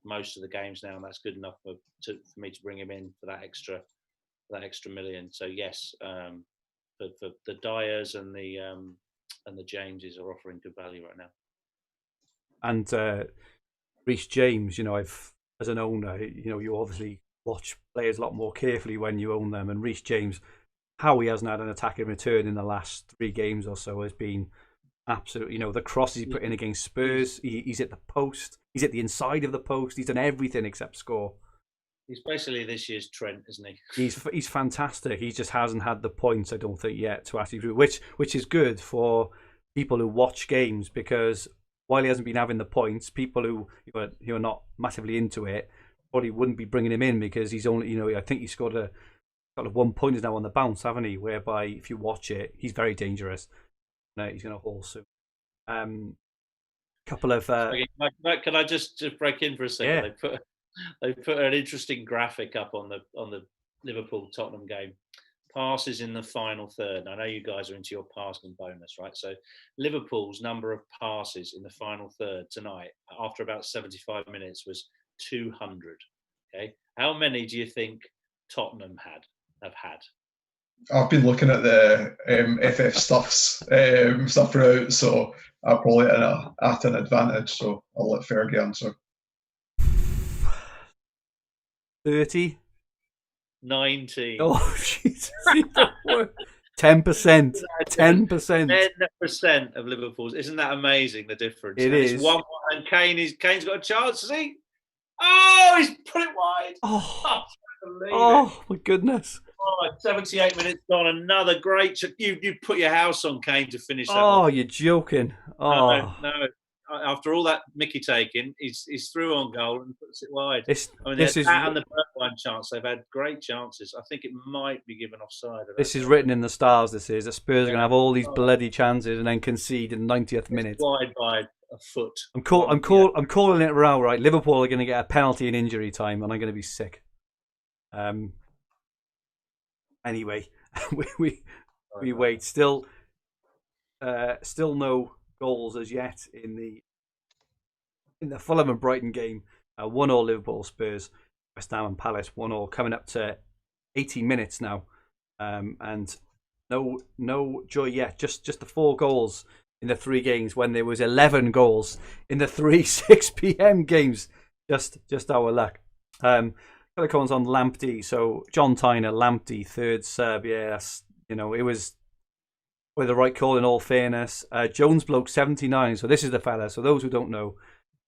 most of the games now, and that's good enough for me to bring him in for that extra million. So yes, for the Dyers and the Jameses are offering good value right now. And Reece James, as an owner, you obviously watch players a lot more carefully when you own them. And Reece James, how he hasn't had an attacking return in the last 3 games or so has been absolutely, the crosses he put in against Spurs, he's at the post, he's at the inside of the post, he's done everything except score. He's basically this year's Trent, isn't he? He's fantastic. He just hasn't had the points, I don't think, yet to actually do, which is good for people who watch games, because while he hasn't been having the points, people who are not massively into it probably wouldn't be bringing him in, because he's only, I think he's scored a 1 point now on the bounce, haven't he? Whereby if you watch it, he's very dangerous. No, he's going to haul soon. Couple of. Can I just break in for a second? Yeah. They put an interesting graphic up on the Liverpool Tottenham game. Passes in the final third. I know you guys are into your passing bonus, right? So Liverpool's number of passes in the final third tonight, after about 75 minutes, was 200. Okay, how many do you think Tottenham have had? I've been looking at the FF stuff throughout, so I'm probably at an advantage. So I'll let Fergie answer. 30. 90. Oh, jeez. 10%. 10%. 10% of Liverpool's. Isn't that amazing, the difference? It is. It's 1-1, and Kane's got a chance, has he? Oh, he's put it wide. Oh my goodness. 78 minutes gone. Another great. You put your house on Kane to finish that. Oh, you're joking. Oh. No. After all that Mickey taking, he's through on goal and puts it wide. This is and the Bergwijn chance. They've had great chances. I think it might be given offside. This is written in the stars. This is. The Spurs are going to have all these bloody chances and then concede in the 90th minute. Wide by a foot. I'm calling it now, right? Liverpool are going to get a penalty in injury time, and I'm going to be sick. Anyway, we wait. Still no goals as yet in the Fulham and Brighton game. 1-1 Liverpool, Spurs, West Ham and Palace 1-1, coming up to 80 minutes now, and no joy yet. Just the 4 goals in the 3 games when there was 11 goals in the 3 6 p.m. games. Just our luck. Couple of comments on Lamptey. So John Tyner, Lamptey, third sub. Yeah, that's, it was with the right call in all fairness. Jones Bloke 79. So this is the fella. So those who don't know,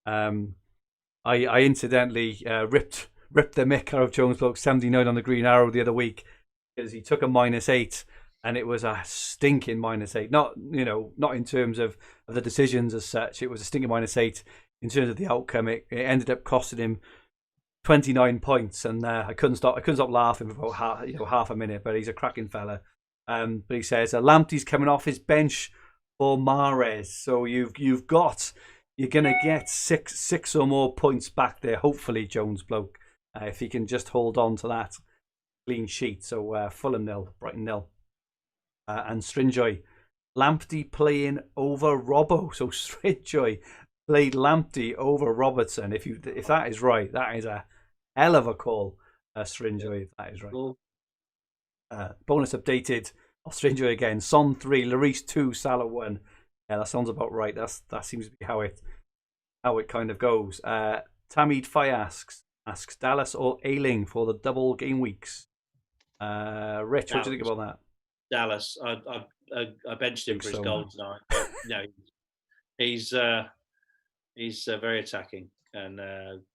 I incidentally ripped the mick out of Jones Bloke 79 on the Green Arrow the other week because he took a -8 and it was a stinking -8. Not in terms of the decisions as such. It was a stinking -8 in terms of the outcome. It ended up costing him 29 points, and I couldn't stop laughing for about half a minute. But he's a cracking fella. But he says Lamptey's coming off his bench for Mahrez, so you're gonna get six or more points back there. Hopefully, Jones Bloke, if he can just hold on to that clean sheet. So Fulham 0, Brighton 0, and Strinjoy, Lamptey playing over Robbo. So Strinjoy played Lamptey over Robertson. If that is right, that is a hell of a call, Strinjoy, if that is right. Bonus updated, Strinjoy again. Son 3, Lloris 2, Salah 1. Yeah, that sounds about right. That seems to be how it kind of goes. Tamid Fay asks Dallas or Ayling for the double game weeks. Rich, what do you think about that? Dallas. I benched him for his goal tonight. But, he's very attacking, and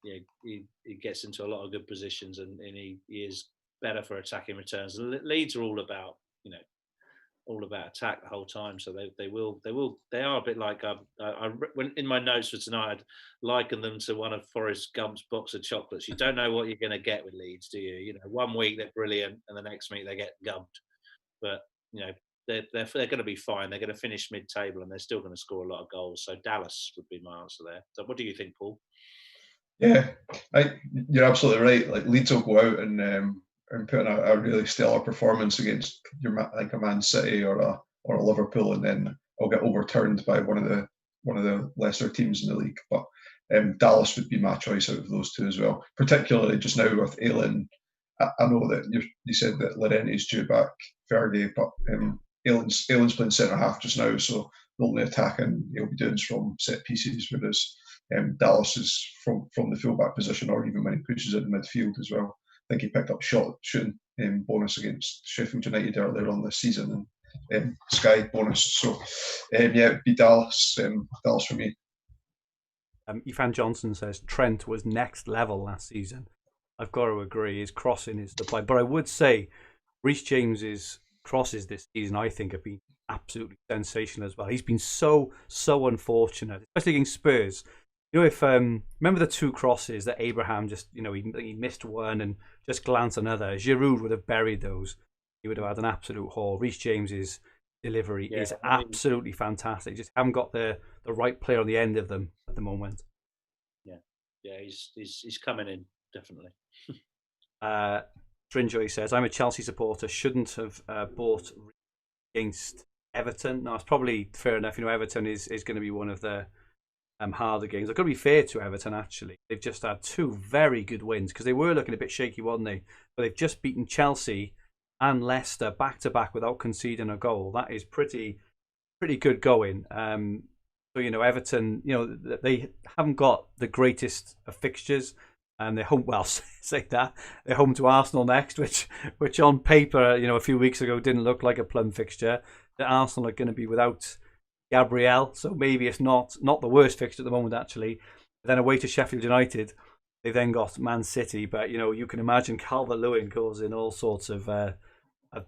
he gets into a lot of good positions, and he is better for attacking returns. Leeds are all about attack the whole time, so they are a bit like when in my notes for tonight I'd liken them to one of Forrest Gump's box of chocolates. You don't know what you're going to get with Leeds, do you? One week they're brilliant and the next week they get gumped, but they're going to be fine. They're going to finish mid-table and they're still going to score a lot of goals. So Dallas would be my answer there. So what do you think, Paul? Yeah, you're absolutely right. Like Leeds will go out and put in a really stellar performance against a Man City or a Liverpool, and then I'll get overturned by one of the lesser teams in the league. But Dallas would be my choice out of those two as well. Particularly just now with Ayling. I know that you said that Llorenti's due back Fergie, but Ayling's playing centre half just now, so the only attacking he'll be doing is from set pieces, whereas Dallas is from the fullback position, or even when he pushes in midfield as well. I think he picked up shooting bonus against Sheffield United earlier on this season, and Sky bonus. So it'd be Dallas for me. Ethan Johnson says Trent was next level last season. I've got to agree. His crossing is the play, but I would say Reece James's crosses this season, I think, have been absolutely sensational as well. He's been so unfortunate, especially against Spurs. If remember the 2 crosses that Abraham just, he missed one and just glanced another. Giroud would have buried those. He would have had an absolute haul. Reece James's delivery is absolutely fantastic. Just haven't got the right player on the end of them at the moment. Yeah, he's coming in definitely. Strinjoy says, I'm a Chelsea supporter. Shouldn't have bought against Everton. No, it's probably fair enough. Everton is going to be one of the harder games. I've got to be fair to Everton, actually. They've just had 2 very good wins because they were looking a bit shaky, weren't they? But they've just beaten Chelsea and Leicester back-to-back without conceding a goal. That is pretty good going. So, Everton, they haven't got the greatest of fixtures, and they're home. Well, say that they're home to Arsenal next, which on paper, a few weeks ago didn't look like a plum fixture. That Arsenal are going to be without Gabriel, so maybe it's not the worst fixture at the moment actually. Then away to Sheffield United, they then got Man City, but you can imagine Calvert-Lewin causing all sorts of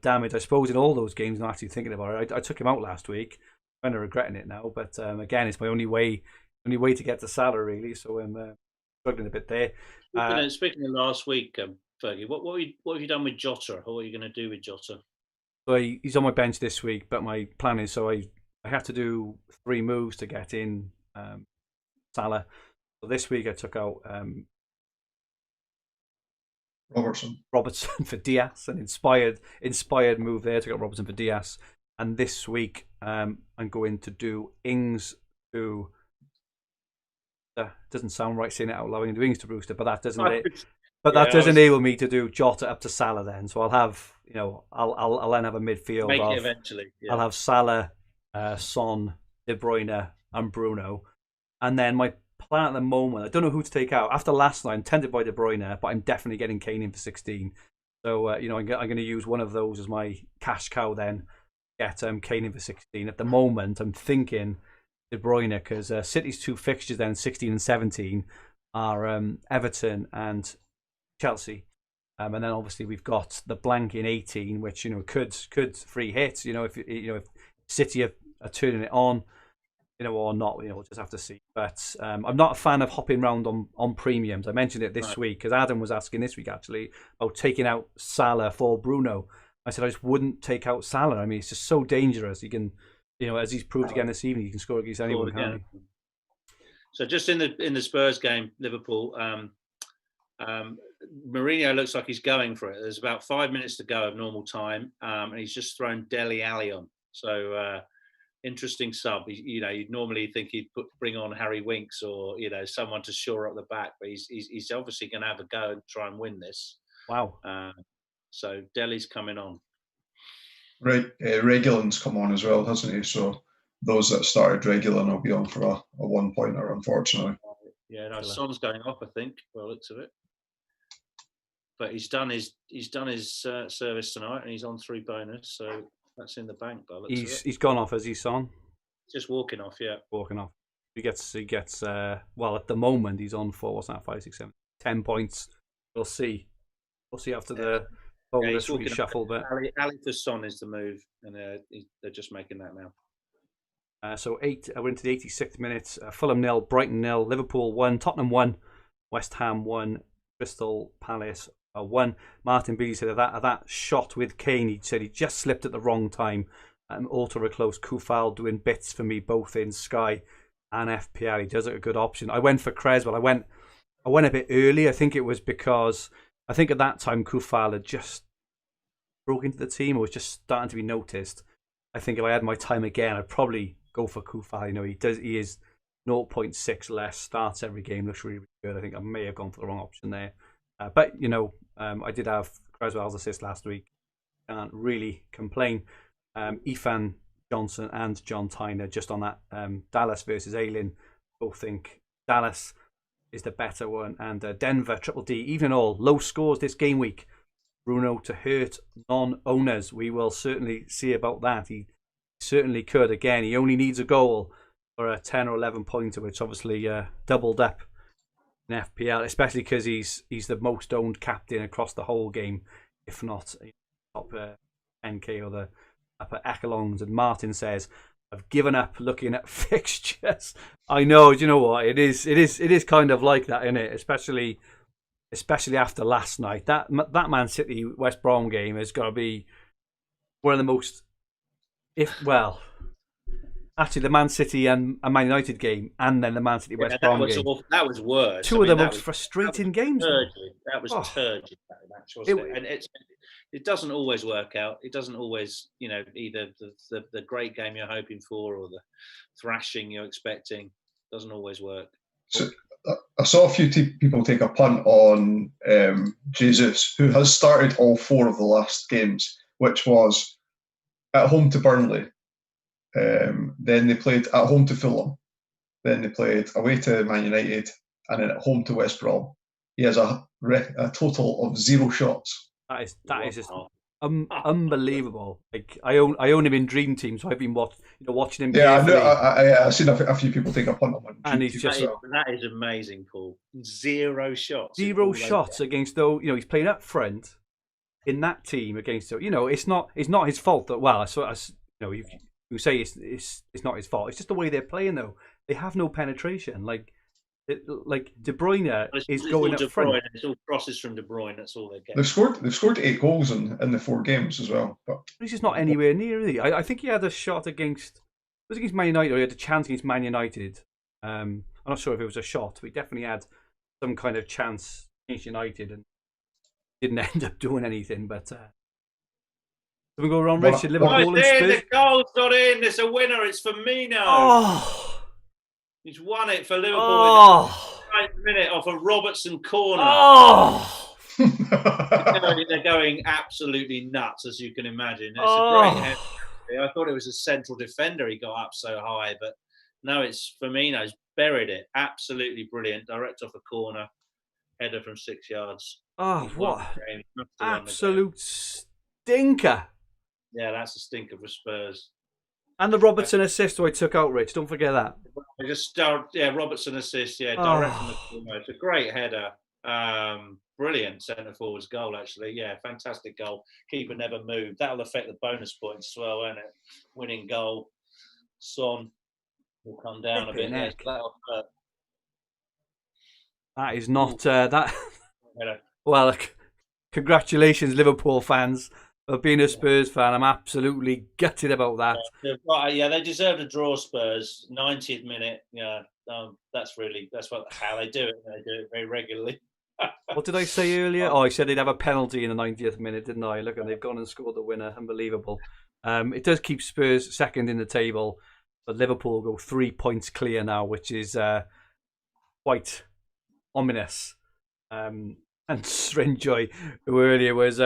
damage. I suppose in all those games, I'm actually thinking about it. I took him out last week. Kind of regretting it now, but again, it's my only way to get to Salah really. So I'm struggling a bit there. Speaking of last week, Fergie, what have you done with Jota? Or what are you going to do with Jota? So he's on my bench this week, but my plan is I have to do 3 moves to get in Salah. So this week I took out Robertson for Diaz, an inspired move there. Took out Robertson for Diaz. And this week, I'm going to do Ings to. Doesn't sound right saying it out loud. I'm going to do Ings to Brewster, but that doesn't enable me to do Jota up to Salah. Then, so I'll have I'll then have a midfield. Make it eventually. Yeah. I'll have Salah, Son, De Bruyne, and Bruno, and then my plan at the moment. I don't know who to take out after last night. I'm tempted by De Bruyne, but I'm definitely getting Kane in for 16. So I'm going to use one of those as my cash cow then. Get Kane in for 16. At the moment, I'm thinking De Bruyne because City's 2 fixtures then 16 and 17 are Everton and Chelsea, and then obviously we've got the blank in 18, which could free hit. If City are turning it on, or not, we'll just have to see. But I'm not a fan of hopping around on premiums. I mentioned it this week because Adam was asking this week actually about taking out Salah for Bruno. I said I just wouldn't take out Salah. I mean, it's just so dangerous. He can, as he's proved again this evening, he can score against anyone. Can't he? So just in the Spurs game, Liverpool, Mourinho looks like he's going for it. There's about 5 minutes to go of normal time, and he's just thrown Dele Alli on. So interesting sub. You'd normally think he'd bring on Harry Winks or someone to shore up the back, but he's obviously going to have a go and try and win this. Wow. So Dele's coming on. Right, Reguilon's come on as well, hasn't he? So those that started Reguilon will be on for a 1-pointer, unfortunately. Yeah, no, Son's going off, I think. Well, looks of it. But he's done his service tonight, and he's on 3 bonus, so that's in the bank. By looks of it. He's gone off, has he, Son? Just walking off, yeah. Walking off. He gets. Well, at the moment he's on 4. What's that? 5, 6, 7, 10 points. We'll see. We'll see after the bonus reshuffle. But Ali for Son is the move, and they're just making that now. So we're into the 86th minute. Fulham 0, Brighton 0, Liverpool 1, Tottenham 1, West Ham 1, Crystal Palace 1. Martin Beattie said that shot with Kane, he said he just slipped at the wrong time. Ultra close. Kufal doing bits for me both in Sky and FPL. He does look a good option. I went for Creswell. I went a bit early. I think it was because I think at that time Kufal had just broke into the team or was just starting to be noticed. I think if I had my time again, I'd probably go for Kufal. He is 0.6 less, starts every game, looks really, really good. I think I may have gone for the wrong option there. But I did have Creswell's assist last week. Can't really complain. Ethan Johnson and John Tyner just on that Dallas versus Ayling. Both think Dallas is the better one. And Denver, Triple D, even in all, low scores this game week. Bruno to hurt non-owners. We will certainly see about that. He certainly could. Again, he only needs a goal for a 10 or 11 pointer, which obviously doubled up in FPL, especially because he's the most owned captain across the whole game, if not top 10k or the upper echelons. And Martin says, I've given up looking at fixtures. I know, do you know what? It is kind of like that, isn't it? Especially after last night. That Man City West Brom game has got to be one of the most, actually the Man City and Man United game, and then the Man City West Brom game. That was worse. Two of the most frustrating games. That was turgid, that match, wasn't it? And it doesn't always work out. It doesn't always, either the great game you're hoping for or the thrashing you're expecting doesn't always work. So, I saw a few people take a punt on Jesus, who has started all 4 of the last games. which was at home to Burnley. Then they played at home to Fulham. Then they played away to Man United, and then at home to West Brom. He has a total of 0 shots. That is just unbelievable. Like I own him in Dream Team, so I've been watching him. Yeah, I've seen a few people take a punt on him. And he's just that is amazing, Paul. 0 shots. 0 shots against though. He's playing up front in that team against. It's not his fault that. Well, you say it's not his fault. It's just the way they're playing though. They have no penetration. Like De Bruyne is going up front. It's all crosses from De Bruyne. That's all they get. They've scored 8 goals in the 4 games as well. But he's just not anywhere near, is he? I think he had a shot against Man United, or he had a chance against Man United. I'm not sure if it was a shot, but he definitely had some kind of chance against United and didn't end up doing anything. But we go around, Richard, Liverpool and Spurs. The goal's got in. It's a winner. It's Firmino. Oh. He's won it for Liverpool in the 9th minute off a Robertson corner. Oh. They're going absolutely nuts, as you can imagine. It's a great header. I thought it was a central defender. He got up so high, but no, it's Firmino's buried it. Absolutely brilliant. Direct off a corner. Header from 6 yards. Oh, what absolute stinker. Yeah, that's a stinker for Spurs. And the Robertson assist I took out, Rich. Don't forget that. Robertson assist. Yeah, direct from the corner. It's a great header. Brilliant centre forward's goal, actually. Yeah, fantastic goal. Keeper never moved. That'll affect the bonus points as well, won't it? Winning goal. Son will come down a bit. That'll hurt. That is not that. Well, congratulations, Liverpool fans. Of being a Spurs fan, I'm absolutely gutted about that. Yeah, they deserve a draw, Spurs. 90th minute. Yeah, that's how they do it. They do it very regularly. What did I say earlier? I said they'd have a penalty in the 90th minute, didn't I? Look, and they've gone and scored the winner. Unbelievable. It does keep Spurs second in the table, but Liverpool go 3 points clear now, which is quite ominous. And Srinjoy, who earlier was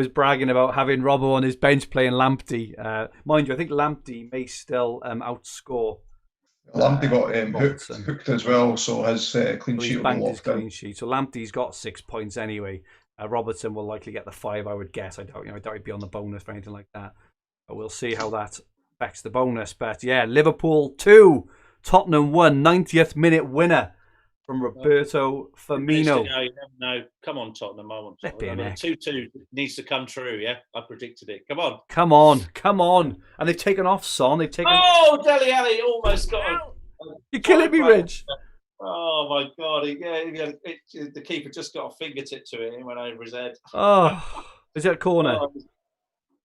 bragging about having Robbo on his bench playing Lamptey. Mind you, I think Lamptey may still outscore. Lamptey got hooked as well, so his clean sheet will be locked in. So Lamptey's got 6 points anyway. Robertson will likely get the 5, I would guess. I doubt he'd be on the bonus or anything like that. But we'll see how that affects the bonus. But yeah, Liverpool 2, Tottenham 1, 90th minute winner from Roberto Firmino. No, come on, Tottenham. I want 2-2 needs to come true. Yeah, I predicted it. Come on. And they've taken off Son. Oh, Dele Alli almost got. You're killing me, Rich. Oh my God! The keeper just got a fingertip to it and went over his head. Oh, is it a corner?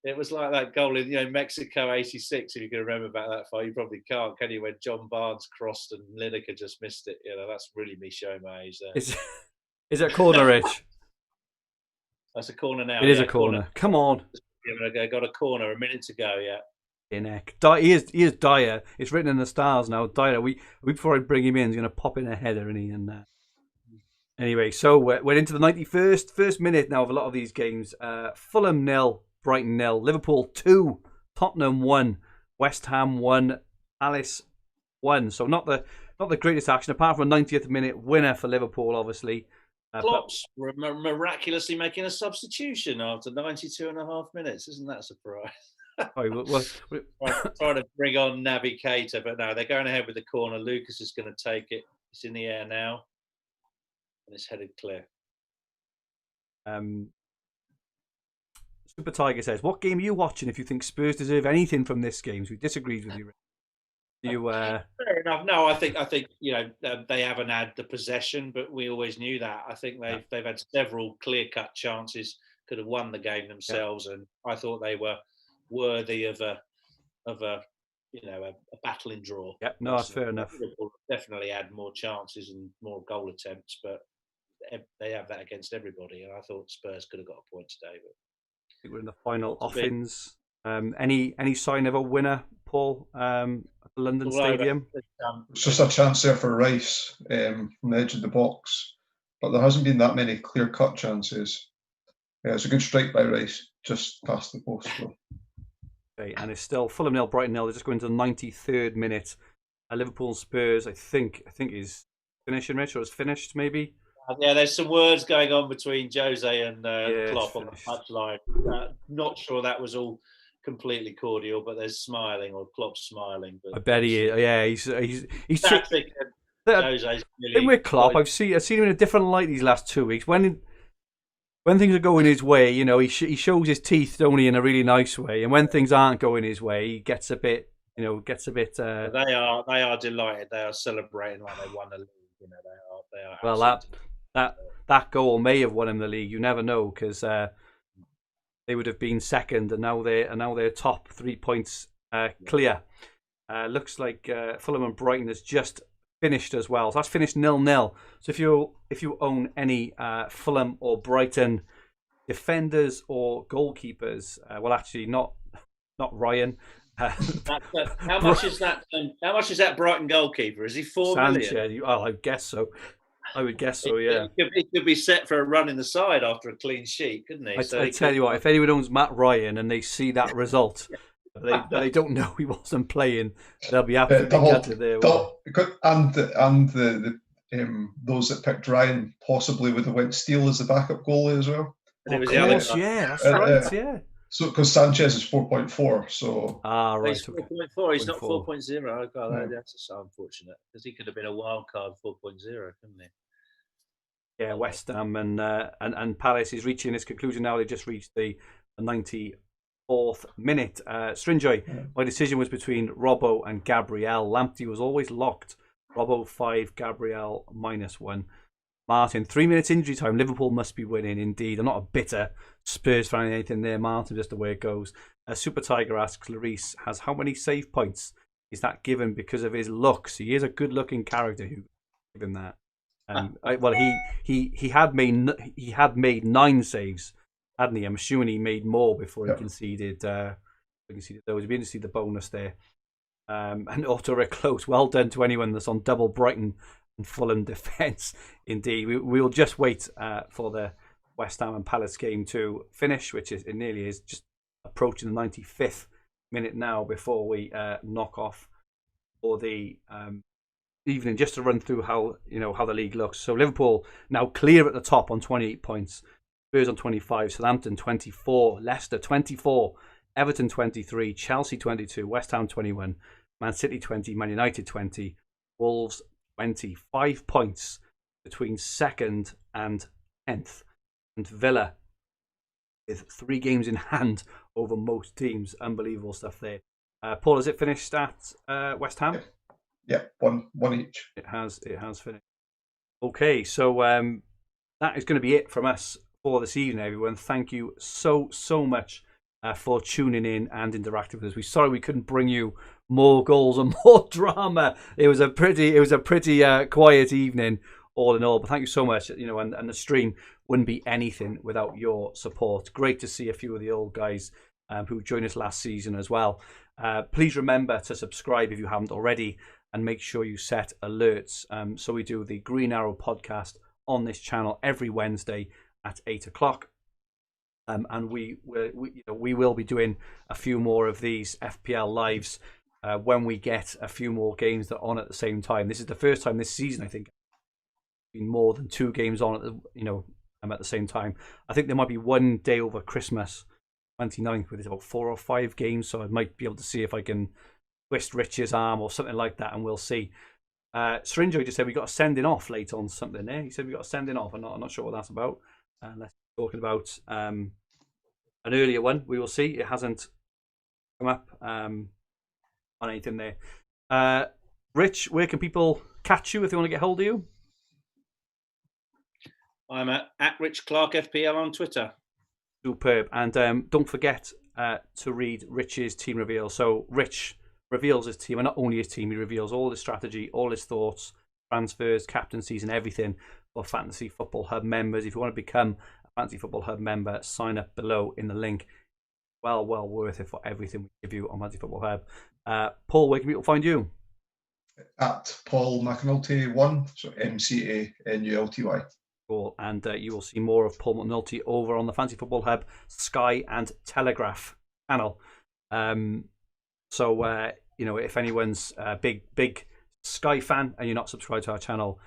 It was like that goal in Mexico '86. If you can remember about that fight, you probably can't, can you? When John Barnes crossed and Lineker just missed it. That's really me showing my age there. Is it a corner, Rich? That's a corner now. It is a corner. Come on. Got a corner a minute to go. Yeah. He is Dyer. It's written in the stars now. Dyer. Before I bring him in, he's going to pop in a header, and he anyway. So we're into the 91st minute now of a lot of these games. Fulham 0. Brighton 0, Liverpool 2, Tottenham 1, West Ham 1, Palace 1. So not the greatest action, apart from a 90th minute winner for Liverpool, obviously. Klopp's miraculously making a substitution after 92.5 minutes. Isn't that a surprise? Trying to bring on Naby Keita, but no, they're going ahead with the corner. Lucas is going to take it. It's in the air now, and it's headed clear. Super Tiger says, "What game are you watching if you think Spurs deserve anything from this game?" So he disagrees with you. Fair enough. No, I think they haven't had the possession, but we always knew that. I think they've had several clear-cut chances, could have won the game themselves, and I thought they were worthy of a battling draw. Yep, no, that's fair enough. Liverpool definitely had more chances and more goal attempts, but they have that against everybody, and I thought Spurs could have got a point today, but. I think we're in the final offings. Any sign of a winner, Paul, at the London Stadium? It's just a chance there for Rice from the edge of the box, but there hasn't been that many clear-cut chances. Yeah, it's a good strike by Rice. just past the post. So. Okay, and it's still Fulham 0, Brighton 0. They're just going to the 93rd minute. Liverpool Spurs, I think is finishing, Rich, or is finished maybe. Yeah, there's some words going on between Jose and Klopp on the touchline. Not sure that was all completely cordial, but there's smiling, or Klopp's smiling. But I bet he is. Yeah, he's tactic. Jose's really with Klopp. I've seen him in a different light these last 2 weeks. When things are going his way, you know, he shows his teeth only in a really nice way, and when things aren't going his way, he gets a bit. They are delighted. They are celebrating like they won a league. You know, they are. Well, that goal may have won him the league. You never know, because they would have been second, and now they're top 3 points clear. Looks like Fulham and Brighton has just finished as well. So that's finished 0-0. So if you own any Fulham or Brighton defenders or goalkeepers, well, actually not Ryan. How much is that? How much is that Brighton goalkeeper? Is he 4 million? Oh, I guess so. I would guess so. Yeah. He could be set for a run in the side after a clean sheet, couldn't he? I tell you what, if anyone owns Matt Ryan and they see that result, they don't know he wasn't playing, they'll be absolutely gutted there. And the those that picked Ryan possibly would have went Steele as the backup goalie as well. Of course, yeah, that's right. Yeah. So, because Sanchez is 4.4, so right, he's 4.4. He's not 4.0. Oh God, that's so unfortunate, because he could have been a wild card 4.0, couldn't he? Yeah, West Ham and Palace is reaching its conclusion now. They just reached the 94th minute. Strinjoy, my decision was between Robbo and Gabriel. Lamptey was always locked. Robbo 5, Gabriel -1. Martin, 3 minutes injury time. Liverpool must be winning indeed. I'm not a bitter Spurs fan or anything there, Martin, just the way it goes. Super Tiger asks, Lloris has how many save points? Is that given because of his looks? He is a good looking character who given that. He had made 9 saves, hadn't he? I'm assuming he made more before he conceded those. It'd be interesting to see the bonus there. And Otto Rick Close, well done to anyone that's on double Brighton and Fulham defence. Indeed, we will just wait for the West Ham and Palace game to finish, which it nearly is, just approaching the 95th minute now before we knock off for the evening. Just to run through how the league looks. So Liverpool now clear at the top on 28 points, Spurs on 25, Southampton 24, Leicester 24, Everton 23, Chelsea 22, West Ham 21, Man City 20, Man United 20, Wolves 25 points between 2nd and 10th, and Villa with 3 games in hand over most teams. Unbelievable stuff there. Paul, has it finished at West Ham? Yeah, one each. It has finished. Okay, so that is going to be it from us for this evening, everyone. Thank you so much for tuning in and interacting with us. We're sorry we couldn't bring you more goals and more drama. It was a pretty quiet evening, all in all. But thank you so much. And the stream wouldn't be anything without your support. Great to see a few of the old guys who joined us last season as well. Please remember to subscribe if you haven't already, and make sure you set alerts. So we do the Green Arrow podcast on this channel every Wednesday at 8:00. And we will be doing a few more of these FPL lives when we get a few more games that are on at the same time. This is the first time this season, I think, been more than 2 games on at the same time. I think there might be one day over Christmas, 29th, where there's about 4 or 5 games, so I might be able to see if I can twist Rich's arm or something like that, and we'll see. Srinjo just said we got a sending off late on something there. He said we got a sending off. I'm not sure what that's about. Let's talking about an earlier one. We will see. It hasn't come up on anything there. Rich, where can people catch you if they want to get hold of you? I'm at Rich Clarke FPL on Twitter. Superb. And don't forget to read Rich's team reveal. So Rich reveals his team, and not only his team, he reveals all his strategy, all his thoughts, transfers, captaincies, and everything for Fantasy Football Hub members. If you want to become a Fantasy Football Hub member, sign up below in the link. Well worth it for everything we give you on Fantasy Football Hub. Paul, where can people find you? At Paul McAnulty 1, so MCANULTY. goal. And you will see more of Paul McAnulty over on the Fantasy Football Hub, Sky and Telegraph channel. So if anyone's a big Sky fan and you're not subscribed to our channel,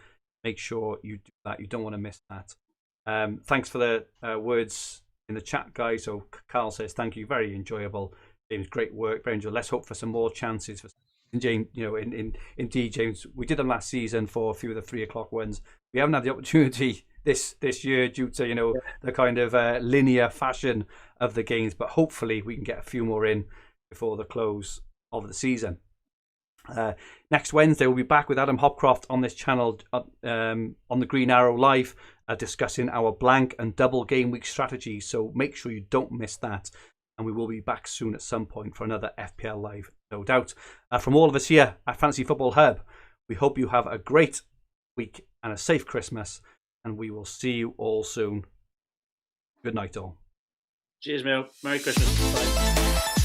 make sure you do that. You don't want to miss that. Thanks for the words in the chat, guys. So Carl says thank you, very enjoyable. James, great work, very enjoyable. Let's hope for some more chances for James. Indeed, James, we did them last season for a few of the 3 o'clock ones. We haven't had the opportunity this year due to the kind of linear fashion of the games, but hopefully we can get a few more in before the close of the season. Next Wednesday we'll be back with Adam Hopcroft on this channel on the Green Arrow Live, discussing our blank and double game week strategies, so make sure you don't miss that, and we will be back soon at some point for another FPL Live, no doubt. From all of us here at Fantasy Football Hub, we hope you have a great week and a safe Christmas, and we will see you all soon. Good night all. Cheers, Mel. Merry Christmas. Bye.